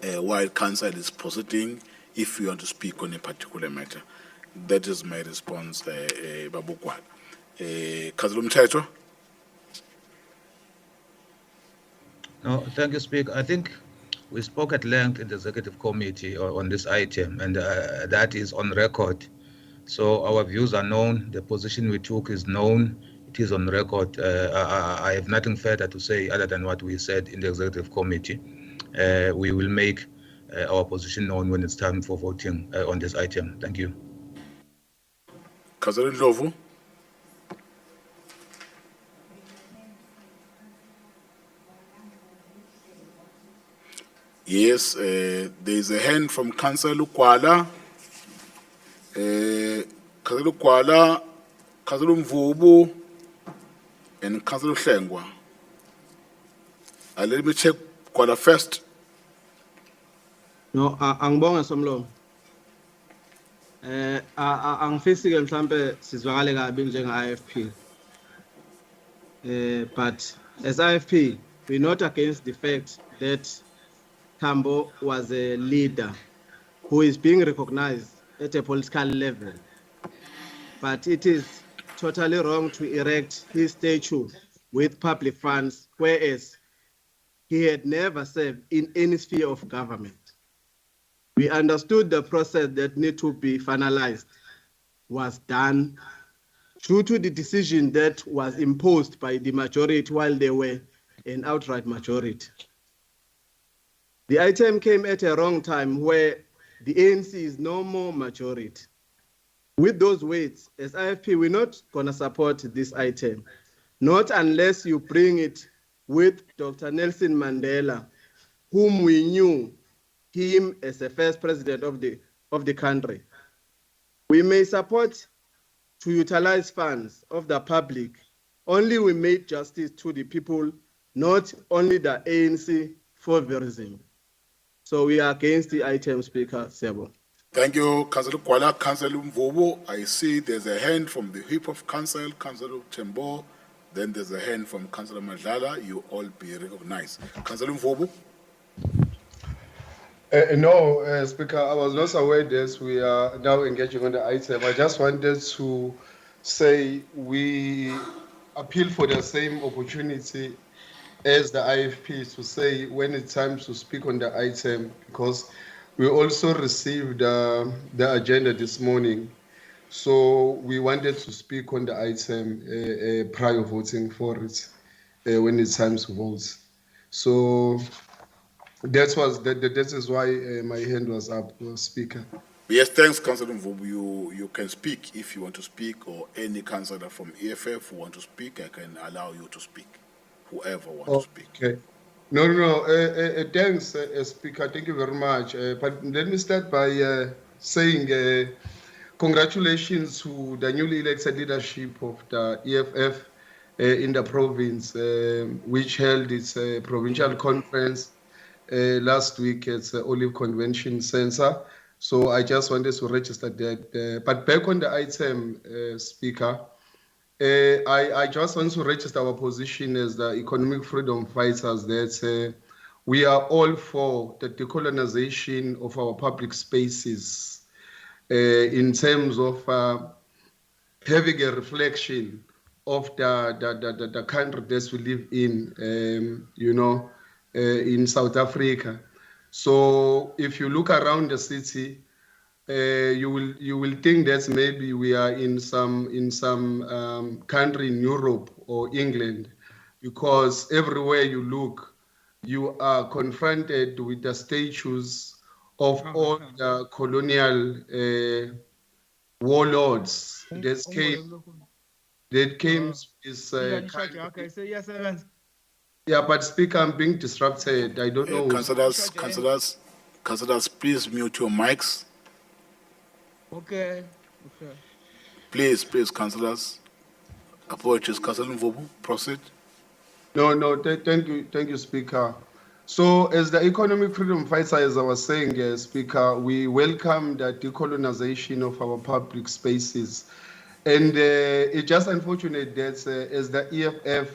while council is proceeding if you want to speak on a particular matter. That is my response, Babu Kwala. Councillor Mthetho? No, thank you, Speaker. I think we spoke at length in the Executive Committee on this item, and that is on record. So our views are known, the position we took is known, it is on record. I have nothing further to say other than what we said in the Executive Committee. We will make our position known when it's time for voting on this item. Thank you. Councillor Ndlovu? Yes, there is a hand from Councillor Kwala. Councillor Kwala, Councillor Mvubu, and Councillor Hlengwa. Let me check Kwala first. No, angibonga Somlomo. Angifisi ke mhlambe sizwakale kabi njenge IFP. But as IFP, we're not against the fact that Tambo was a leader who is being recognized at a political level. But it is totally wrong to erect his statue with public funds, whereas he had never served in any sphere of government. We understood the process that need to be finalized was done due to the decision that was imposed by the majority while they were an outright majority. The item came at a wrong time where the ANC is no more majority. With those weights, as IFP, we're not going to support this item, not unless you bring it with Dr. Nelson Mandela, whom we knew him as the first president of the country. We may support to utilize funds of the public, only we made justice to the people, not only the ANC favorism. So we are against the item, Speaker Sebo. Thank you, Councillor Kwala. Councillor Mvubu, I see there's a hand from the Whip of Council, Councillor Tembo, then there's a hand from Councillor Madlala. You all be recognized. Councillor Mvubu? No, Speaker, I was not aware that we are now engaging on the item. I just wanted to say we appeal for the same opportunity as the IFP to say when it's time to speak on the item, because we also received the agenda this morning. So we wanted to speak on the item prior voting for it when it's time to vote. So that is why my hand was up, Speaker. Yes, thanks, Councillor Mvubu. You can speak if you want to speak, or any councillor from EFF who want to speak, I can allow you to speak. Whoever wants to speak. Okay. No. Thanks, Speaker. Thank you very much. But let me start by saying congratulations to the newly elected leadership of the EFF in the province, which held its provincial conference last week at the Olive Convention Center. So I just wanted to register that. But back on the item, Speaker, I just want to register our position as the economic freedom fighters that we are all for the decolonization of our public spaces in terms of having a reflection of the country that we live in, in South Africa. So if you look around the city, you will think that maybe we are in some country in Europe or England, because everywhere you look, you are confronted with the statues of all the colonial warlords that came with yeah, but Speaker, I'm being disrupted. I don't know. Councillors, please mute your mics. Okay. Please, councillors. Apologies, Councillor Mvubu, proceed. No, thank you, Speaker. So, as the economic freedom fighter, as I was saying, Speaker, we welcome the decolonization of our public spaces. And it's just unfortunate that as the EFF,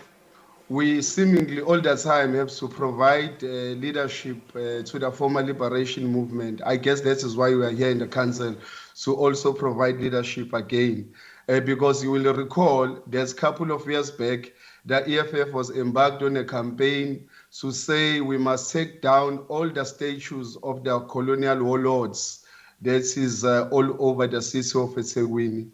we seemingly all the time have to provide leadership to the former liberation movement. I guess that is why we are here in the council, to also provide leadership again. Because you will recall, there's a couple of years back, the EFF was embarked on a campaign to say we must take down all the statues of the colonial warlords that is all over the city of eThekwini.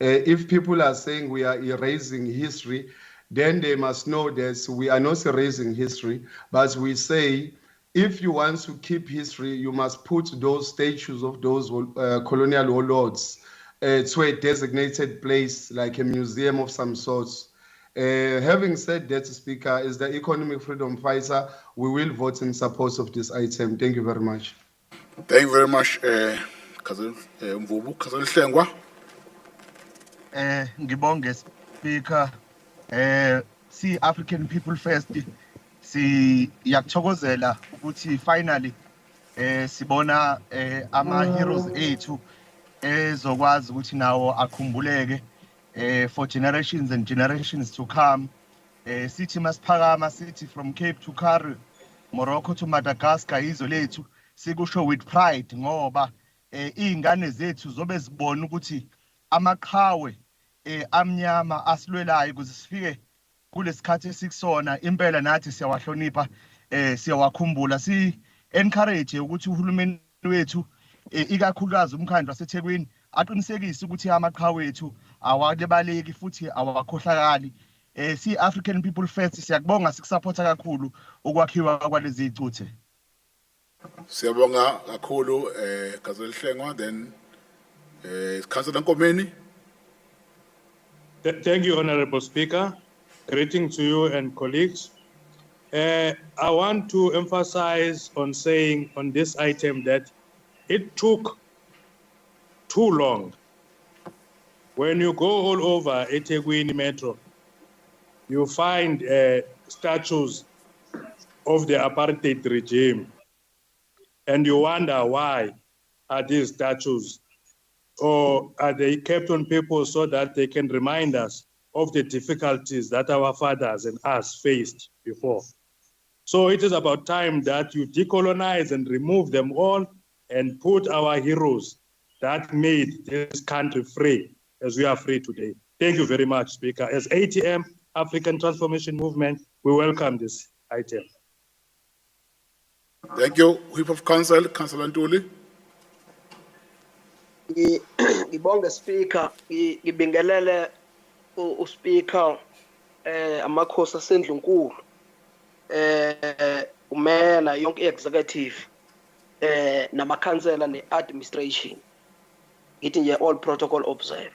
If people are saying we are erasing history, then they must know that we are not erasing history, but we say if you want to keep history, you must put those statues of those colonial warlords to a designated place, like a museum of some sorts. Having said that, Speaker, as the economic freedom fighter, we will vote in support of this item. Thank you very much. Thank you very much, Cousin Mvubu. Cousin Hlengwa. Ngibonge, Speaker. See African people first. Siyakuthokozela ukuthi finally sibona ama heroes ethu ezokwazi ukuthi nawo akhumbuleke for generations and generations to come. Sithi masiphakama sithi from Cape to Karoo, Morocco to Madagascar izwe lethu sikusho with pride ngoba izingane zethu zobe zibona ukuthi amaqhawe amnyama asilwelayo ukuze sifike kulesikhathi esikusona impela nathi siyawahlonipha siyawakhumbula si encourage ukuthi uhulumeni wethu ikakhulukazi umkhandlu waseThekwini aqinisekise ukuthi amaqhawe ethu awalebaleki futhi awakhohlakali. Si African people first siyakubonga sikusupporta kakhulu ukwakhiwa kwalezi icuthe. Siyabonga kakhulu Cousin Hlengwa, then Councillor Nkomeni. Thank you, Honorable Speaker. Greeting to you and colleagues. I want to emphasize on saying on this item that it took too long. When you go all over eThekwini Metro, you find statues of the apartheid regime, and you wonder why are these statues, or are they kept on people so that they can remind us of the difficulties that our fathers and us faced before. So it is about time that you decolonize and remove them all and put our heroes that made this country free as we are free today. Thank you very much, Speaker. As ATM, African Transformation Movement, we welcome this item. Thank you. Whip of Council, Councillor Ntuli. Ngibonge Speaker, ngibingelele uSpeaker amakhosi asendlunkulu umela yonke executive namakhansela ne-administration ngithi nje all protocol observe.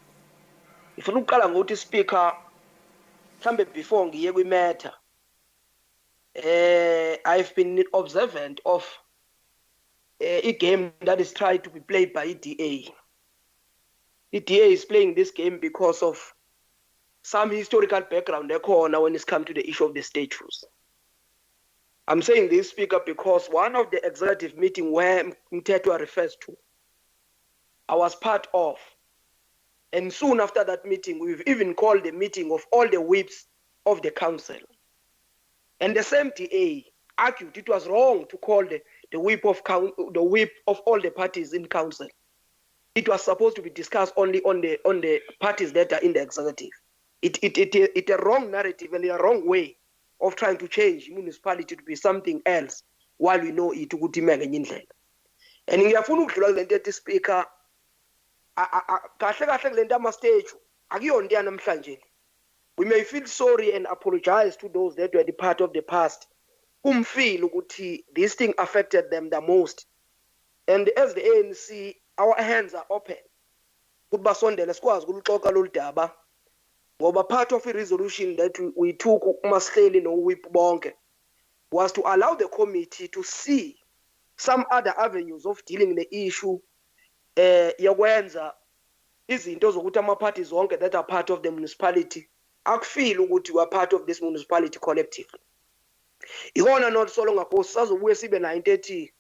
Ngifuna ukuqala ngokuthi Speaker mhlambe before ngiye kwi-matter I've been observant of a game that is tried to be played by EDA. EDA is playing this game because of some historical background when it's come to the issue of the statues. I'm saying this, Speaker, because one of the executive meeting where Mtetwa refers to, I was part of. And soon after that meeting, we've even called the meeting of all the whips of the council. And the same DA argued it was wrong to call the whip of all the parties in council. It was supposed to be discussed only on the parties that are in the executive. It's a wrong narrative and a wrong way of trying to change municipality to be something else while we know it ukuthi ime ngenye indlela. And ngiyafuna ukudlula kule nto ethi speaker kahle kahle kule nto ama-statue akuyonto yanamhlanje le. We may feel sorry and apologize to those that were the part of the past. Feel ukuthi this thing affected them the most. And as the ANC, our hands are open. Ukuthi basondele sikwazi ukuxoxa lolu daba. Ngoba part of the resolution that we took uMasihleli no-whip bonke was to allow the committee to see some other avenues of dealing the issue yokwenza izinto zokuthi ama-parties zonke that are part of the municipality akufeel ukuthi we are part of this municipality collectively. Ikona not solo ngakhosi sazobuye sibe nayo into ethi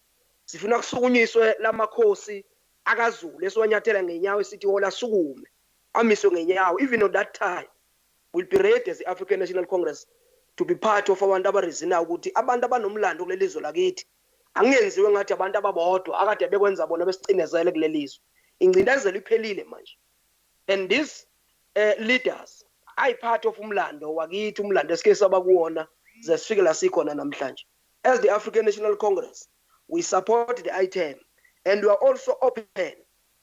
sifuna kusukunyiswe lamakhosi akaZulu esiwanyathela ngenyawo esithi hola sukume amiswe ngenyawo. Even at that time we'll be ready as the African National Congress to be part of abantu abarizinayo ukuthi abantu abanomlando kuleli lizwe lakithi angenziwe ngathi abantu ababodwa akade bekwenza bona besicinezele kuleli lizwe. Ingcindezelo iphelile manje. And these leaders are part of umlando wakithi, umlando esike sabakuwona zesifike la sikhona namhlanje. As the African National Congress, we support the item and we are also open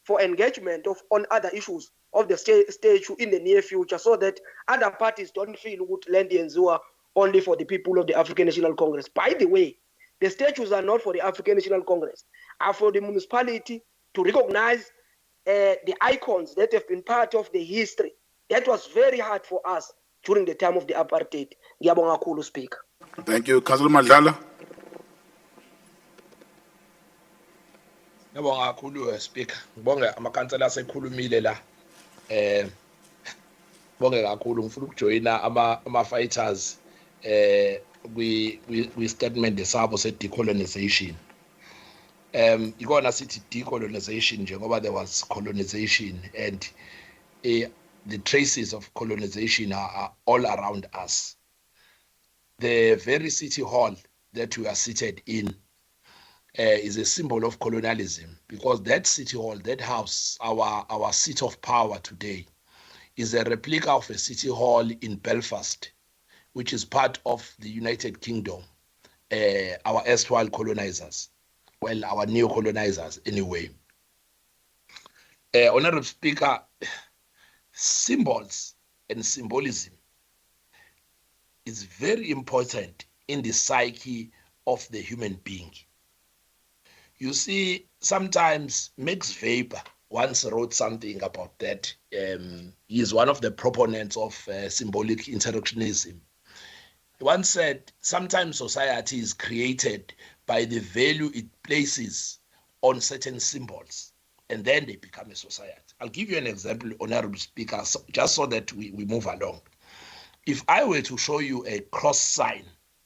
for engagement on other issues of the statute in the near future so that other parties don't feel ukuthi land yenziwa only for the people of the African National Congress. By the way, the statutes are not for the African National Congress, are for the municipality to recognize the icons that have been part of the history. That was very hard for us during the time of the apartheid. Ngiyabonga kakhulu, Speaker. Thank you. Councillor Madlala. Ngiyabonga kakhulu Speaker. Ngibonge amakhansela asekhulumile la. Bonge kakhulu ngifuna ukujoyina ama-fighters kwi-statement sabo se-decolonization. Ikona sithi decolonization njengoba there was colonization and the traces of colonization are all around us. The very city hall that we are seated in is a symbol of colonialism because that city hall, that house, our seat of power today, is a replica of a city hall in Belfast, which is part of the United Kingdom, our erstwhile colonizers, well, our neo-colonizers anyway. Honorable Speaker, symbols and symbolism is very important in the psyche of the human being. You see, sometimes Max Weber once wrote something about that. He is one of the proponents of symbolic interactionism. He once said, sometimes society is created by the value it places on certain symbols, and then they become a society. I'll give you an example, Honorable Speaker, just so that we move along. If I were to show you a cross sign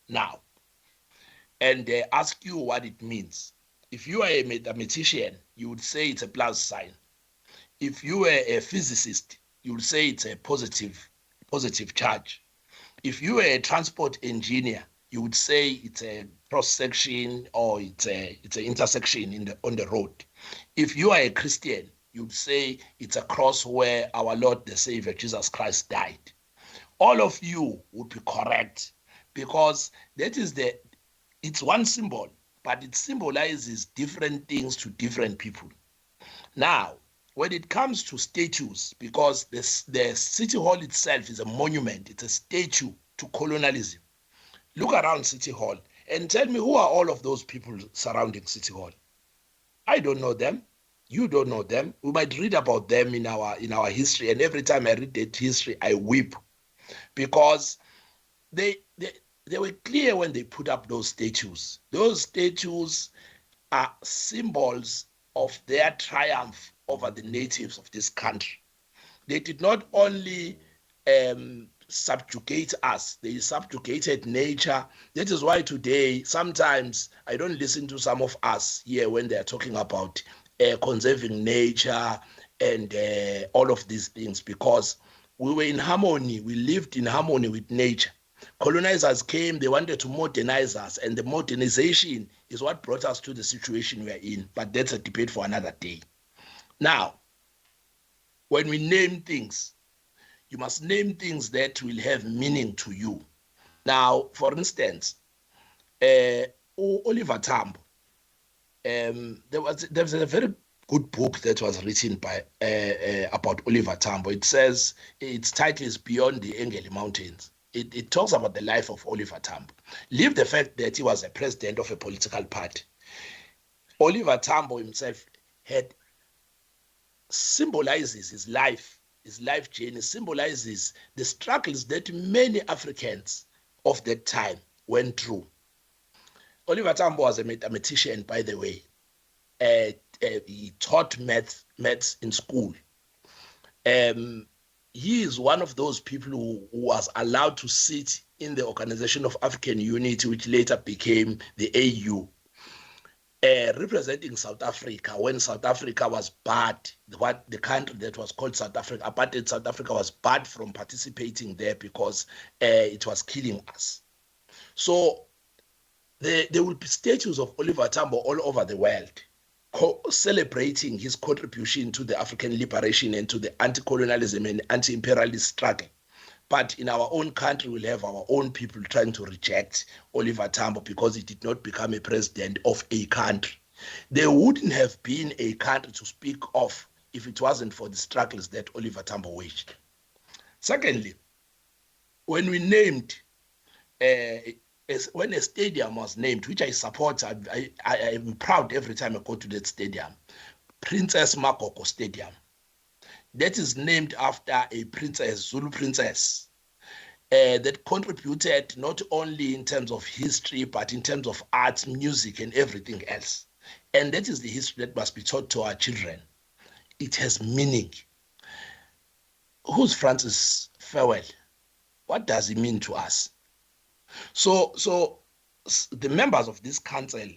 now, and ask you what it means, if you are a mathematician, you would say it's a plus sign. If you were a physicist, you would say it's a positive charge. If you were a transport engineer, you would say it's a cross section or it's an intersection on the road. If you are a Christian, you would say it's a cross where our Lord the Savior Jesus Christ died. All of you would be correct because it's one symbol, but it symbolizes different things to different people. Now, when it comes to statues, because the City Hall itself is a monument, it's a statue to colonialism. Look around City Hall and tell me who are all of those people surrounding City Hall. I don't know them. You don't know them. We might read about them in our history, and every time I read that history, I weep because they were clear when they put up those statues. Those statues are symbols of their triumph over the natives of this country. They did not only subjugate us, they subjugated nature. That is why today, sometimes I don't listen to some of us here when they're talking about conserving nature and all of these things, because we were in harmony, we lived in harmony with nature. Colonizers came, they wanted to modernize us, and the modernization is what brought us to the situation we are in, but that's a debate for another day. Now, when we name things, you must name things that will have meaning to you. Now, for instance, Oliver Tambo. There was a very good book that was written by about Oliver Tambo. It says its title is Beyond the Engeli Mountains. It talks about the life of Oliver Tambo. Leave the fact that he was a president of a political party. Oliver Tambo himself symbolizes his life journey, symbolizes the struggles that many Africans of that time went through. Oliver Tambo was a mathematician, by the way. He taught maths in school. He is one of those people who was allowed to sit in the Organization of African Unity, which later became the AU, representing South Africa when South Africa was barred, the country that was called South Africa, apartheid South Africa was barred from participating there because it was killing us. So there will be statues of Oliver Tambo all over the world, celebrating his contribution to the African liberation and to the anti-colonialism and anti-imperialist struggle. But in our own country, we'll have our own people trying to reject Oliver Tambo because he did not become a president of a country. There wouldn't have been a country to speak of if it wasn't for the struggles that Oliver Tambo waged. Secondly, when we named, when a stadium was named, which I support, I'm proud every time I go to that stadium, Princess Makoko Stadium. That is named after a princess, Zulu princess, that contributed not only in terms of history, but in terms of arts, music, and everything else. And that is the history that must be taught to our children. It has meaning. Who's Francis Farewell? What does he mean to us? So the members of this council,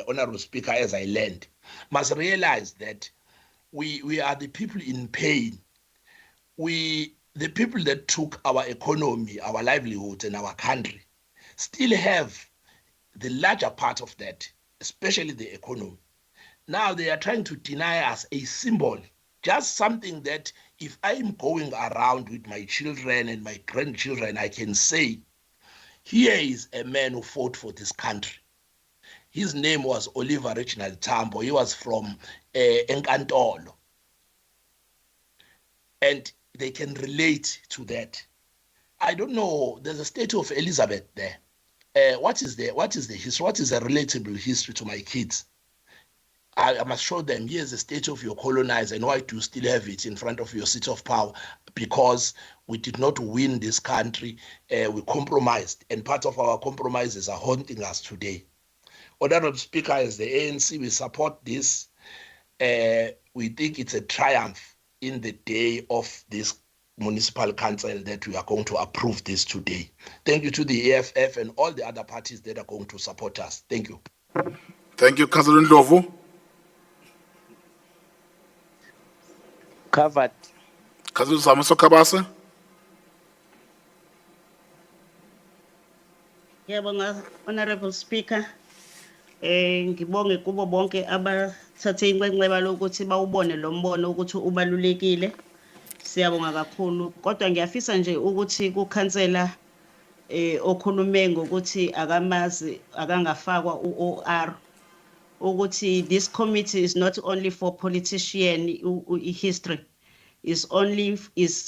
Honorable Speaker, as I learned, must realize that we are the people in pain. The people that took our economy, our livelihood, and our country still have the larger part of that, especially the economy. Now they are trying to deny us a symbol, just something that if I'm going around with my children and my grandchildren, I can say, here is a man who fought for this country. His name was Oliver Reginald Tambo. He was from Enkantolo. And they can relate to that. I don't know, there's a statue of Elizabeth there. What is the history? What is a relatable history to my kids? I must show them, here's the statue of your colonizer, and why do you still have it in front of your seat of power? Because we did not win this country, we compromised, and part of our compromises are haunting us today. Honorable Speaker, as the ANC, we support this. We think it's a triumph in the day of this municipal council that we are going to approve this today. Thank you to the EFF and all the other parties that are going to support us. Thank you. Thank you, Councillor Ndlovu. Covered. Councillor Samaso Kabase. Ngiyabonga, Honorable Speaker. Ngibonge kubo bonke abathathe inqenqeba lokuthi bawubone lo mbono ukuthi ubalulekile. Siyabonga kakhulu. Kodwa ngiyafisa nje ukuthi kukhansela okhulume ngokuthi akamazi akangafakwa uOR ukuthi this committee is not only for politician history, is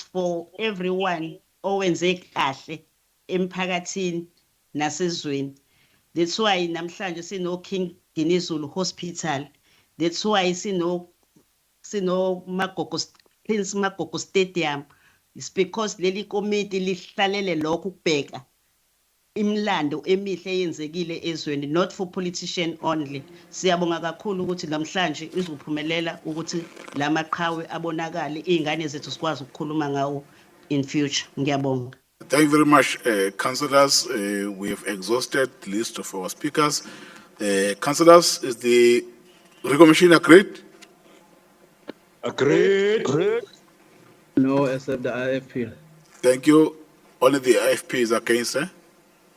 for everyone owenze kahle emphakathini nasezweni. That's why namhlanje sino King Dinizulu Hospital. That's why sino Prince Makoko Stadium. It's because leli committee lihlalele lokhu kubheka imlando emihle eyenzekile ezweni, not for politician only. Siyabonga kakhulu ukuthi namhlanje izophumelela ukuthi lamaqhawe abonakale izingane zethu sikwazi ukukhuluma ngawo in future. Ngiyabonga. Thank you very much, councillors. We have exhausted the list of our speakers. Councillors, is the recommission agreed? Agreed. No, except the IFP. Thank you. Only the IFP is against.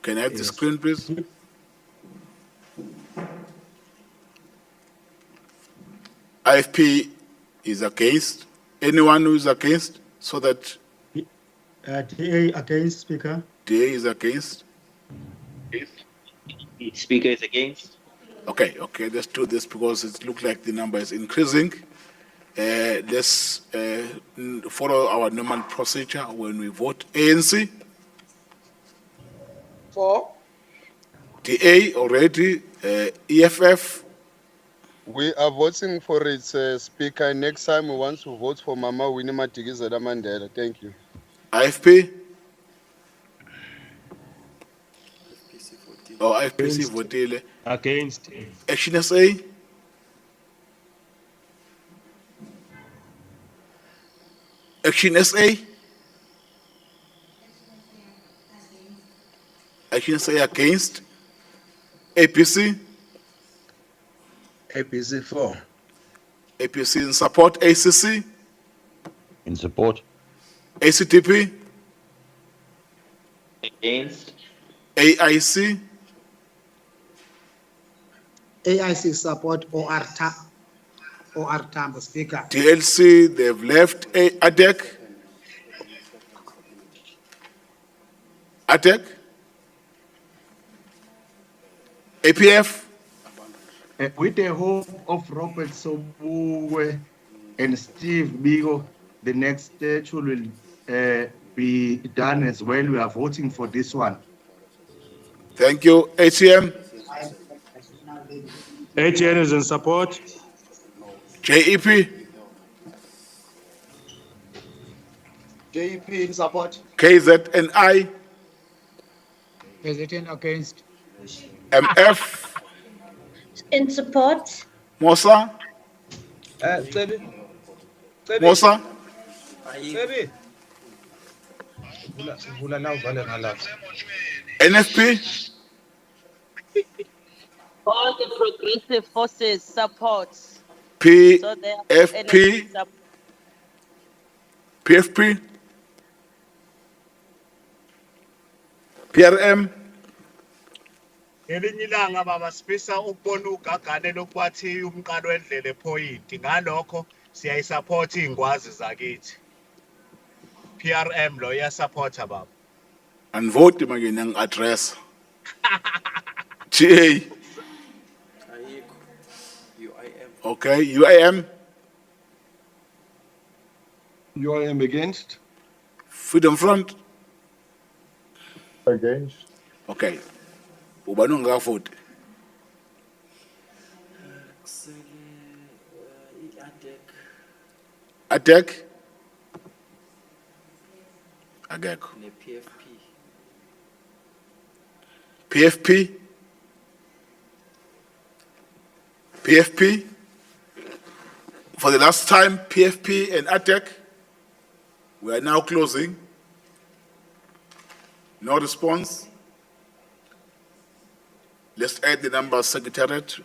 Can I have the screen, please? IFP is against. Anyone who is against, so that. DA against, Speaker. DA is against. Speaker is against. Okay, let's do this because it looks like the number is increasing. Let's follow our normal procedure when we vote. ANC, For DA already, EFF, We are voting for it, Speaker. Next time we want to vote for Mama Winnie Madikizela Mandela. Thank you. IFP. IFPC votile. Against. Action SA. Action SA. Action SA against. APC. APC 4. APC in support. ACC. In support. ACTP. Against. AIC. AIC support OR Tambo Speaker. DLC, they've left. ADEC. ADEC. APF. With the hope of Robert Sobukwe and Steve Bigo, the next statue will be done as well. We are voting for this one. Thank you. ATM. ATN is in support. JEP. JEP in support. KZNI. KZN against. MF. In support. Mosa. Mosa. NFP. All the progressive forces support. So they are PFP. PFP. PRM. Ngelinye ilanga baba sifisa ukubona ugagane lokwathi umqalo wendlela ePhoyint. Ngalokho siyayisupport ingwazi zakithi. PRM lo iyasupporta baba. And vote mageni ang address. GA. Okay, UIM. UIM against. Freedom Front. Against. Okay. Ubani ungavoti? ADEC. Agekho. PFP. PFP. For the last time, PFP and ADEC. We are now closing. No response. Let's add the number secretariat.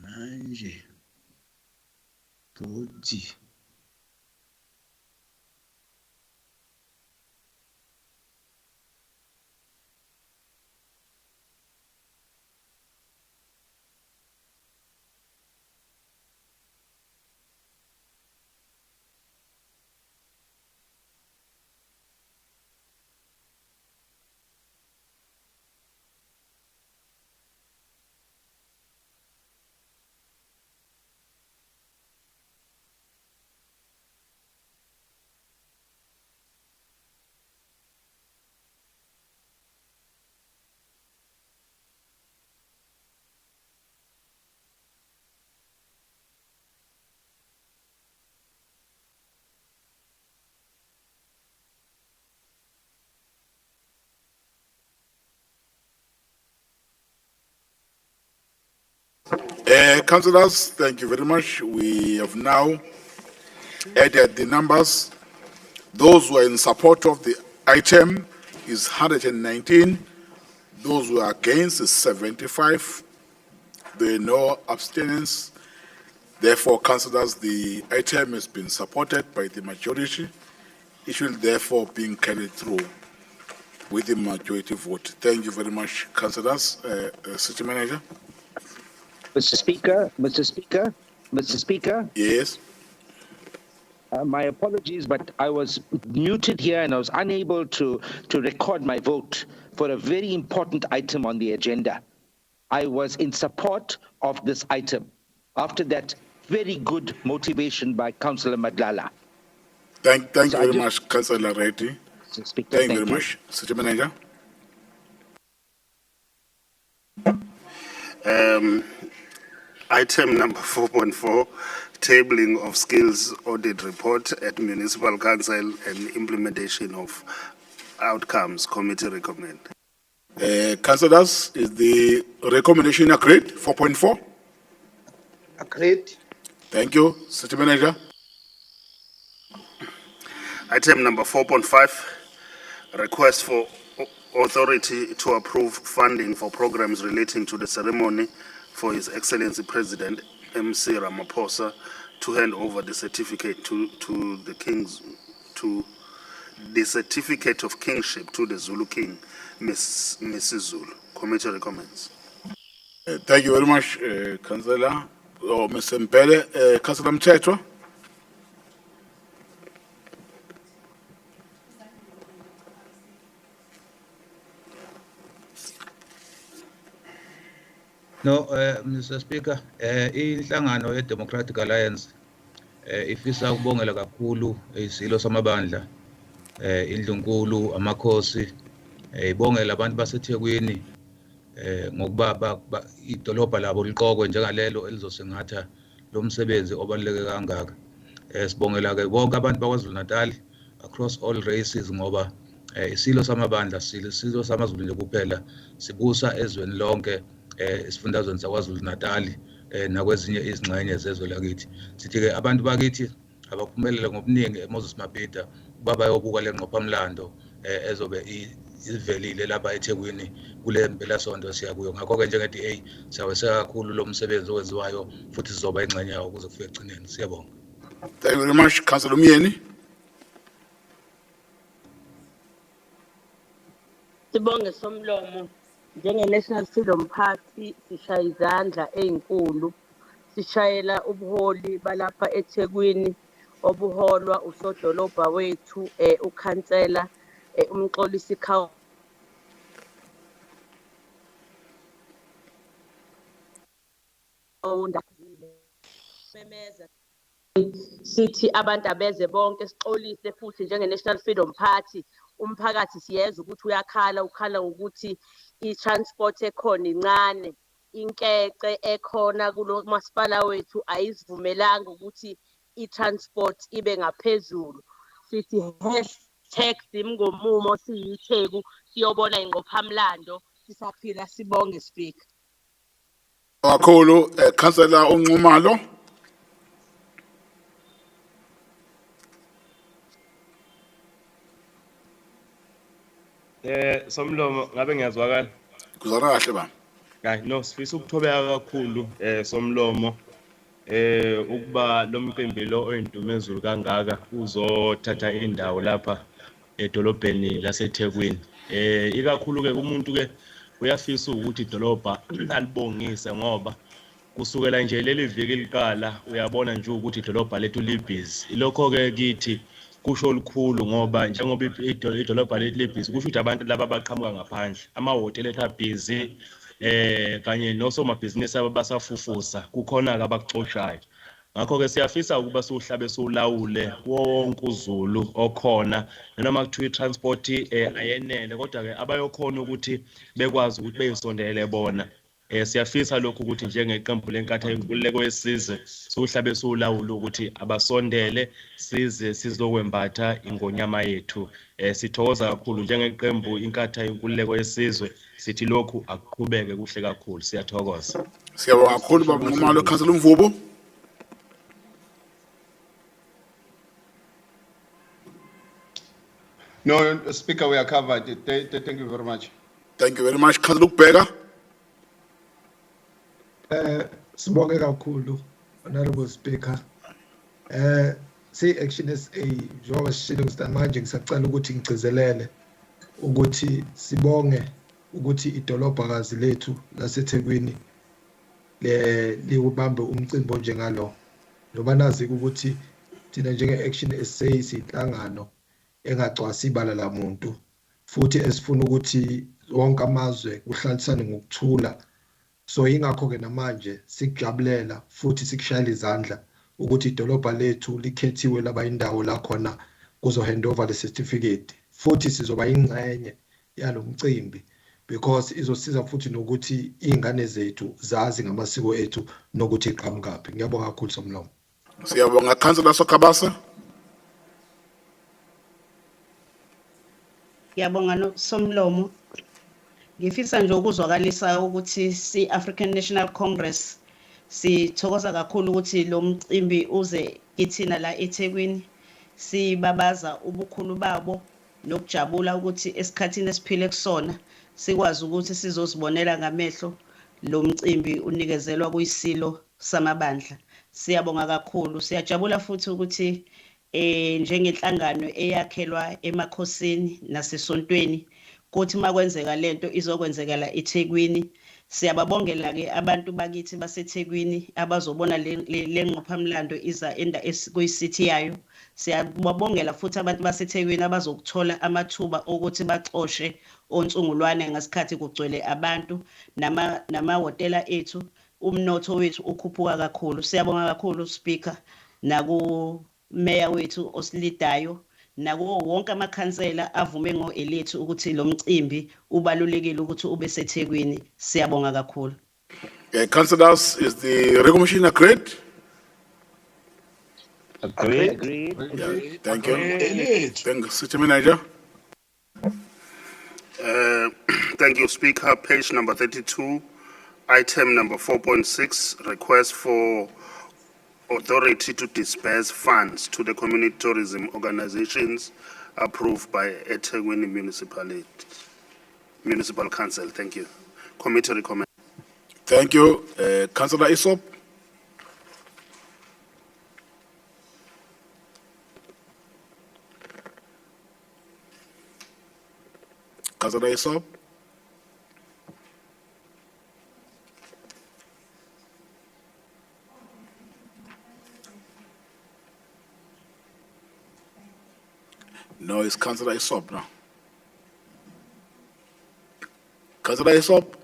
Manje. Bhodi. Councillors, thank you very much. We have now added the numbers. Those who are in support of the item is 119. Those who are against is 75. There are no abstentions. Therefore, councillors, the item has been supported by the majority. It will therefore be carried through with the majority vote. Thank you very much, councillors. City Manager. Mr. Speaker. Yes. My apologies, but I was muted here and I was unable to record my vote for a very important item on the agenda. I was in support of this item after that very good motivation by Councillor Madlala. Thank you very much, Councillor Reddy. Speaker, Thank you very much. City Manager. Item number 4.4, tabling of skills audit report at Municipal Council and implementation of outcomes committee recommend. Councillors, is the recommendation agreed? 4.4? Agreed. Thank you. City Manager. Item number 4.5, request for authority to approve funding for programs relating to the ceremony for His Excellency President MC Ramaphosa to hand over the certificate to the certificate of kingship to the Zulu King, Mrs. Zulu. Committee recommends. Thank you very much, Councillor. Mr. Mpele, Councillor Mtetwa. No, Mr. Speaker, inhlangano ye-Democratic Alliance ifisa ukubongela kakhulu isilo samabandla, indlunkulu, amakhosi, ibongela abantu baseThekwini ngokuba idolobha labo liqokwe njengalelo elizosingatha lo msebenzi obaluleke kangaka. Sibongela ke bonke abantu bakwaZulu Natal across all races ngoba isilo samabandla isilo samaZulu nje kuphela sibusa ezweni lonke esifundazweni sakwaZulu Natal nakwezinye izingxenye zezwe lakithi. Sithi ke abantu bakithi abaphumelele ngobuningi eMoses Mabhida baba yobuka lenqophamlando ezobe ivelile lapha eThekwini kule mpelasonto siya kuyo. Ngakho ke njenge-DA siyaweseka kakhulu lo msebenzi owenziwayo futhi sizoba ingxenye yawo ukuze kufike egcineni. Siyabonga. Thank you very much, Councillor Myeni. Sibonge Somlomo. Njenge-National Freedom Party sishaya izandla ezinkulu sishayela ubuholi balapha eThekwini obuholwa usodolobha wethu ukhansela umxolisi sithi abantu abeze bonke sixolise futhi njenge-National Freedom Party umphakathi siyeza ukuthi ukhala ukuthi i-transport ekhona incane inkece ekhona kulo masipala wethu ayisivumelanga ukuthi i-transport ibe ngaphezulu. Sithi #simngomumo siyitheku siyobona inqophamlando sisaphila. Sibonge Speaker. Kakhulu Councillor uNxumalo. Somlomo ngabe ngiyazwakala. Kuzwakala kahle baba. Hayi no sifisa ukuthobeka kakhulu Somlomo ukuba lo mqimbi lo oyindumezulu kangaka uzothatha indawo lapha edolobheni laseThekwini. Ikakhulu ke umuntu ke uyafisa ukuthi idolobha alibongise ngoba kusukela nje leli viki liqala uyabona nje ukuthi idolobha lethu libhizi. Ilokho ke kithi kusho olukhulu ngoba njengoba idolobha lethu libhizi kusho ukuthi abantu laba abaqhamuka ngaphandle amahhotela ethu abhizi kanye nosomabhizinisi abasafufusa kukhona ke abakuxoshayo. Ngakho ke siyafisa ukuba siuhlabe siulawule wonke uZulu okhona noma kuthiwa i-transport ayenele kodwa ke abayokhona ukuthi bekwazi ukuthi beyisondele bona. Siyafisa lokhu ukuthi njengeqembu lenkatha yenkululeko yesizwe siuhlabe siulawule ukuthi abasondele size sizokwembatha ingonyama yethu. Sithokoza kakhulu njengeqembu inkatha yenkululeko yesizwe sithi lokhu akuqhubeke kuhle kakhulu. Siyathokoza. Siyabonga kakhulu baba Nxumalo. Councillor Mvubo. No, Speaker, we are covered. Thank you very much. Thank you very much. Councillor Ukubheka. Sibonge kakhulu, Honorable Speaker. Si-Action SA, njengoba sishilo ukuthi manje ngisacela ukuthi ngigcizelele ukuthi sibonge ukuthi idolobhakazi lethu laseThekwini liwubambe umcimbi onjengalo. Ngoba nazi ukuthi thina njenge-Action SA sinhlangano engacwasi ibala lamuntu futhi esifuna ukuthi wonke amazwe kuhlalisane ngokuthula. So ingakho-ke namanje sikujabulela futhi sikushayela izandla ukuthi idolobha lethu likhethiwe laba indawo la khona kuzo hand over the certificate futhi sizoba ingxenye yalo mcimbi because izosiza futhi nokuthi izingane zethu zazi ngamasiko ethu nokuthi iqhamukaphi. Ngiyabonga kakhulu Somlomo. Siyabonga Councillor Sokhabasa. Ngiyabonga Somlomo. Ngifisa nje ukuzwakalisa ukuthi si-African National Congress sithokoza kakhulu ukuthi lo mcimbi uze kithina la eThekwini. Sibabaza ubukhulu babo nokujabula ukuthi esikhathini esiphile kusona sikwazi ukuthi sizozibonela ngamehlo lo mcimbi unikezelwa kuyisilo samabandla. Siyabonga kakhulu. Siyajabula futhi ukuthi njengenhlangano eyakhelwa emakhosini nasesontweni kuthi makwenzeka lento izokwenzekala eThekwini. Siyababongela ke abantu bakithi baseThekwini abazobona le ngqophamlando iza enda kuyisithi yayo. Siyababongela futhi abantu baseThekwini abazokuthola amathuba ukuthi baxoshe ontsungulwane ngasikhathi kugcwele abantu namahhotela ethu. Umnotho wethu ukhuphuka kakhulu. Siyabonga kakhulu Speaker naku Mayor wethu osilidayo nakuwo wonke amakhansela avume ngo-elethu ukuthi lo mcimbi ubalulekile ukuthi ube seThekwini. Siyabonga kakhulu. Councillors, is the recognition agreed? Agreed. Yeah, thank you. Thank you, City Manager. Thank you, Speaker. Page number 32, item number 4.6, request for authority to disperse funds to the community tourism organizations approved by eThekwini Municipal Council. Thank you. Committee recommend. Thank you. Councillor Isop. Councillor Isop. No, it's Councillor Isop now. Councillor Isop?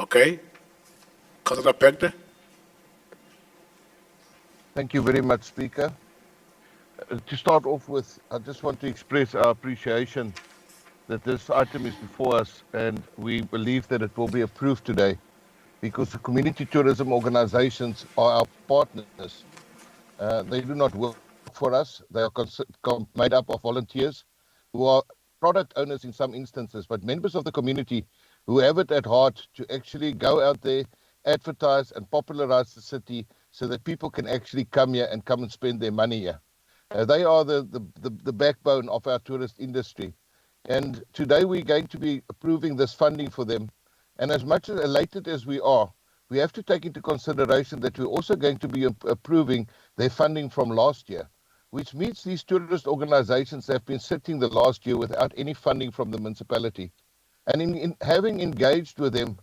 Okay. Councillor Pegde? Thank you very much, Speaker. To start off with, I just want to express our appreciation that this item is before us and we believe that it will be approved today because the community tourism organizations are our partners. They do not work for us. They are made up of volunteers who are product owners in some instances, but members of the community who have it at heart to actually go out there, advertise and popularize the city so that people can actually come here and come and spend their money here. They are the backbone of our tourist industry. And today we're going to be approving this funding for them. And as much as elated as we are, we have to take into consideration that we're also going to be approving their funding from last year, which means these tourist organizations have been sitting the last year without any funding from the municipality. And in having engaged with them,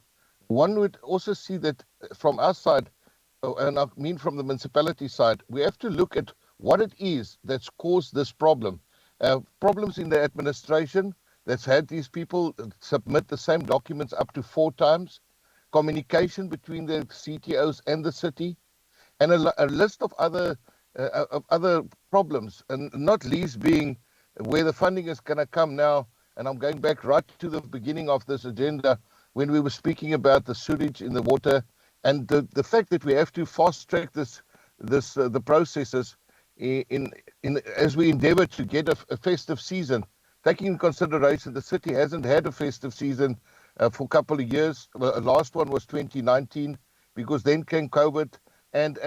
one would also see that from our side, and I mean from the municipality side, we have to look at what it is that's caused this problem. Problems in the administration that's had these people submit the same documents up to 4 times, communication between the CTOs and the city, and a list of other problems, and not least being where the funding is going to come now. And I'm going back right to the beginning of this agenda when we were speaking about the sewage in the water and the fact that we have to fast track the processes as we endeavor to get a festive season. Taking in consideration the city hasn't had a festive season for a couple of years. The last one was 2019 because then came COVID and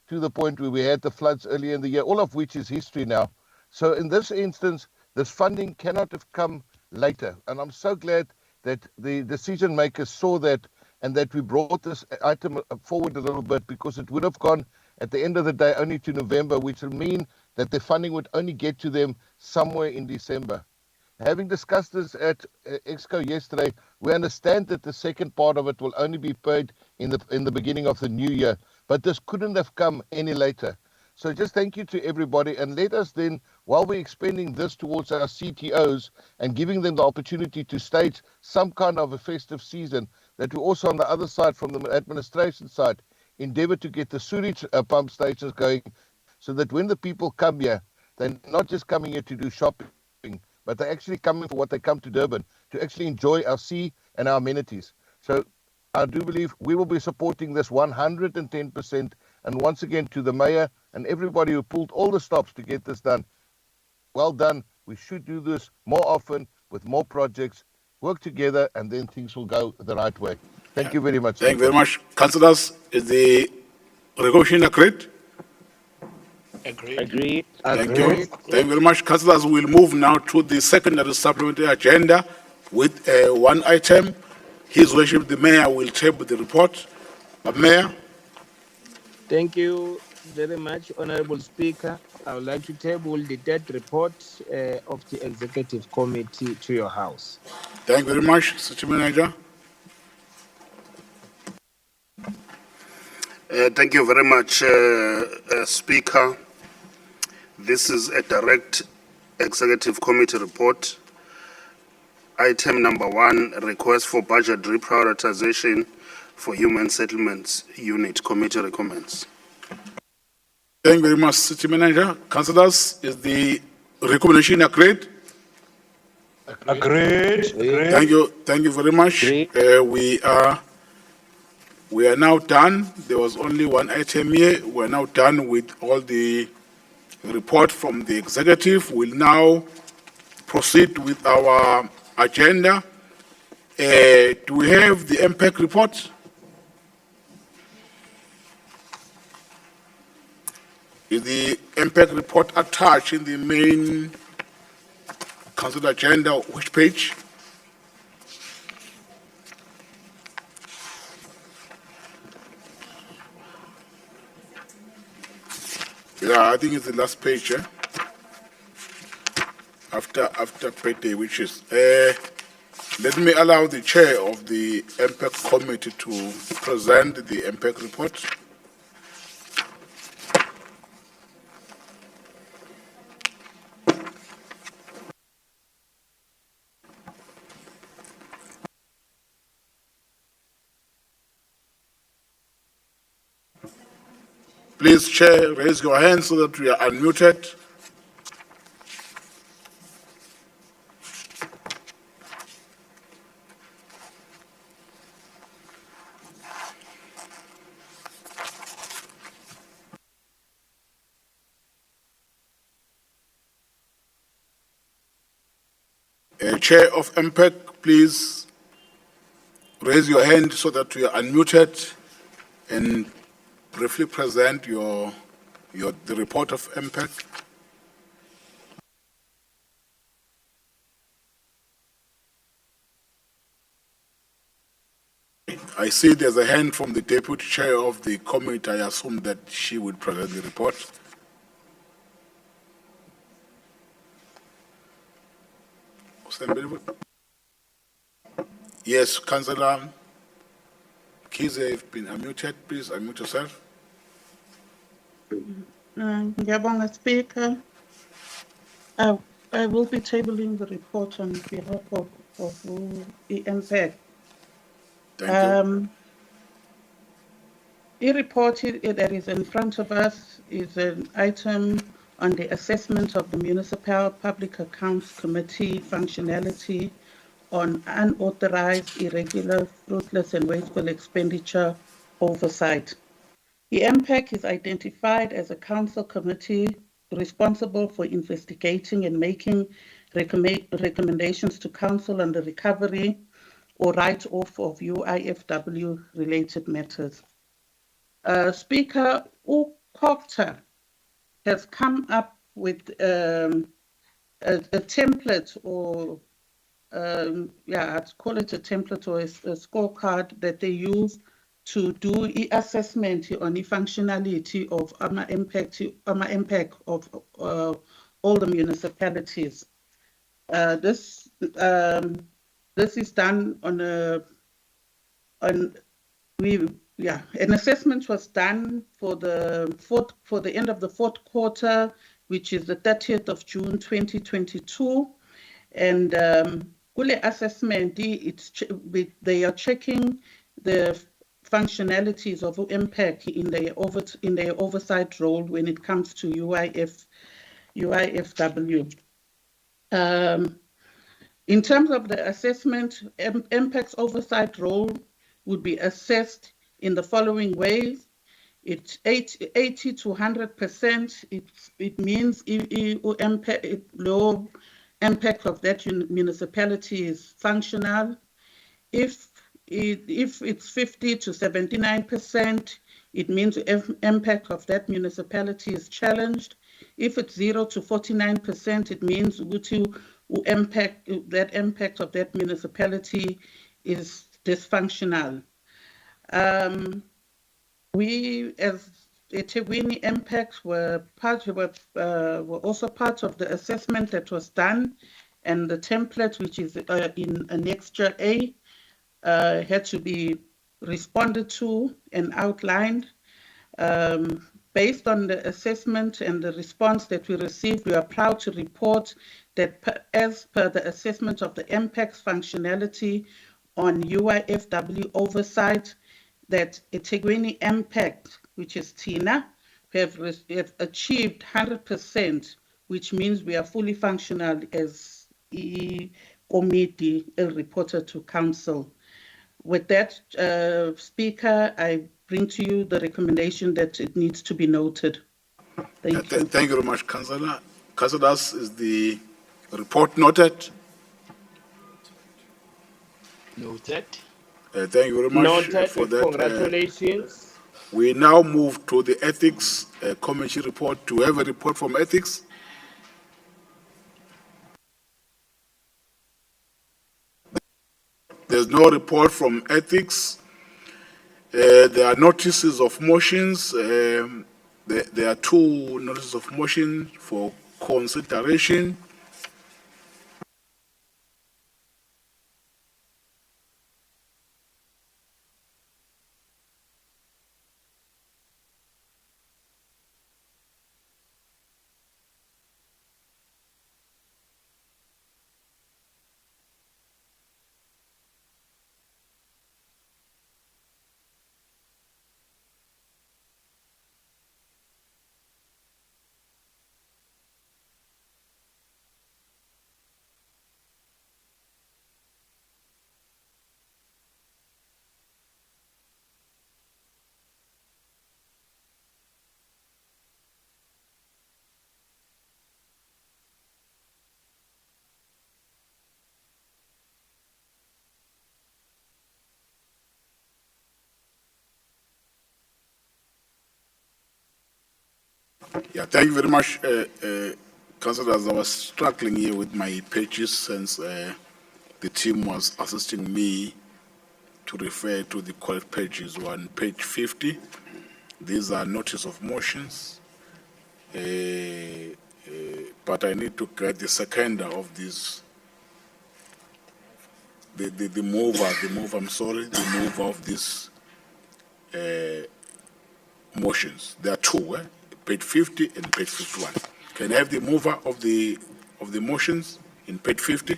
to the point where we had the floods earlier in the year, all of which is history now. So in this instance, this funding cannot have come later. And I'm so glad that the decision makers saw that and that we brought this item forward a little bit, because it would have gone at the end of the day only to November, which would mean that the funding would only get to them somewhere in December. Having discussed this at Exco yesterday, we understand that the second part of it will only be paid in the beginning of the new year, but this couldn't have come any later. So just thank you to everybody, and let us then, while we're expending this towards our CTOs and giving them the opportunity to stage some kind of a festive season, that we also on the other side, from the administration side, endeavor to get the sewage pump stations going, so that when the people come here, they're not just coming here to do shopping, but they're actually coming for what they come to Durban, to actually enjoy our sea and our amenities. So I do believe we will be supporting this 110%. And once again, to the mayor and everybody who pulled all the stops to get this done, well done. We should do this more often with more projects, work together, and then things will go the right way. Thank you very much. Thank you very much. Councillors, is the resolution agreed? Agreed. Thank you. Thank you very much. Councillors, we'll move now to the secondary supplementary agenda with one item. His Worship the Mayor will table the report. Mayor. Thank you very much, Honorable Speaker. I would like to table the third report of the Executive Committee to your House. Thank you very much, City Manager. Thank you very much, Speaker. This is a direct Executive Committee report. Item number 1, request for budget reprioritization for Human Settlements Unit. Committee recommends. Thank you very much, City Manager. Councillors, is the recommendation agreed? Agreed. Thank you. Thank you very much. We are now done. There was only one item here. We are now done with all the report from the executive. We'll now proceed with our agenda. Do we have the MPEC report? Is the MPEC report attached in the main council agenda? Which page? Yeah, I think it's the last page. After page, which is. Let me allow the chair of the MPEC committee to present the MPEC report. Please, Chair, raise your hand so that we are unmuted. Chair of MPEC, please raise your hand so that we are unmuted and briefly present the report of MPEC. I see there's a hand from the deputy chair of the committee. I assume that she would present the report. Yes, Councillor Kize, you've been unmuted. Please unmute yourself. Ngiyabonga, Speaker. I will be tabling the report on behalf of the MPEC. Thank you. The report that is in front of us is an item on the assessment of the Municipal Public Accounts Committee functionality on unauthorized, irregular, fruitless, and wasteful expenditure oversight. The MPEC is identified as a council committee responsible for investigating and making recommendations to council on the recovery or write-off of UIFW-related matters. Speaker, UCOGTA has come up with a template or I'd call it a template or a scorecard that they use to do assessment on the functionality of impact of all the municipalities. This is done on an assessment was done for the end of the fourth quarter, which is the 30th of June 2022, and kule assessment they are checking the functionalities of impact in their oversight role when it comes to UIFW. In terms of the assessment, impact's oversight role would be assessed in the following ways. It's 80 to 100%. It means low impact of that municipality is functional. If it's 50 to 79%, it means the impact of that municipality is challenged. If it's 0 to 49%, it means that impact of that municipality is dysfunctional. We, as eThekwini Impact, were also part of the assessment that was done, and the template, which is in Annexure A, had to be responded to and outlined. Based on the assessment and the response that we received, we are proud to report that as per the assessment of the impacts functionality on UIFW oversight, that eThekwini Impact, which is TINA, have achieved 100%, which means we are fully functional as a committee reported to council. With that, Speaker, I bring to you the recommendation that it needs to be noted. Thank you. Thank you very much, Councillor. Councillors, is the report noted? Noted. Thank you very much Noted. for that. Congratulations. We now move to the Ethics Committee report. Do we have a report from Ethics? There's no report from Ethics. There are notices of motions. There are two notices of motion for consideration. Yeah, thank you very much, Councillors. I was struggling here with my pages since the team was assisting me to refer to the correct pages. On page 50, these are notice of motions, but I need to get the seconder of this, the mover of this motions. There are two, page 50 and page 51. Can I have the mover of the motions in page 50?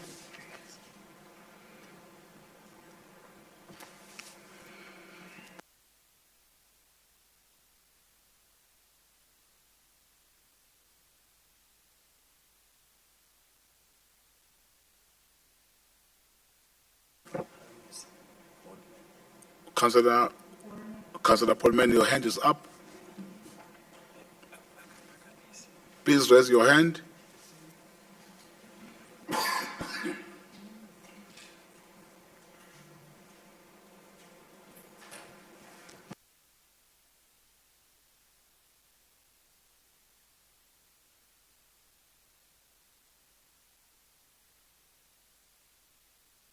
Councillor Paulman, your hand is up. Please raise your hand.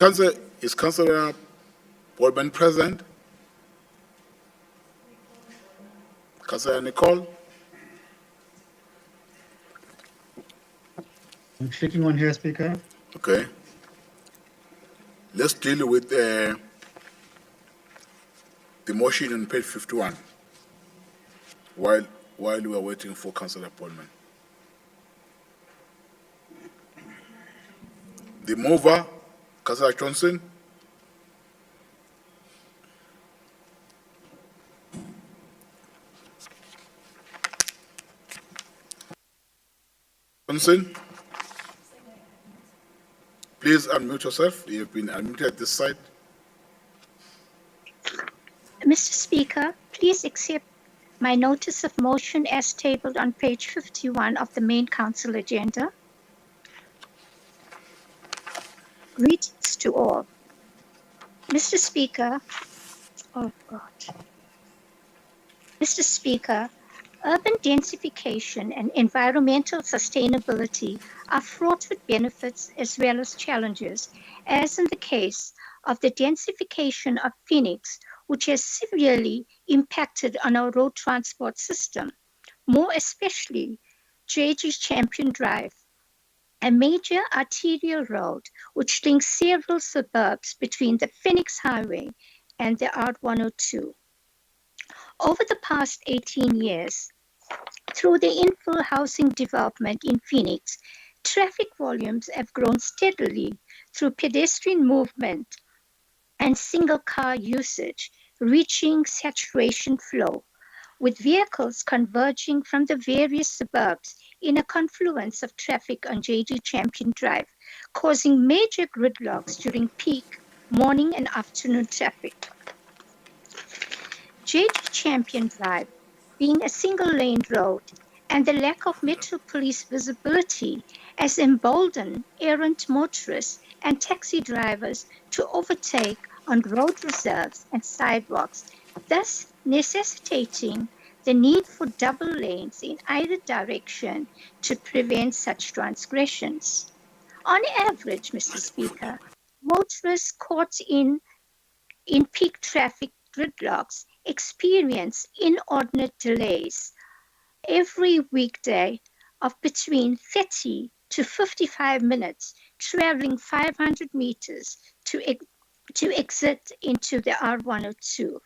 Is Councillor Boardman present? Councillor Nicole? I'm clicking on here, Speaker. Okay. Let's deal with the motion on page 51 while we are waiting for Councillor Boardman. The mover, Councillor Johnson. Johnson, please unmute yourself. You have been unmuted at this side. Mr. Speaker, please accept my notice of motion as tabled on page 51 of the main council agenda. Greetings to all. Mr. Speaker, oh God. Mr. Speaker, urban densification and environmental sustainability are fraught with benefits as well as challenges, as in the case of the densification of Phoenix, which has severely impacted on our road transport system, more especially JG Champion Drive, a major arterial road which links several suburbs between the Phoenix Highway and the R102. Over the past 18 years, through the infill housing development in Phoenix, traffic volumes have grown steadily through pedestrian movement and single car usage, reaching saturation flow, with vehicles converging from the various suburbs in a confluence of traffic on JG Champion Drive, causing major gridlocks during peak morning and afternoon traffic. JG Champion Drive, being a single-lane road, and the lack of Metro Police visibility has emboldened errant motorists and taxi drivers to overtake on road reserves and sidewalks, thus necessitating the need for double lanes in either direction to prevent such transgressions. On average, Mr. Speaker, motorists caught in peak traffic gridlocks experience inordinate delays every weekday of between 30 to 55 minutes, traveling 500 meters to exit into the R102.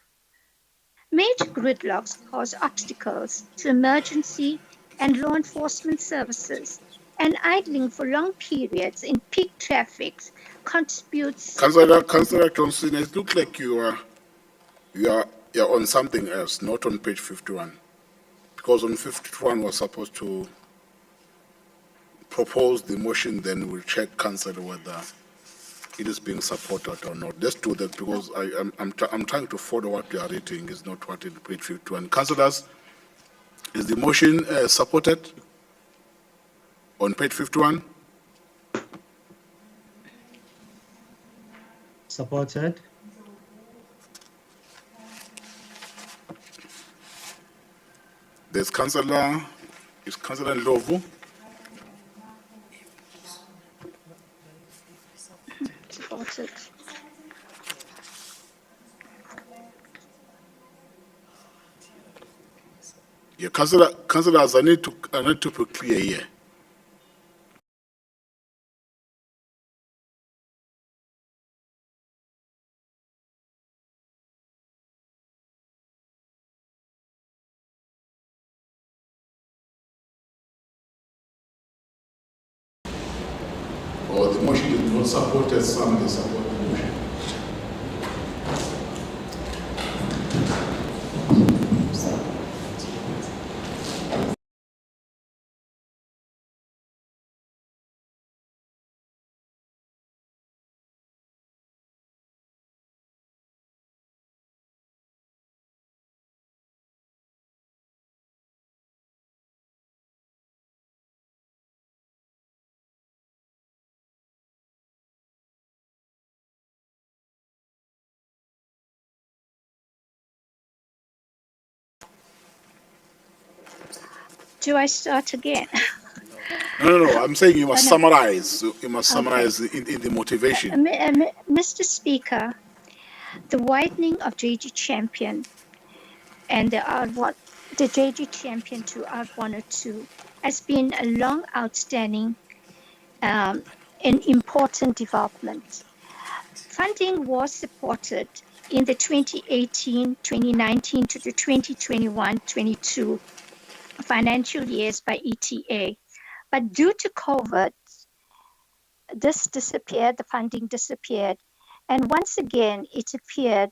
Major gridlocks cause obstacles to emergency and law enforcement services, and idling for long periods in peak traffic contributes. Councillor Johnson, it looks like you are on something else, not on page 51. Because on 51 was supposed to propose the motion, then we'll check council whether it is being supported or not. Let's do that because I'm trying to follow what you are reading, is not what in page 51. Councillors, is the motion supported on page 51? Supported. There's Councillor Ndlovu. Supported. Yeah, councillors, I need to be clear here. Or the motion is not supported, some they support the motion. Do I start again? No. I'm saying you must No. summarize. You must Okay. summarize in the motivation. Mr. Speaker, the widening of JG Champion and the JG Champion to Art 102 has been a long outstanding and important development. Funding was supported in the 2018-2019 to the 2021-22 financial years by ETA. But due to COVID, this disappeared, the funding disappeared. And once again, it appeared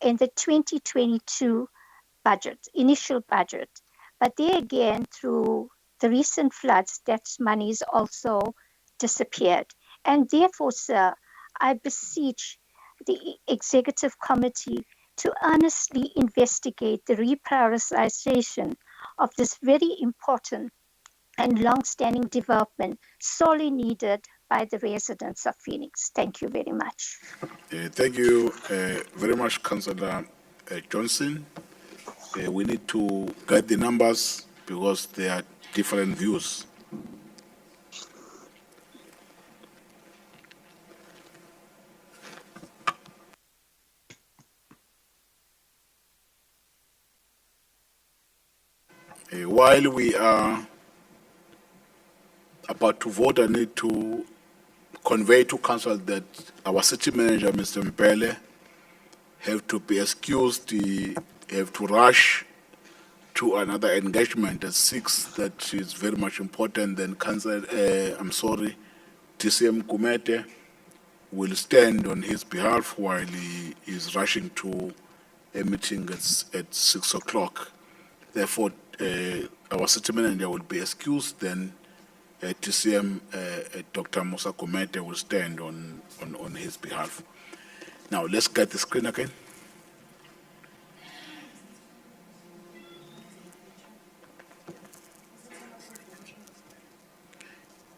in the 2022 budget, initial budget. But there again, through the recent floods, that money is also disappeared. And therefore, sir, I beseech the executive committee to honestly investigate the reprioritization of this very important and long-standing development sorely needed by the residents of Phoenix. Thank you very much. Thank you very much, Councillor Johnson. We need to get the numbers because there are different views. While we are about to vote, I need to convey to council that our city manager, Mr. Mpele, have to be excused. He have to rush to another engagement at 6 that is very much important. Then council, TCM Kumete will stand on his behalf while he is rushing to a meeting at 6 o'clock. Therefore, our city manager will be excused. Then TCM Dr. Musa Kumete will stand on his behalf. Now, let's get the screen again.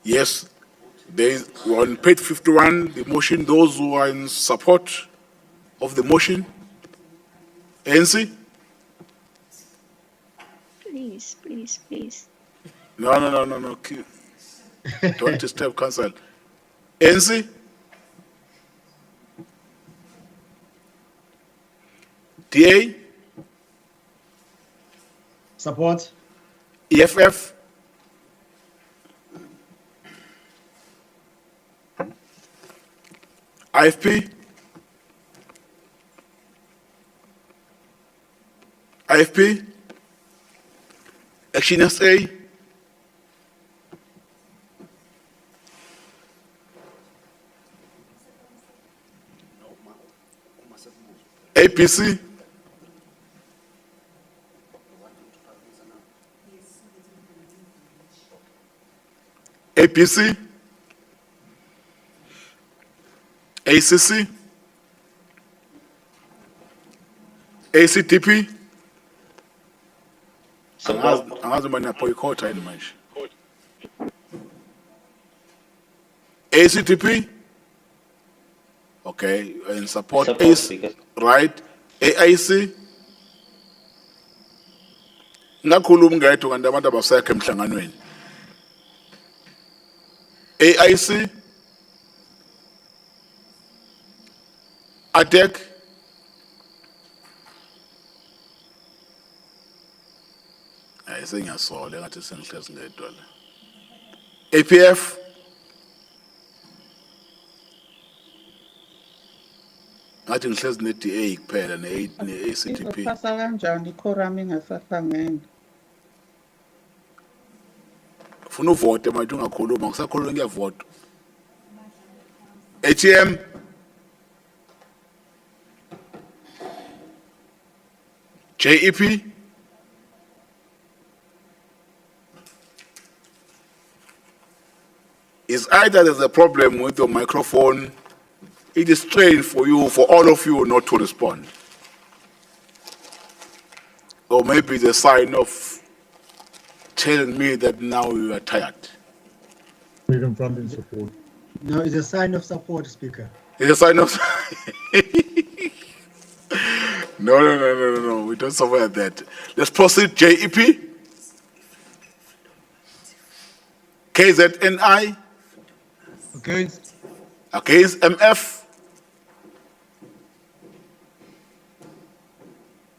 Yes, there is on page 51, the motion, those who are in support of the motion. ANC? Please. No. Don't disturb council. ANC? DA? Support. EFF? IFP? IFP? Action SA? APC? APC? ACC? ACTP? Angazi manje boycott yini manje. ACTP? Okay, and support AC, right? AIC? Ngakhuluma ngedwa kanti abantu abasekho emhlanganweni. AIC? ADEC? Sengiyasola ngathi sengihlezi ngedwa la. APF? Ngathi ngihlezi ne-DA kuphela ne-ACTP. Izopasa kanjani i-quorum ingasahlangene? Ufuna uvote manje ungakhuluma, ngisakhuluma ngiyavota. ATM? JEP? Is either there's a problem with your microphone, it is strange for all of you not to respond. Or maybe it's a sign of telling me that now you are tired. Freedom Front in support. No, it's a sign of support, Speaker. It's a sign of... No, we don't support that. Let's proceed. JEP? KZNI. Against. Against MF.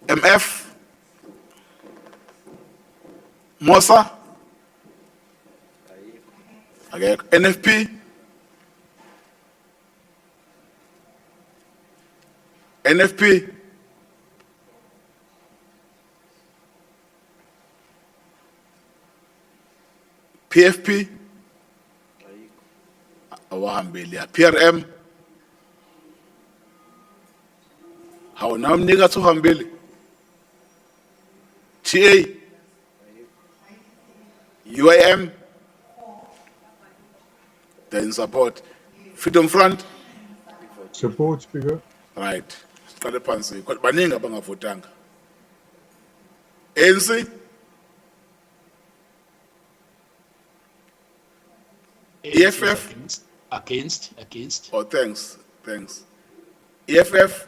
MF. Mosa. Okay. NFP. NFP. PFP. Awahambeli ya PRM. Hawunamnika tuhambeli. TA. UIM. They're in support. Freedom Front. Support, Speaker. Right. Siqale phansi. Baningi abangavotanga. ANC. EFF. Against. Oh, thanks. EFF.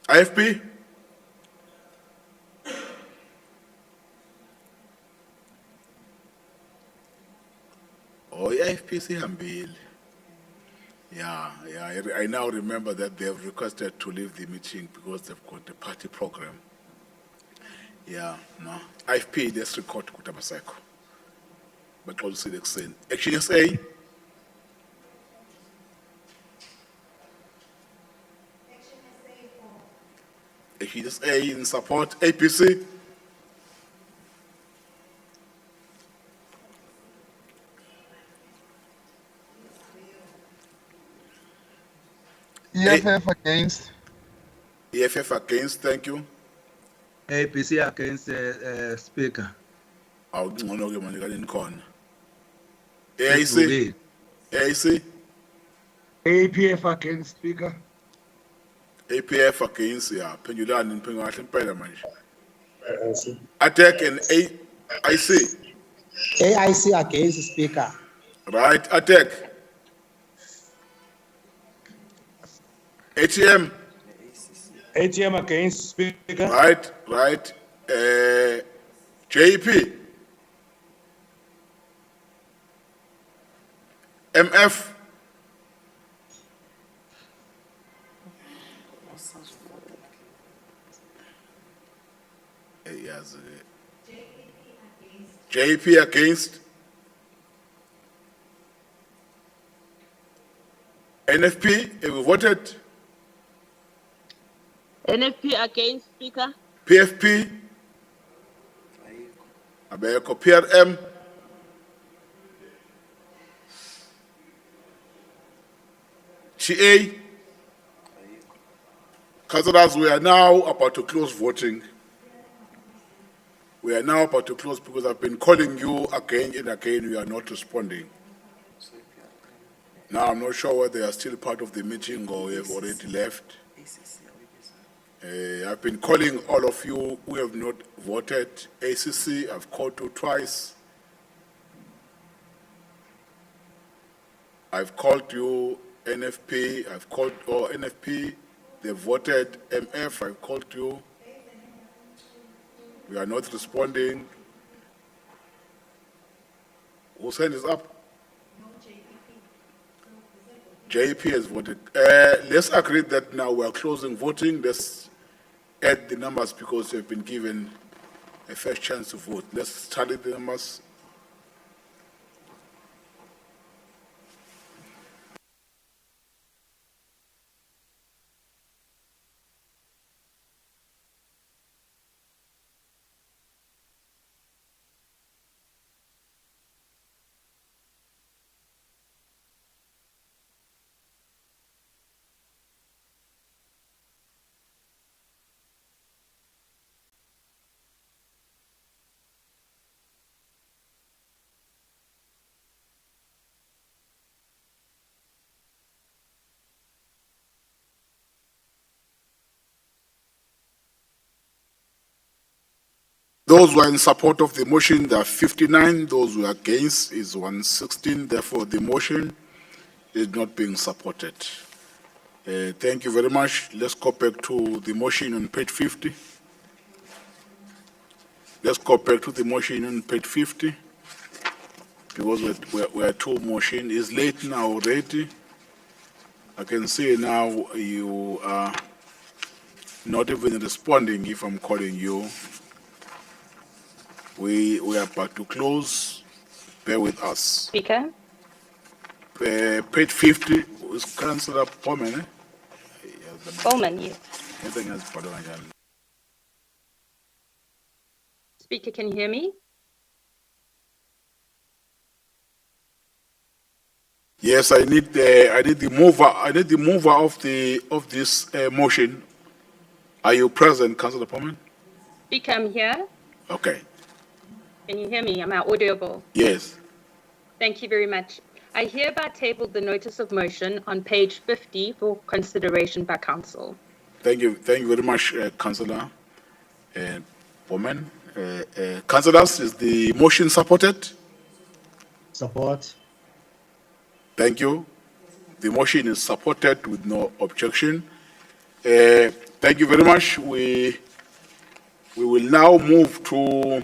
IFP. Oh, IFP sihambile. Yeah, I now remember that they have requested to leave the meeting because they've got the party program. Yeah, no. IFP, let's record Kutamaseko. But also the extent. Action SA. Action SA in support. APC. EFF against. EFF against, thank you. APC against Speaker. Awungcono-ke manje kaleni khona. AIC. AIC. APF against Speaker. APF against, yeah. Phendulani niphendula kahle impela manje. Attack and AIC. AIC against Speaker. Right, attack. ATM. ATM against Speaker. Right. JP. MF. Yes. JP against. NFP, have we voted? NFP against Speaker. PFP. Abeko PRM. TA. Councillors, we are now about to close voting. We are now about to close because I've been calling you again and again. You are not responding. Now, I'm not sure whether they are still part of the meeting or have already left. I've been calling all of you who have not voted. ACC, I've called you twice. I've called you NFP, I've called NFP, they voted. MF, I've called you. You are not responding. Whose hand is up? JP has voted. Let's agree that now we are closing voting. Let's add the numbers because you've been given a first chance to vote. Let's tally the numbers. Those who are in support of the motion, there are 59. Those who are against is 116. Therefore, the motion is not being supported. Thank you very much. Let's go back to the motion on page 50. Let's go back to the motion on page 50. Because we are two motion. It's late now already. I can see now you are not even responding if I'm calling you. We are about to close. Bear with us. Speaker. Page 50 is Councillor Bowman. Bowman, yes. I think that's part of my job. Speaker, can you hear me? Yes, I need the mover of this motion. Are you present, Councillor Bowman? Speaker, I'm here. Okay. Can you hear me? Am I audible? Yes. Thank you very much. I hereby table the notice of motion on page 50 for consideration by council. Thank you very much, Councillor Bowman. Councillors, is the motion supported? Support. Thank you. The motion is supported with no objection. Thank you very much. We will now move to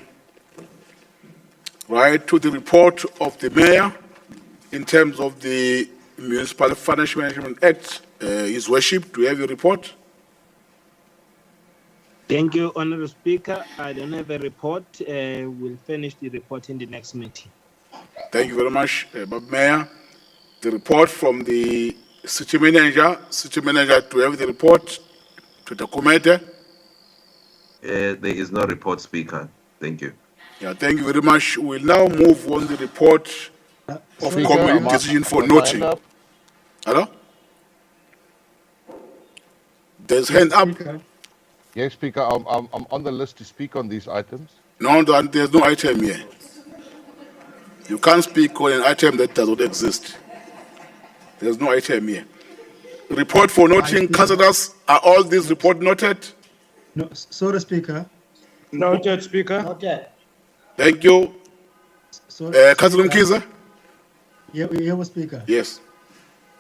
the report of the mayor in terms of the Municipal Financial Management Act. His Worship, do you have your report? Thank you, Honourable Speaker. I don't have a report. We'll finish the report in the next meeting. Thank you very much, Bob Mayor. The report from the city manager. City manager, to have the report to the committee. There is no report, Speaker. Thank you. Yeah, thank you very much. We'll now move on the report of Speaker, committee decision for noting. Hello? There's hand up. Yes, Speaker, I'm on the list to speak on these items. No, there's no item here. You can't speak on an item that does not exist. There's no item here. Report for noting, councillors, are all these report noted? No, sorry, Speaker. Noted, Speaker. Noted. Thank you. Councillor Mkiza? Yeah, Speaker. Yes.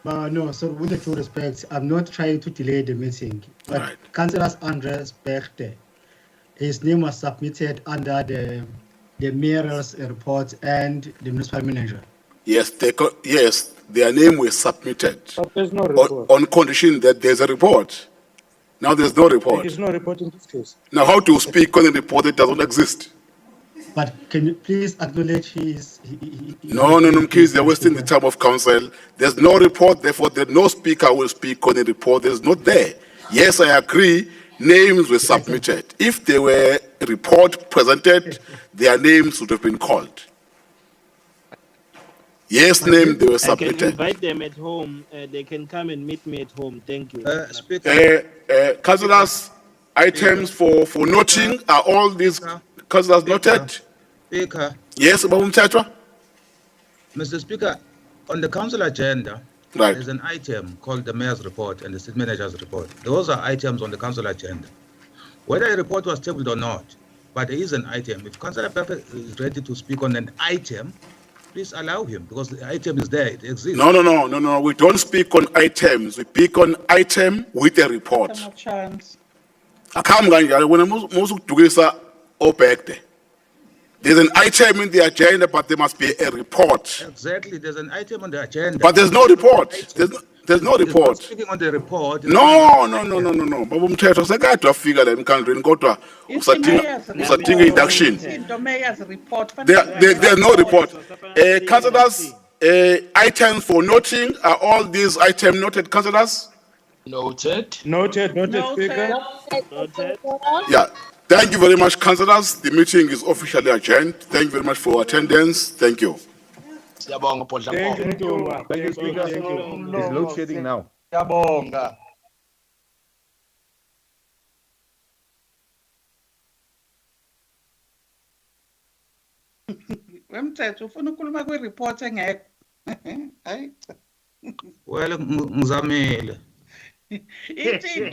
No, so with the due respect, I'm not trying to delay the meeting. But Right. Councillor's Andres Bechte, his name was submitted under the mayor's report and the municipal manager. Yes, their name was submitted But there's no report. on condition that there's a report. Now there's no There report. is no report in this case. Now how to speak on a report that doesn't exist? But can you please acknowledge his... No, Mkiz, they're wasting the time of council. There's no report, therefore no speaker will speak on a report that's not there. Yes, I agree, names were submitted. If there were a report presented, their names would have been called. Yes, name, they were I can submitted. invite them at home. They can come and meet me at home. Thank you. Councillors, items for noting, are all these councillors noted? Speaker. Yes, Babu Mtetwa? Mr. Speaker, on the council agenda, Right. there's an item called the mayor's report and the city manager's report. Those are items on the council agenda. Whether a report was tabled or not, but there is an item. If Councillor Pepe is ready to speak on an item, please allow him, because the item is there, it exists. No. We don't speak on items. We speak on item with a report. No chance. Akam kanjalo wena musukudukisa obhekde. There's an item in the agenda, but there must be a report. Exactly, there's an item on the agenda. But there's no report. There's no It's not report. speaking on the report. No. Babu Mtetwa sekade wafika la emkhandlweni kodwa usadinga induction. The mayor's report. There's no report. Councillors, items for noting, are all these items noted, councillors? Noted, Speaker. Noted. Yeah. Thank you very much, councillors. The meeting is officially adjourned. Thank you very much for attendance. Thank you. siyabonga Bhodla Thank you, Mpofu. Mtungwa. Thank you, Speaker. Thank you. There's load shedding now. Siyabonga. Wemthetho ufuna ukukhuluma kwi-report engekho. Hayi. Well, ngizamile. Ithi into